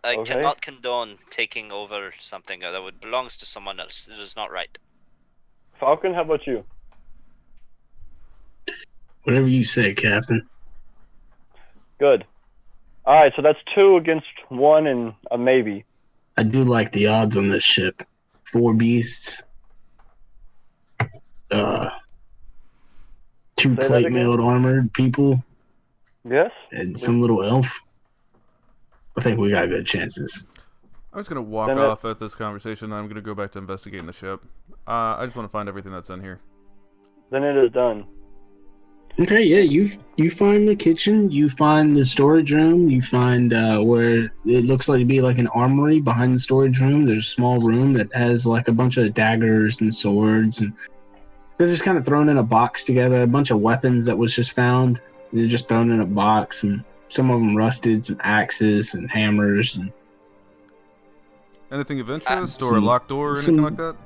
S2: I cannot condone taking over something that belongs to someone else. It is not right.
S5: Falcon, how about you?
S1: Whatever you say, Captain.
S5: Good. All right, so that's 2 against 1 and a maybe.
S1: I do like the odds on this ship. 4 beasts. 2 plate mailed armored people.
S5: Yes.
S1: And some little elf. I think we got good chances.
S3: I'm just going to walk off at this conversation, and I'm going to go back to investigating the ship. I just want to find everything that's in here.
S5: Then it is done.
S1: Okay, yeah, you find the kitchen, you find the storage room, you find where it looks like to be like an armory behind the storage room. There's a small room that has like a bunch of daggers and swords, and they're just kind of thrown in a box together. A bunch of weapons that was just found. They're just thrown in a box, and some of them rusted, some axes and hammers, and
S3: Anything of interest or a locked door or
S1: some-
S3: anything like that?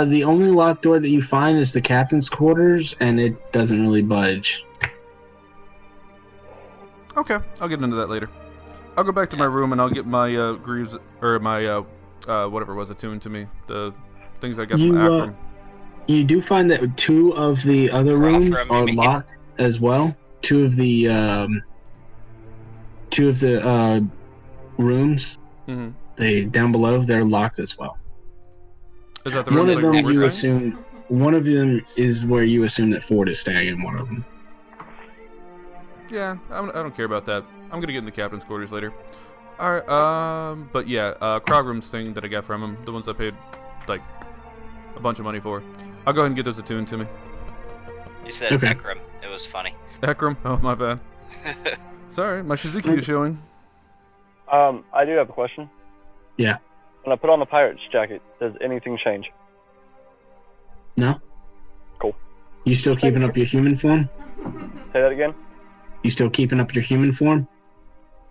S1: the only locked door that you find is the captain's quarters, and it doesn't really budge.
S3: Okay, I'll get into that later. I'll go back to my room and I'll get my greaves or my whatever it was attuned to me. The things I got from Akram.
S1: You do find that two of the other rooms are locked as well. Two of the rooms, they down below, they're locked as well.
S3: Is that the
S1: One
S3: room
S1: of them
S3: like
S1: you
S3: we're
S1: assume. One of them is where you assume that Ford is staying in. One of them.
S3: Yeah, I don't care about that. I'm gonna get in the captain's quarters later. Alright, but yeah, Krogram's thing that I got from him, the ones I paid, like, a bunch of money for. I'll go ahead and get those attuned to me.
S2: You said Ekram. It was funny.
S3: Ekram? Oh, my bad. Sorry, my Shizuki is showing.
S5: I do have a question.
S1: Yeah.
S5: When I put on the pirate's jacket, does anything change?
S1: No.
S5: Cool.
S1: You still keeping up your human form?
S5: Say that again?
S1: You still keeping up your human form?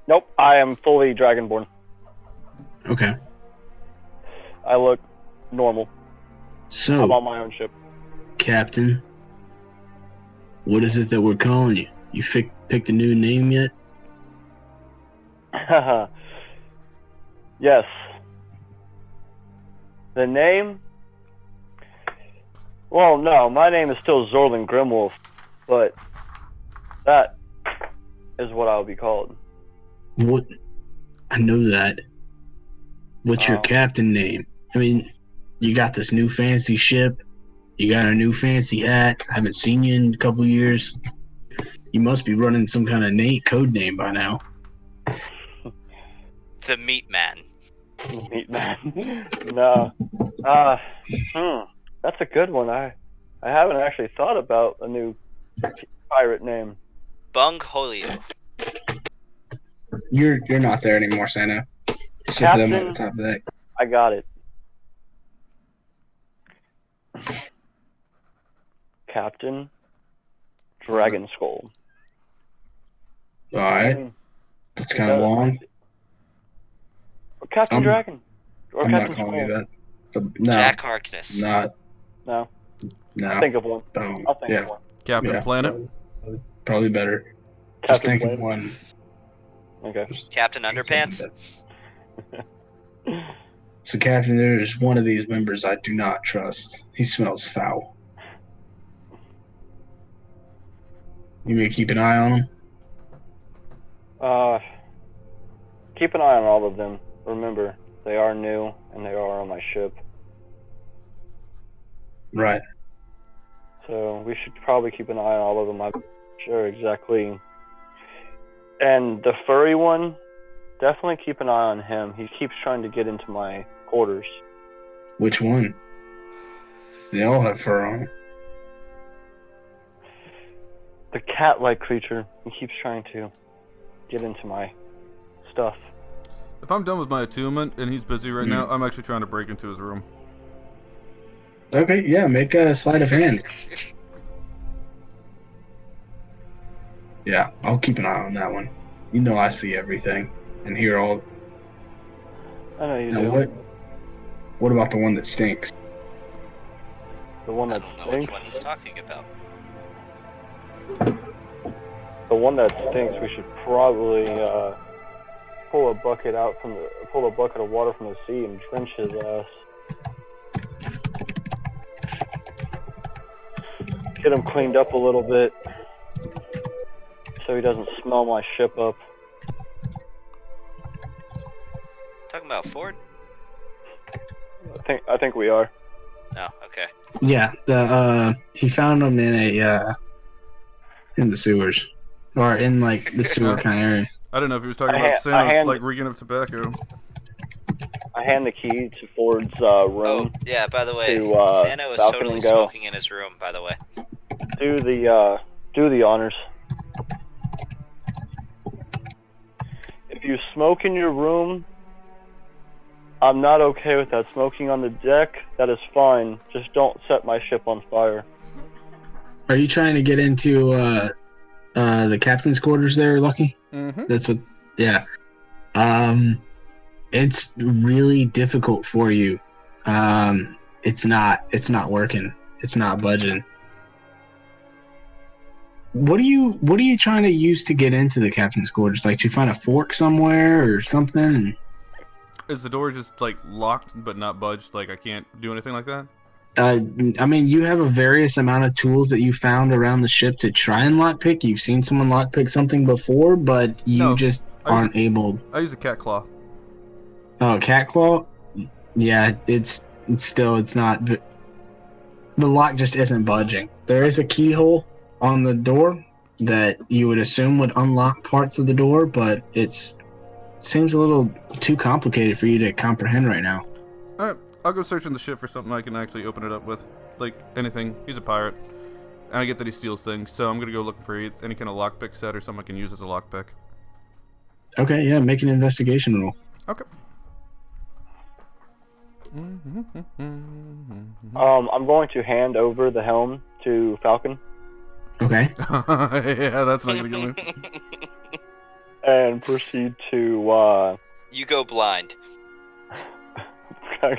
S5: Nope, I am fully dragonborn.
S1: Okay.
S5: I look normal.
S1: So,
S5: I'm on my own ship.
S1: Captain, what is it that we're calling you? You picked a new name yet?
S5: Yes. The name? Well, no, my name is still Zorlin Grimwolf, but that is what I'll be called.
S1: What? I know that. What's your captain name? I mean, you got this new fancy ship. You got a new fancy hat. I haven't seen you in a couple years. You must be running some kind of code name by now.
S2: The Meat Man.
S5: Meat Man. No. That's a good one. I haven't actually thought about a new pirate name.
S2: Bung Holio.
S1: You're not there anymore, Santa. It's just them at the top of that.
S5: I got it. Captain Dragon Skull.
S1: Alright. That's kind of long.
S5: Or Captain Dragon. Or
S1: I'm
S5: Captain
S1: not calling
S5: Skull.
S1: you that. No.
S2: Jack Harkness.
S1: Not.
S5: No.
S1: No.
S5: I'll think of one. I'll think of one.
S3: Captain Planet.
S1: Probably better.
S5: Captain
S1: Just think
S5: Planet.
S1: of one.
S5: Okay.
S2: Captain Underpants.
S1: So, Captain, there's one of these members I do not trust. He smells foul. You may keep an eye on him?
S5: Keep an eye on all of them. Remember, they are new and they are on my ship.
S1: Right.
S5: So we should probably keep an eye on all of them. I'm not sure exactly. And the furry one, definitely keep an eye on him. He keeps trying to get into my quarters.
S1: Which one? They all have fur on them.
S5: The cat-like creature, he keeps trying to get into my stuff.
S3: If I'm done with my attunement and he's busy right now, I'm actually trying to break into his room.
S1: Okay, yeah, make a sleight of hand. Yeah, I'll keep an eye on that one. You know I see everything and hear all.
S5: I know you
S1: Now
S5: do.
S1: what about the one that stinks?
S5: The one
S2: I
S5: that
S2: don't know which
S5: stinks?
S2: one he's talking about.
S5: The one that stinks, we should probably pull a bucket of water from the sea and drench his ass. Get him cleaned up a little bit so he doesn't smell my ship up.
S2: Talking about Ford?
S5: I think we are.
S2: No, okay.
S1: Yeah, he found them in the sewers, or in like the sewer kind of area.
S3: I don't know if he was talking about Santa's like reeking of tobacco.
S5: I hand the key to Ford's room.
S2: Oh, yeah, by the way,
S5: to,
S2: Santa was
S5: Falcon
S2: totally
S5: and Go.
S2: smoking in his room, by the way.
S5: Do the Do the honors. If you smoke in your room, I'm not okay with that. Smoking on the deck, that is fine. Just don't set my ship on fire.
S1: Are you trying to get into the captain's quarters there, Lucky?
S3: Mm-hmm.
S1: That's what. Yeah. It's really difficult for you. It's not working. It's not budging. What are you trying to use to get into the captain's quarters? Like, to find a fork somewhere or something?
S3: Is the door just like locked but not budged? Like I can't do anything like that?
S1: I mean, you have a various amount of tools that you found around the ship to try and lockpick. You've seen someone lockpick something before, but you
S3: No,
S1: just aren't able.
S3: I use a cat claw.
S1: Oh, cat claw? Yeah, it's not. The lock just isn't budging. There is a keyhole on the door that you would assume would unlock parts of the door, but it seems a little too complicated for you to comprehend right now.
S3: Alright, I'll go search in the ship for something I can actually open it up with. Like anything. He's a pirate. And I get that he steals things, so I'm gonna go looking for any kind of lockpick set or something I can use as a lockpick.
S1: Okay, yeah, make an investigation roll.
S3: Okay.
S5: I'm going to hand over the helm to Falcon
S1: Okay.
S3: Yeah, that's not gonna go in.
S5: and proceed to
S2: You go blind.
S5: I'm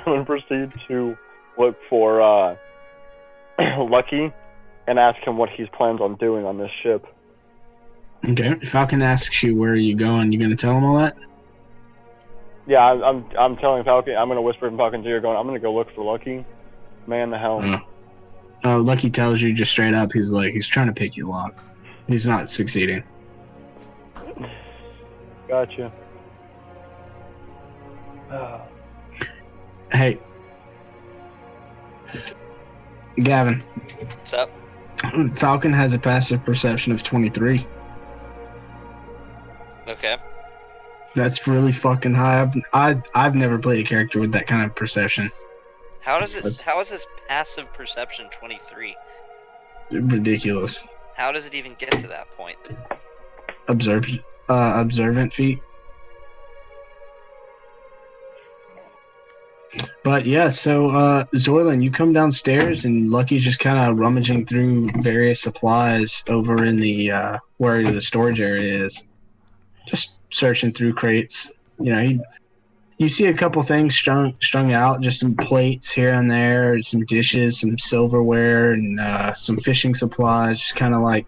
S5: gonna proceed to look for Lucky and ask him what he plans on doing on this ship.
S1: Okay. Falcon asks you, where are you going? You gonna tell him all that?
S5: Yeah, I'm telling Falcon. I'm gonna whisper in Falcon's ear, going, I'm gonna go look for Lucky, man the helm.
S1: Oh, Lucky tells you just straight up, he's trying to pick you lock. He's not succeeding.
S5: Gotcha.
S1: Hey. Gavin.
S2: What's up?
S1: Falcon has a passive perception of 23.
S2: Okay.
S1: That's really fucking high. I've never played a character with that kind of perception.
S2: How is his passive perception 23?
S1: Ridiculous.
S2: How does it even get to that point?
S1: Observant feat. But yeah, so Zorlin, you come downstairs and Lucky's just kind of rummaging through various supplies over in the where the storage area is. Just searching through crates. You know, you see a couple things strung out, just some plates here and there, some dishes, some silverware, and some fishing supplies, just kind of like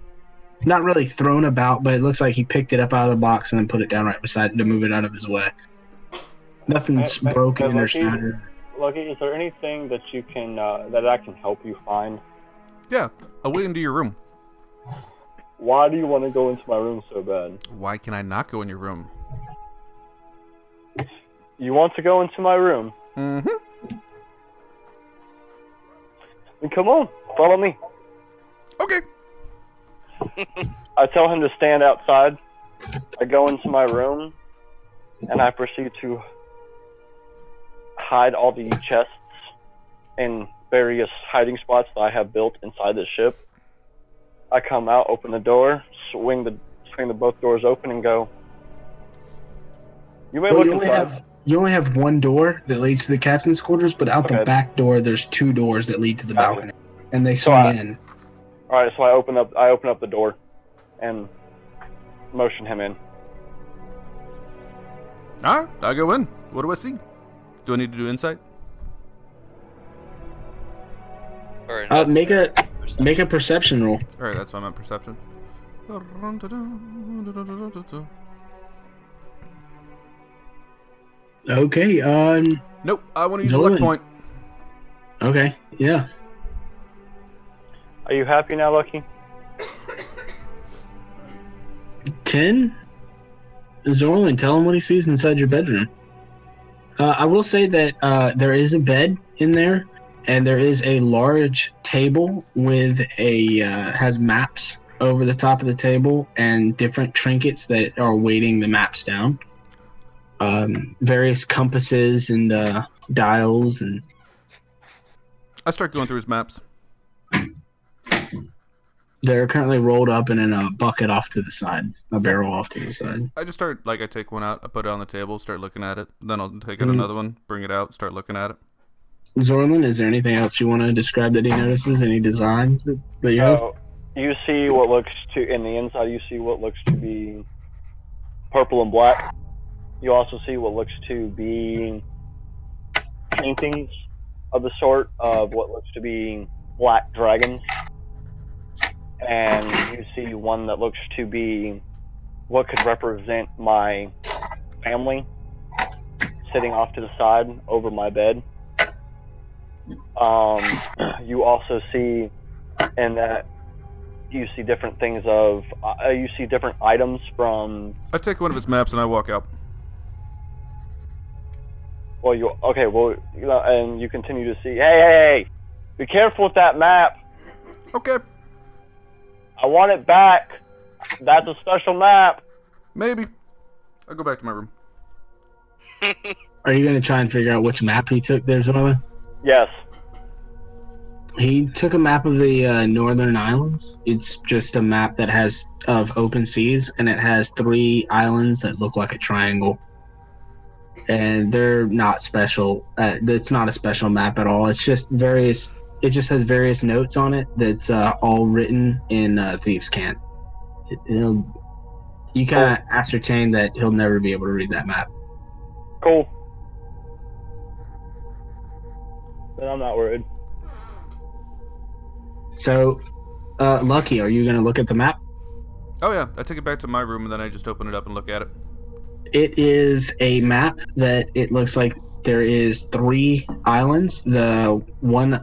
S1: not really thrown about, but it looks like he picked it up out of the box and then put it down right beside it to move it out of his way. Nothing's broken or shattered.
S5: Lucky, is there anything that you can that I can help you find?
S3: Yeah, I'll wait into your room.
S5: Why do you want to go into my room so bad?
S3: Why can I not go in your room?
S5: You want to go into my room?
S3: Mm-hmm.
S5: Then come on, follow me.
S3: Okay.
S5: I tell him to stand outside. I go into my room, and I proceed to hide all the chests in various hiding spots that I have built inside the ship. I come out, open the door, swing the both doors open, and go. You may look inside.
S1: You only have one door that leads to the captain's quarters, but out the back door, there's two doors that lead to the balcony, and they swing in.
S5: All right, so I open up the door, and motion him in.
S3: All right, I'll go in. What do I see? Do I need to do insight?
S2: Or
S1: Make a perception roll.
S3: All right, that's why I'm at perception.
S1: Okay.
S3: Nope, I want to use a luck point.
S1: Okay. Yeah.
S5: Are you happy now, Lucky?
S1: 10? Zorlin, tell him what he sees inside your bedroom. I will say that there is a bed in there, and there is a large table with has maps over the top of the table and different trinkets that are weighting the maps down. Various compasses and dials and.
S3: I start going through his maps.
S1: They're currently rolled up and in a bucket off to the side, a barrel off to the side.
S3: I just start, like, I take one out, I put it on the table, start looking at it. Then I'll take out another one, bring it out, start looking at it.
S1: Zorlin, is there anything else you want to describe that he notices? Any designs that you have?
S5: You see what looks to, in the inside, you see what looks to be purple and black. You also see what looks to be paintings of the sort of what looks to be black dragons. And you see one that looks to be what could represent my family sitting off to the side over my bed. You also see in that you see different things of you see different items from.
S3: I take one of his maps and I walk out.
S5: Well, and you continue to see. Hey! Be careful with that map.
S3: Okay.
S5: I want it back. That's a special map.
S3: Maybe. I'll go back to my room.
S1: Are you going to try and figure out which map he took there, Zorlin?
S5: Yes.
S1: He took a map of the Northern Islands. It's just a map that has of open seas, and it has 3 islands that look like a triangle. And they're not special. It's not a special map at all. It's just various. It just has various notes on it that's all written in Thieves' Cant. You kind of ascertain that he'll never be able to read that map.
S5: Cool. Then I'm not worried.
S1: So, Lucky, are you going to look at the map?
S3: Oh yeah, I take it back to my room and then I just open it up and look at it.
S1: It is a map that it looks like there is 3 islands. The one,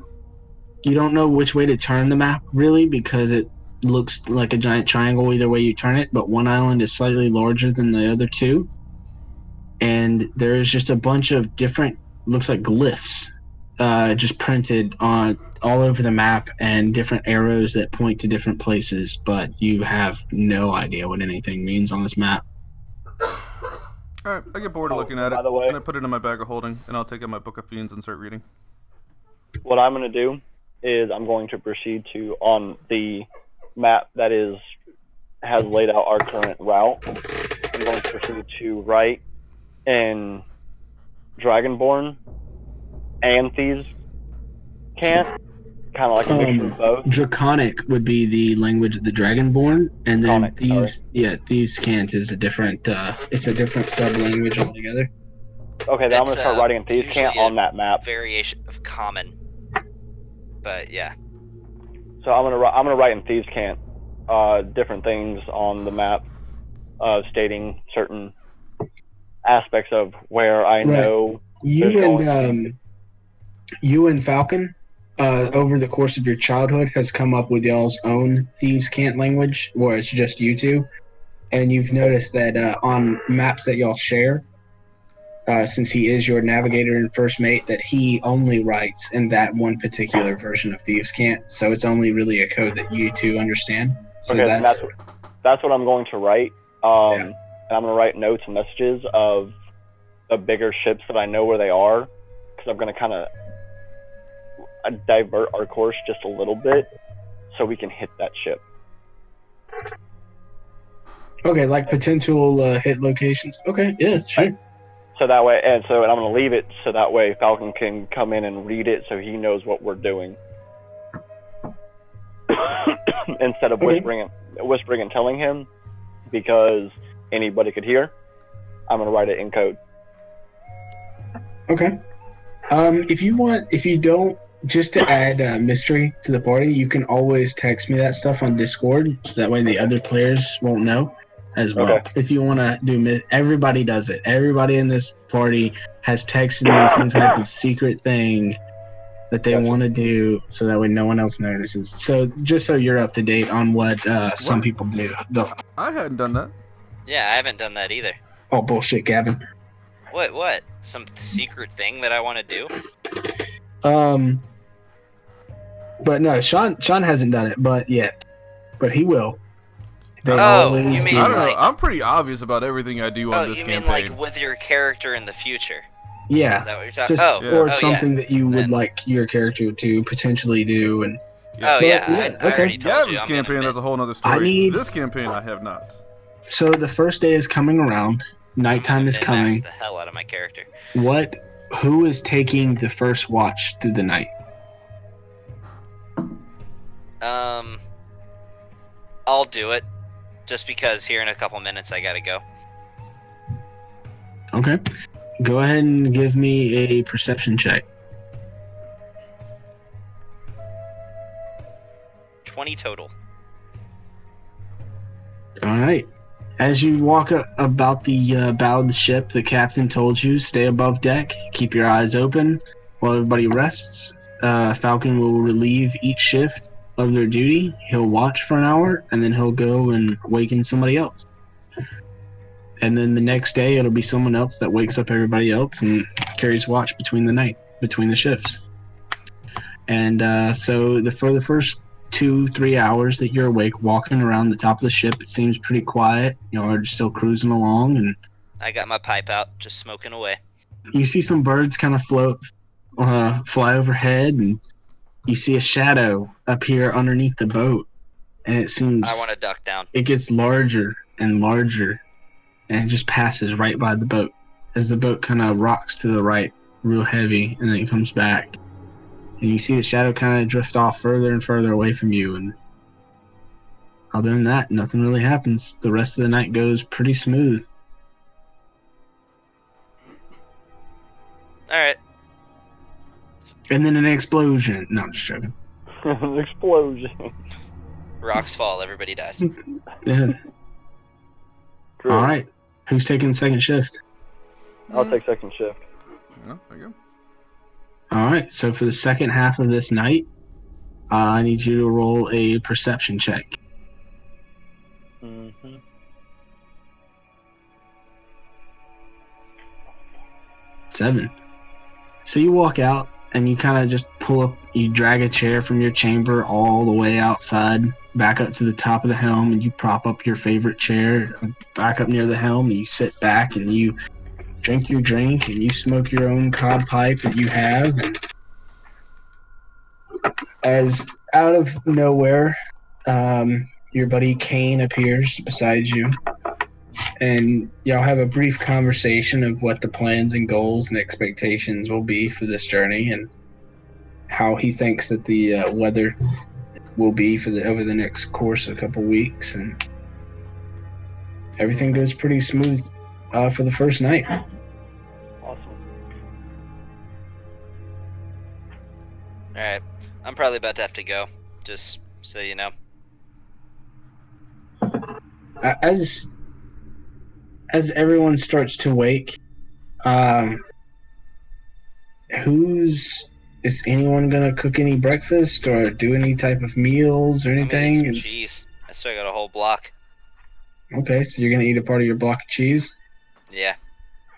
S1: you don't know which way to turn the map really because it looks like a giant triangle either way you turn it, but one island is slightly larger than the other 2. And there's just a bunch of different, looks like glyphs, just printed on all over the map and different arrows that point to different places, but you have no idea what anything means on this map.
S3: Alright, I get bored of looking at it,
S5: by the way,
S3: and I put it in my bag of holding, and I'll take out my Book of Fiends and start reading.
S5: what I'm going to do is I'm going to proceed to, on the map that has laid out our current route, I'm going to proceed to write in Dragonborn and Thieves' Cant, kind of like a mixture of both.
S1: Draconic would be the language of the Dragonborn, and then
S5: Draconic,
S1: Thieves' Cant is a different. It's a different sub language altogether.
S5: Okay, then I'm gonna start writing in Thieves' Cant on that map.
S2: Variation of Common, but yeah.
S5: So I'm gonna write in Thieves' Cant different things on the map, stating certain aspects of where I know.
S1: You and Falcon, over the course of your childhood, has come up with y'all's own Thieves' Cant language, where it's just you two. And you've noticed that on maps that y'all share, since he is your navigator and first mate, that he only writes in that one particular version of Thieves' Cant. So it's only really a code that you two understand. So
S5: okay, that's what I'm going to write. And I'm going to write notes and messages of the bigger ships that I know where they are, because I'm going to kind of divert our course just a little bit so we can hit that ship.
S1: Okay, like potential hit locations. Okay, yeah, sure.
S5: So that way, and I'm going to leave it so that way Falcon can come in and read it so he knows what we're doing. Instead of whispering and telling him, because anybody could hear, I'm going to write it in code.
S1: Okay. If you don't, just to add mystery to the party, you can always text me that stuff on Discord, so that way the other players won't know as well.
S5: Okay.
S1: If you want to do, everybody does it. Everybody in this party has texted me some type of secret thing that they want to do, so that way no one else notices. So just so you're up to date on what some people do.
S3: I hadn't done that.
S2: Yeah, I haven't done that either.
S1: Oh, bullshit, Gavin.
S2: What? Some secret thing that I want to do?
S1: But no, Sean hasn't done it, but he will.
S2: You mean
S3: I don't know. I'm pretty obvious about everything I do on this
S2: you
S3: campaign.
S2: mean like with your character in the future?
S1: Yeah.
S2: Is that what you're talking?
S1: Or something that you would like your character to potentially do, and
S2: Oh
S1: But,
S2: yeah,
S1: yeah,
S2: I already
S1: okay.
S2: told you.
S3: Gav's
S2: I'm gonna
S3: campaign,
S2: admit.
S3: that's a whole nother story.
S1: need-
S3: This campaign, I have not.
S1: So the first day is coming around.
S2: I'm
S1: Nighttime
S2: gonna
S1: is
S2: min-max
S1: coming.
S2: the hell out of my character.
S1: Who is taking the first watch through the night?
S2: I'll do it, just because here in a couple minutes I gotta go.
S1: Okay. Go ahead and give me a perception check.
S2: 20 total.
S1: All right. As you walk about the bow of the ship, the captain told you stay above deck, keep your eyes open while everybody rests. Falcon will relieve each shift of their duty. He'll watch for an hour, and then he'll go and waken somebody else. And then the next day, it'll be someone else that wakes up everybody else and carries watch between the shifts. And for the first 2-3 hours that you're awake, walking around the top of the ship, it seems pretty quiet. We're still cruising along, and
S2: I got my pipe out, just smoking away.
S1: you see some birds kind of fly overhead, and you see a shadow appear underneath the boat, and it seems
S2: I want to duck down.
S1: it gets larger and larger, and it just passes right by the boat as the boat kind of rocks to the right, real heavy, and then it comes back. And you see the shadow kind of drift off further and further away from you, and other than that, nothing really happens. The rest of the night goes pretty smooth.
S2: Alright.
S1: And then an explosion. No, I'm just joking.
S5: Explosion.
S2: Rocks fall, everybody dies.
S1: Yeah.
S5: True.
S1: All right. Who's taking second shift?
S5: I'll take second shift.
S3: Oh, there you go.
S1: All right. So for the second half of this night, I need you to roll a perception check.
S5: Mm-hmm.
S1: 7. So you walk out and you kind of just you drag a chair from your chamber all the way outside, back up to the top of the helm, and you prop up your favorite chair back up near the helm, and you sit back and you drink your drink and you smoke your own cod pipe that you have. And as out of nowhere, your buddy Kane appears beside you, and y'all have a brief conversation of what the plans and goals and expectations will be for this journey, and how he thinks that the weather will be over the next course of a couple weeks, and everything goes pretty smooth for the first night.
S5: Awesome.
S2: Alright. I'm probably about to have to go, just so you know.
S1: As everyone starts to wake, is anyone gonna cook any breakfast or do any type of meals or
S2: I'm gonna
S1: anything?
S2: eat some cheese. I still got a whole block.
S1: Okay, so you're gonna eat a part of your block of cheese?
S2: Yeah.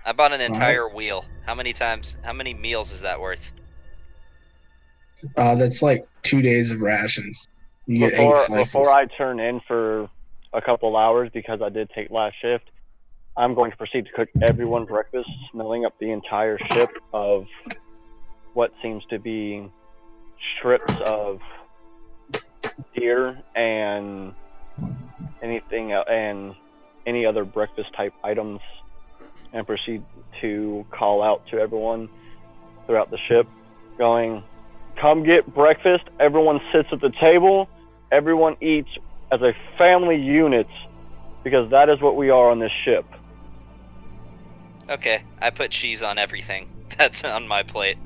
S2: I bought an
S1: All
S2: entire wheel. How many meals is that worth?
S1: That's like 2 days of rations. You get 8 slices.
S5: Before I turn in for a couple hours, because I did take last shift, I'm going to proceed to cook everyone breakfast, smelling up the entire ship of what seems to be strips of deer and anything and any other breakfast type items, and proceed to call out to everyone throughout the ship, going, "Come get breakfast. Everyone sits at the table. Everyone eats as a family unit, because that is what we are on this ship."
S2: Okay, I put cheese on everything. That's on my plate.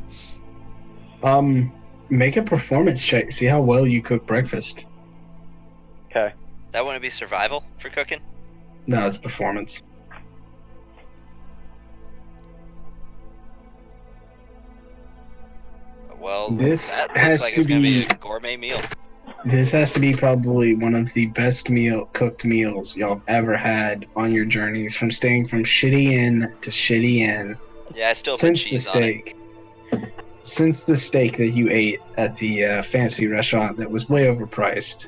S1: Make a performance check. See how well you cook breakfast.
S5: Okay.
S2: That wouldn't be survival for cooking?
S1: No, it's performance.
S2: Well,
S1: This
S2: that
S1: has
S2: looks like
S1: to
S2: it's going to be
S1: be-
S2: a gourmet meal.
S1: This has to be probably one of the best cooked meals y'all have ever had on your journeys, from staying from shitty inn to shitty inn.
S2: Yeah, I still put cheese on it.
S1: Since the steak that you ate at the fancy restaurant that was way overpriced.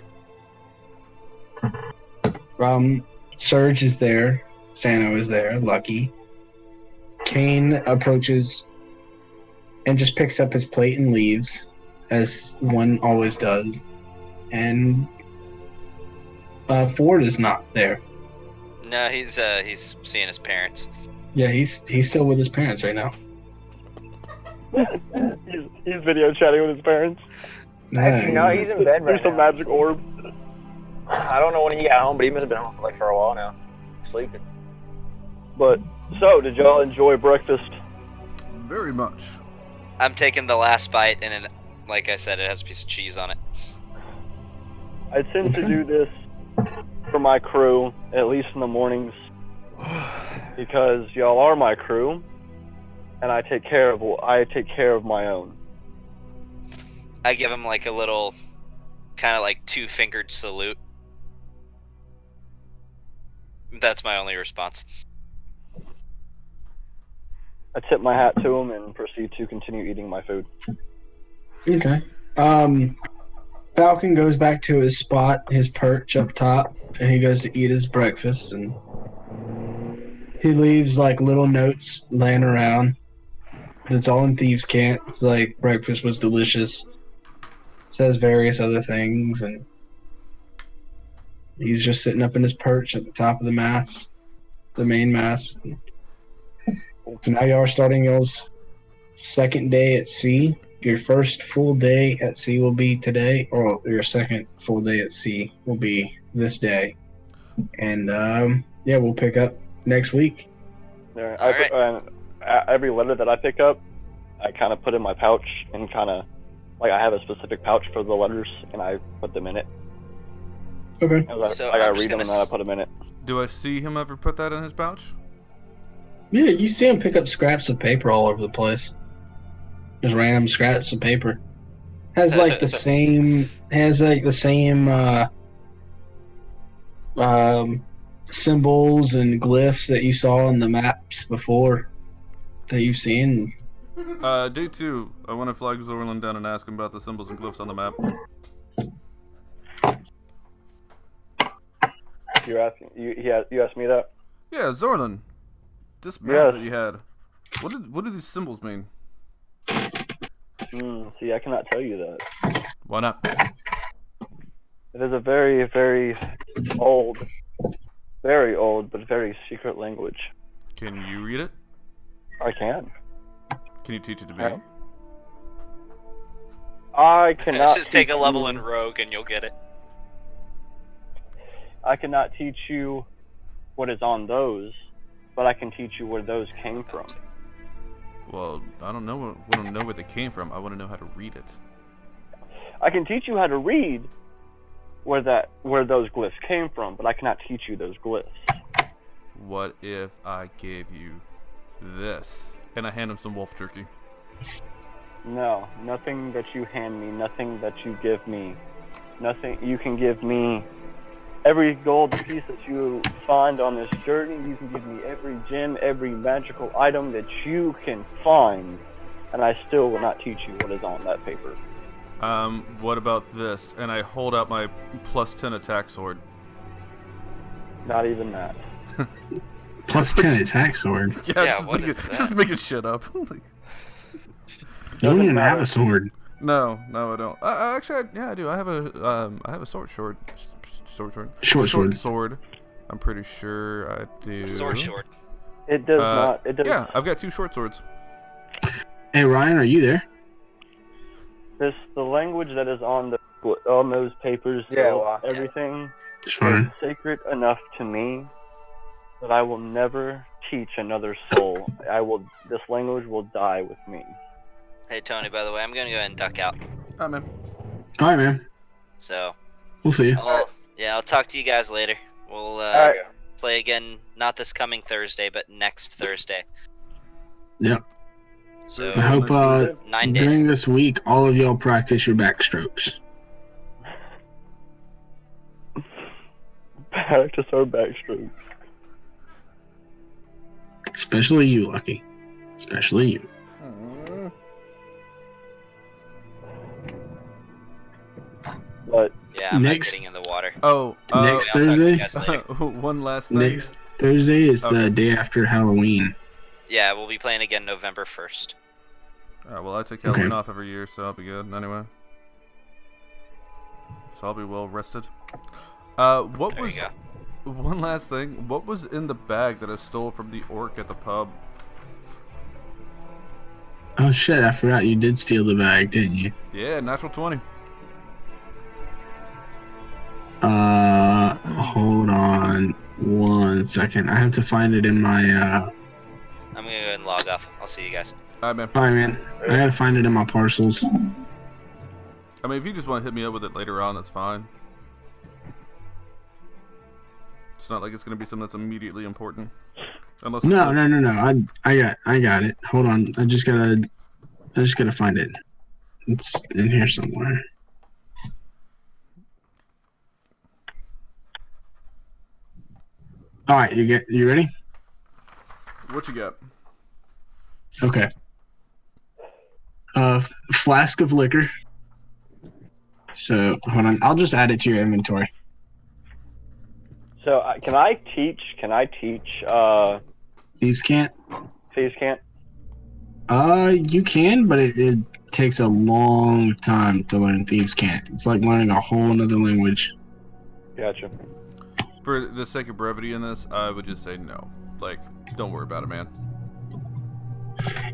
S1: Surge is there. Sano is there. Lucky. Kane approaches and just picks up his plate and leaves, as one always does. and Ford is not there.
S2: No, he's seeing his parents.
S1: Yeah, he's still with his parents right now.
S5: He's video chatting with his parents.
S4: Actually, no, he's in bed right
S5: There's some
S4: now.
S5: magic orb.
S4: I don't know when he got home, but he must have been home for for a while now. Sleeping.
S5: But, so, did y'all enjoy breakfast?
S3: Very much.
S2: I'm taking the last bite, and then, like I said, it has a piece of cheese on it.
S5: I tend to do this for my crew, at least in the mornings, because y'all are my crew, and I take care of my own.
S2: I give him like a little, kind of like 2-fingered salute. That's my only response.
S5: I tip my hat to him and proceed to continue eating my food.
S1: Okay. Falcon goes back to his spot, his perch up top, and he goes to eat his breakfast, and he leaves like little notes laying around. That's all in Thieves' Cant. It's like breakfast was delicious. Says various other things, and he's just sitting up in his perch at the top of the mast, the main mast. So now y'all are starting y'all's second day at sea. Your first full day at sea will be today, or your second full day at sea will be this day. And yeah, we'll pick up next week.
S5: There,
S2: Alright.
S5: Every letter that I pick up, I kind of put in my pouch and kind of, like I have a specific pouch for the letters, and I put them in it.
S1: Okay.
S2: So
S5: I
S2: I'm
S5: read
S2: just
S5: them and then I put them in it.
S3: Do I see him ever put that in his pouch?
S1: Yeah, you see him pick up scraps of paper all over the place. Just random scraps of paper. Has like the same symbols and glyphs that you saw in the maps before that you've seen.
S3: Day 2, I want to flag Zorlin down and ask him about the symbols and glyphs on the map.
S5: You asked me that?
S3: Yeah, Zorlin. This map
S5: Yes.
S3: that you had. What do these symbols mean?
S5: See, I cannot tell you that.
S3: Why not?
S5: It is a very, very old, but very secret language.
S3: Can you read it?
S5: I can.
S3: Can you teach it to me?
S5: Yeah. I cannot.
S2: Just take a
S5: teach
S2: level
S5: you-
S2: in Rogue and you'll get it.
S5: I cannot teach you what is on those, but I can teach you where those came from.
S3: Well, I don't know. I want to know where they came from. I want to know how to read it.
S5: I can teach you how to read where those glyphs came from, but I cannot teach you those glyphs.
S3: What if I gave you this? And I hand him some wolf jerky.
S5: No, nothing that you hand me, nothing that you give me, nothing you can give me. Every gold piece that you find on this journey, you can give me every gem, every magical item that you can find, and I still will not teach you what is on that paper.
S3: What about this? And I hold out my +10 attack sword.
S5: Not even that.
S1: Plus 10 attack sword.
S2: Yeah, what is that?
S3: Just making shit up. Like,
S1: You don't even
S5: matter.
S1: have a sword.
S3: no, I don't. Actually, yeah, I do. I have a sword. Short sword. I'm pretty sure I do.
S2: Sword.
S5: It does not. It does.
S3: Yeah, I've got 2 short swords.
S1: Hey, Ryan, are you there?
S5: The language that is on those papers,
S4: Yeah, well, yeah.
S5: everything
S1: Just
S5: is
S1: wondering.
S5: sacred enough to me that I will never teach another soul. This language will die with me.
S2: Hey Tony, by the way, I'm gonna go ahead and duck out.
S3: Oh man.
S1: All right, man.
S2: So,
S1: We'll see you.
S2: I'll talk to you guys later. We'll
S4: Alright.
S2: play again, not this coming Thursday, but next Thursday.
S1: Yep.
S2: So,
S1: I hope
S2: 9 days.
S1: during this week, all of y'all practice your backstrokes.
S5: Practice our backstrokes.
S1: Especially you, Lucky. Especially you.
S5: But
S2: Yeah, I'm
S1: Next-
S2: not getting in the water.
S3: Oh,
S1: Next
S2: I'll talk to you
S1: Thursday?
S2: guys later.
S3: one last thing.
S1: Next Thursday is
S3: Okay.
S1: the day after Halloween.
S2: Yeah, we'll be playing again November 1st.
S3: Alright, well, I take Halloween off every year, so I'll be good anyway. So I'll be well rested. What
S2: There
S3: was...
S2: you go.
S3: One last thing. What was in the bag that I stole from the orc at the pub?
S1: Oh shit! I forgot you did steal the bag, didn't you?
S3: Yeah, natural 20.
S1: Hold on 1 second. I have to find it in my.
S2: I'm gonna go ahead and log off. I'll see you guys.
S3: Alright, man.
S1: All right, man. I gotta find it in my parcels.
S3: I mean, if you just want to hit me up with it later on, that's fine. It's not like it's going to be something that's immediately important. Unless
S1: No. I got it. Hold on. I just gotta find it. It's in here somewhere. All right, you ready?
S3: What you got?
S1: Okay. Flask of liquor. So hold on. I'll just add it to your inventory.
S5: So can I teach?
S1: Thieves can't.
S5: Thieves can't.
S1: You can, but it takes a long time to learn Thieves can't. It's like learning a whole another language.
S5: Gotcha.
S3: For the sake of brevity in this, I would just say no. Like, don't worry about it, man.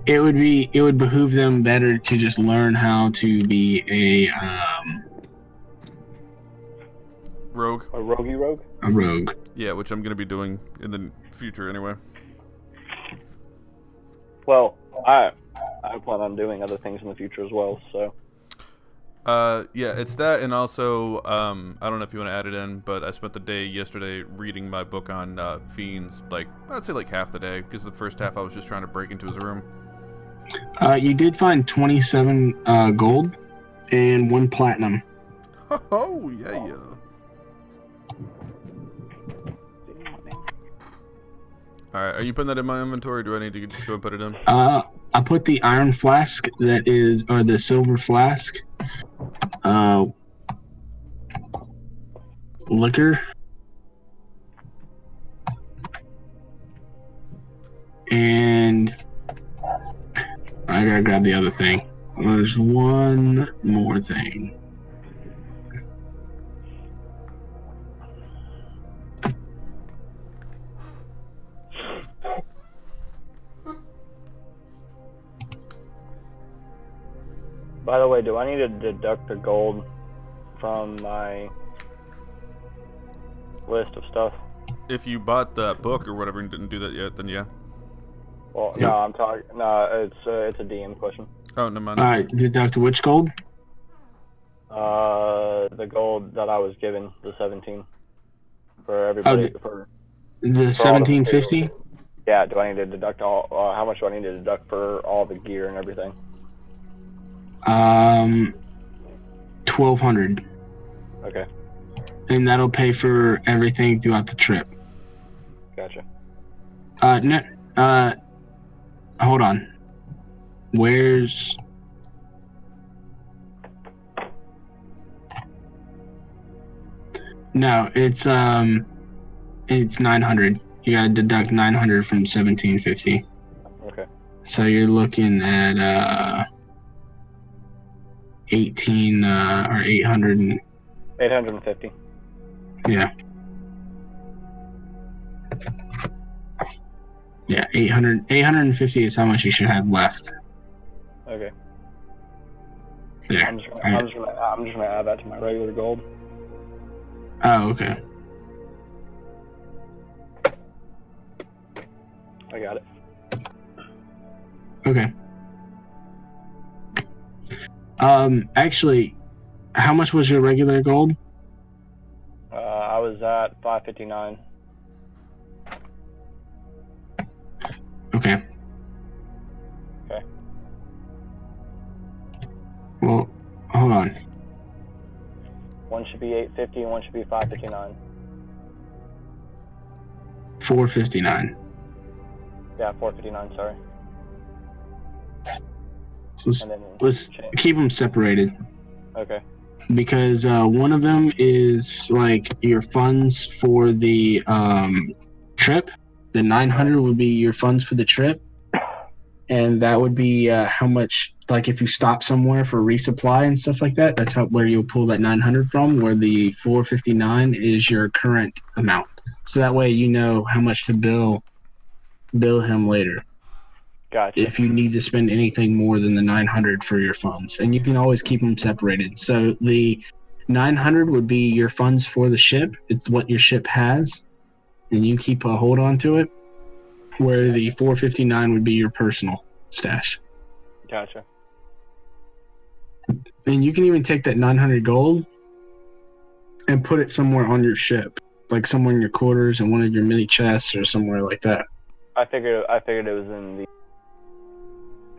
S1: It would behoove them better to just learn how to be a
S3: Rogue?
S5: A roguey rogue?
S1: a rogue.
S3: Yeah, which I'm going to be doing in the future anyway.
S5: Well, I plan on doing other things in the future as well, so.
S3: Yeah, it's that, and also, I don't know if you want to add it in, but I spent the day yesterday reading my book on fiends, like, I'd say like half the day, because the first half I was just trying to break into his room.
S1: You did find 27 gold and 1 platinum.
S3: Oh, yeah. Alright, are you putting that in my inventory, or do I need to just go and put it in?
S1: I put the iron flask or the silver flask, liquor, and I gotta grab the other thing. There's one more thing.
S5: By the way, do I need to deduct the gold from my list of stuff?
S3: If you bought that book or whatever and didn't do that yet, then yeah.
S5: Well,
S1: Yeah.
S5: no, I'm talking. No, it's a DM question.
S3: Oh, never mind.
S1: All right, deduct which gold?
S5: The gold that I was given, the 17, for everybody. For
S1: The
S5: all the
S1: 1750.
S5: yeah, do I need to deduct all? How much do I need to deduct for all the gear and everything?
S1: 1200,
S5: Okay,
S1: and that'll pay for everything throughout the trip.
S5: gotcha.
S1: No, hold on. Where's... No, it's 900. You gotta deduct 900 from 1750.
S5: Okay.
S1: So you're looking at 18 or 800.
S5: 850.
S1: Yeah. Yeah, 850 is how much you should have left.
S5: Okay.
S1: Yeah.
S5: I'm just gonna add that to my regular gold.
S1: Oh, okay.
S5: I got it.
S1: Okay. Actually, how much was your regular gold?
S5: I was at 559.
S1: Okay.
S5: Okay.
S1: Well, hold on.
S5: One should be 850 and one should be 559.
S1: 459.
S5: Yeah, 459. Sorry.
S1: So
S5: And then
S1: let's keep them separated,
S5: okay.
S1: because one of them is like your funds for the trip. The 900 would be your funds for the trip, and that would be how much. Like if you stop somewhere for resupply and stuff like that, that's where you'll pull that 900 from. Where the 459 is your current amount. So that way you know how much to bill him later.
S5: Gotcha.
S1: If you need to spend anything more than the 900 for your funds, and you can always keep them separated. So the 900 would be your funds for the ship. It's what your ship has, and you keep a hold on to it. Where the 459 would be your personal stash.
S5: Gotcha.
S1: And you can even take that 900 gold and put it somewhere on your ship, like somewhere in your quarters and one of your mini chests or somewhere like that.
S5: I figured it was in the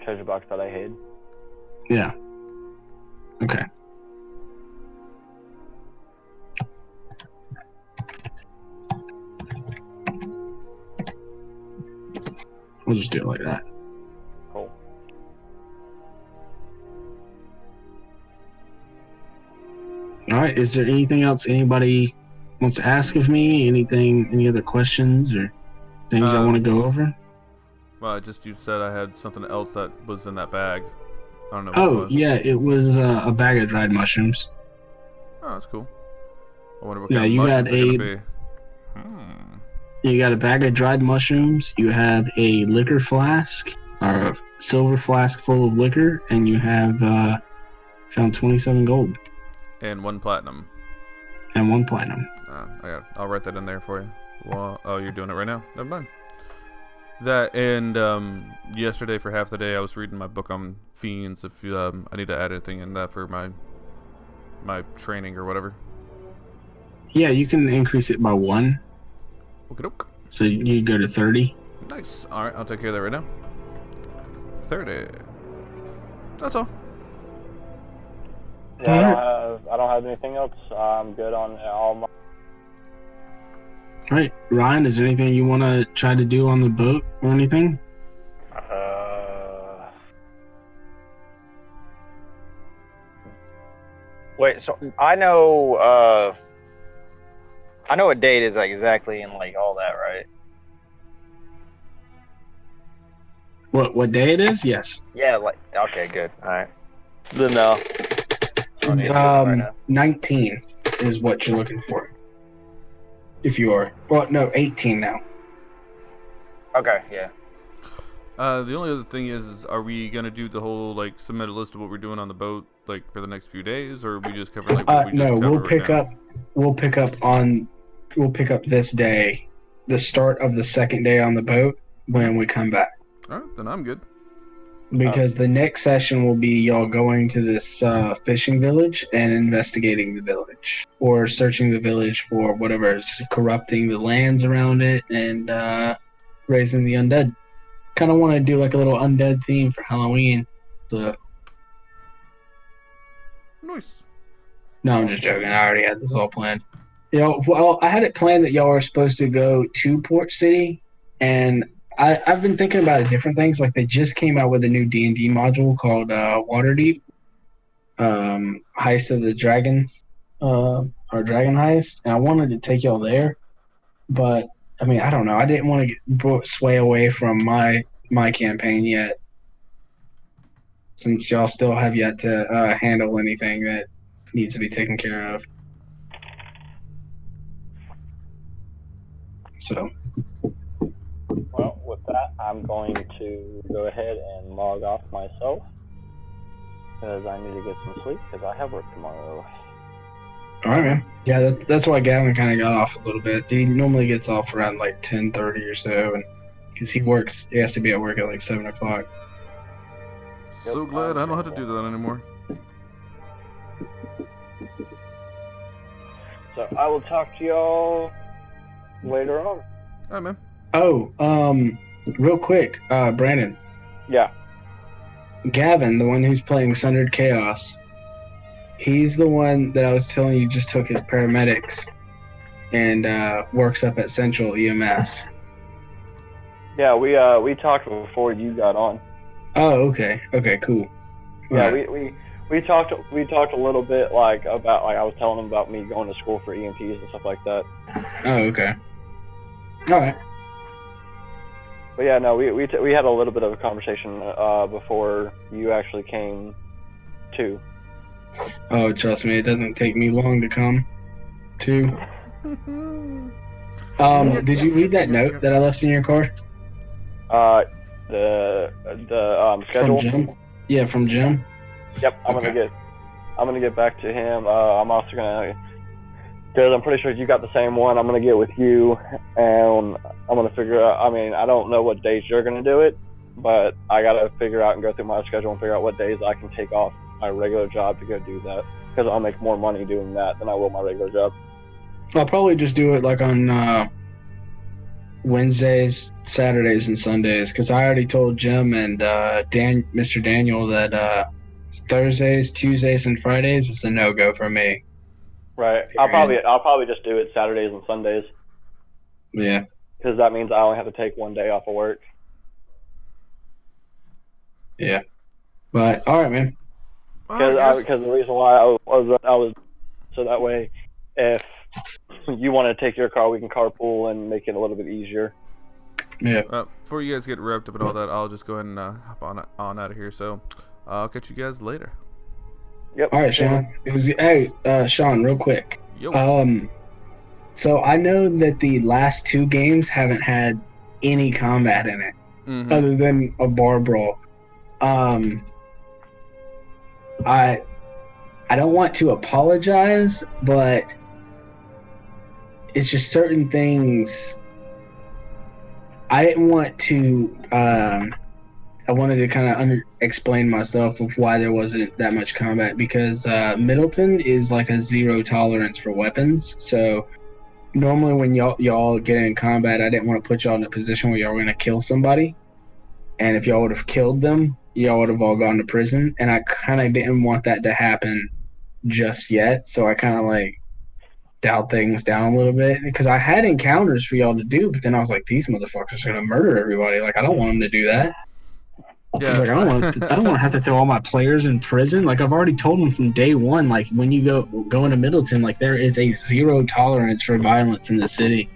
S5: treasure box that I hid.
S1: Yeah. Okay. We'll just do it like that.
S5: Cool.
S1: All right. Is there anything else anybody wants to ask of me? Any other questions or things I want to go over?
S3: Well, you said I had something else that was in that bag. I don't know what it was.
S1: Yeah, it was a bag of dried mushrooms.
S3: Oh, that's cool. I wonder what
S1: Yeah,
S3: kind of
S1: you got
S3: mushrooms they're gonna be.
S1: You got a bag of dried mushrooms. You have a liquor flask or a silver flask full of liquor, and you have found 27 gold
S3: And 1 platinum.
S1: and 1 platinum.
S3: I'll write that in there for you. Well, oh, you're doing it right now? Never mind. That and yesterday for half the day I was reading my book on fiends. If I need to add anything in that for my training or whatever.
S1: Yeah, you can increase it by 1.
S3: Okey-doke.
S1: So you go to 30.
S3: Nice. All right, I'll take care of that right now. 30. That's all.
S5: Yeah, I don't have anything else. I'm good on all my.
S1: All right, Ryan, is there anything you want to try to do on the boat or anything?
S4: Wait, so I know what date is like exactly and like all that, right?
S1: What day it is? Yes.
S4: Yeah, like okay, good. All right. Then no. I don't need to do that right now.
S1: 19 is what you're looking for. If you are. Well, no, 18 now.
S4: Okay, yeah.
S3: The only other thing is are we gonna do the whole like submit a list of what we're doing on the boat like for the next few days, or are we just covering like what we just
S1: No,
S3: covered
S1: we'll pick up this day, the start of the second day on the boat when we come back.
S3: All right, then I'm good.
S1: Because the next session will be y'all going to this fishing village and investigating the village, or searching the village for whatever is corrupting the lands around it and raising the undead. Kind of want to do like a little undead theme for Halloween. So.
S3: Nice.
S1: No, I'm just joking. I already had this all planned. Well, I had it planned that y'all were supposed to go to Port City, and I've been thinking about different things. Like they just came out with a new D&D module called Waterdeep, Heist of the Dragon, or Dragon Heist, and I wanted to take y'all there, but I mean I don't know. I didn't want to sway away from my campaign yet, since y'all still have yet to handle anything that needs to be taken care of. So.
S5: Well, with that, I'm going to go ahead and log off myself because I need to get some sleep because I have work tomorrow.
S1: All right, man. Yeah, that's why Gavin kind of got off a little bit. He normally gets off around like 10:30 or so, and because he has to be at work at like 7 o'clock.
S3: So glad I don't have to do that anymore.
S5: So I will talk to y'all later on.
S3: All right, man.
S1: Oh, real quick, Brandon.
S5: Yeah.
S1: Gavin, the one who's playing Sundered Chaos, he's the one that I was telling you just took his paramedics and works up at Central EMS.
S5: Yeah, we talked before you got on.
S1: Oh, okay. Okay, cool.
S5: Yeah, we talked a little bit like about like I was telling him about me going to school for EMTs and stuff like that.
S1: Oh, okay. All right.
S5: But yeah, no, we had a little bit of a conversation before you actually came to.
S1: Oh, trust me, it doesn't take me long to come to. Did you read that note that I left in your car?
S5: The schedule.
S1: From Jim? Yeah, from Jim.
S5: Yep, I'm gonna get back to him. I'm also gonna, because I'm pretty sure you got the same one. I'm gonna get with you, and I'm gonna figure out. I mean, I don't know what days you're gonna do it, but I gotta figure out and go through my schedule and figure out what days I can take off my regular job to go do that, because I'll make more money doing that than I will my regular job.
S1: I'll probably just do it like on Wednesdays, Saturdays, and Sundays, because I already told Jim and Mr. Daniel that Thursdays, Tuesdays, and Fridays is a no-go for me.
S5: Right. I'll probably just do it Saturdays and Sundays.
S1: Yeah.
S5: Because that means I only have to take one day off of work.
S1: Yeah. But all right, man.
S5: Because the reason why I was so that way, if you want to take your car, we can carpool and make it a little bit easier.
S1: Yeah.
S3: Before you guys get wrapped up and all that, I'll just go ahead and hop on out of here. So I'll catch you guys later.
S5: Yep.
S1: All right, Sean. Sean, real quick.
S3: Yo.
S1: So I know that the last 2 games haven't had any combat in it, other than a bar brawl. I don't want to apologize, but it's just certain things. I didn't want to. I wanted to kind of explain myself of why there wasn't that much combat, because Middleton is like a 0 tolerance for weapons. So normally when y'all get in combat, I didn't want to put y'all in a position where y'all were gonna kill somebody, and if y'all would have killed them, y'all would have all gone to prison. And I kind of didn't want that to happen just yet, so I kind of like dialed things down a little bit, because I had encounters for y'all to do, but then I was like, these motherfuckers are gonna murder everybody. Like, I don't want them to do that.
S3: Yeah.
S1: Like, I don't want to have to throw all my players in prison. Like, I've already told them from day one, like, when you go into Middleton, like, there is a 0 tolerance for violence in the city.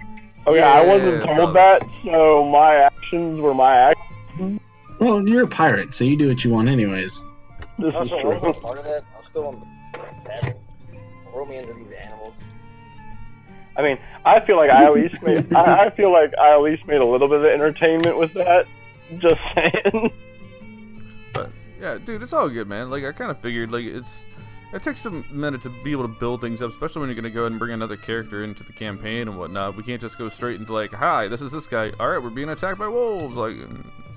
S5: Oh yeah, I wasn't told that, so my actions were my actions.
S1: Well, you're a pirate, so you do what you want anyways.
S5: This is true.
S4: Part of that, I'm still on the cabin. Roll me into these animals.
S5: I mean, I feel like I at least made a little bit of entertainment with that. Just saying.
S3: But yeah, dude, it's all good, man. Like, I kind of figured, like, it takes a minute to be able to build things up, especially when you're gonna go ahead and bring another character into the campaign and whatnot. We can't just go straight into like, hi, this is this guy. All right, we're being attacked by wolves. Like,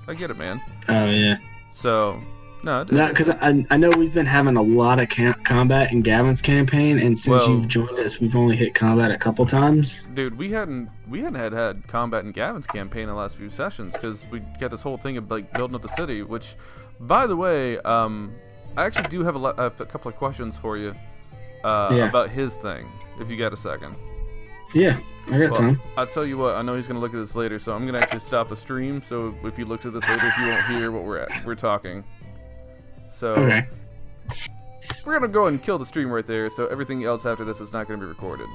S3: I get it, man.
S1: Oh yeah.
S3: So no,
S1: because I know we've been having a lot of combat in Gavin's campaign, and since you've joined us, we've only hit combat a couple times.
S3: Dude, we hadn't had combat in Gavin's campaign in the last few sessions, because we got this whole thing of like building up the city. Which, by the way, I actually do have a couple of questions for you about his thing, if you got a second.
S1: Yeah, I got time.
S3: I'll tell you what, I know he's gonna look at this later, so I'm gonna actually stop the stream. So if you look at this later, you won't hear what we're talking. So we're gonna go and kill the stream right there. So everything else after this is not gonna be recorded.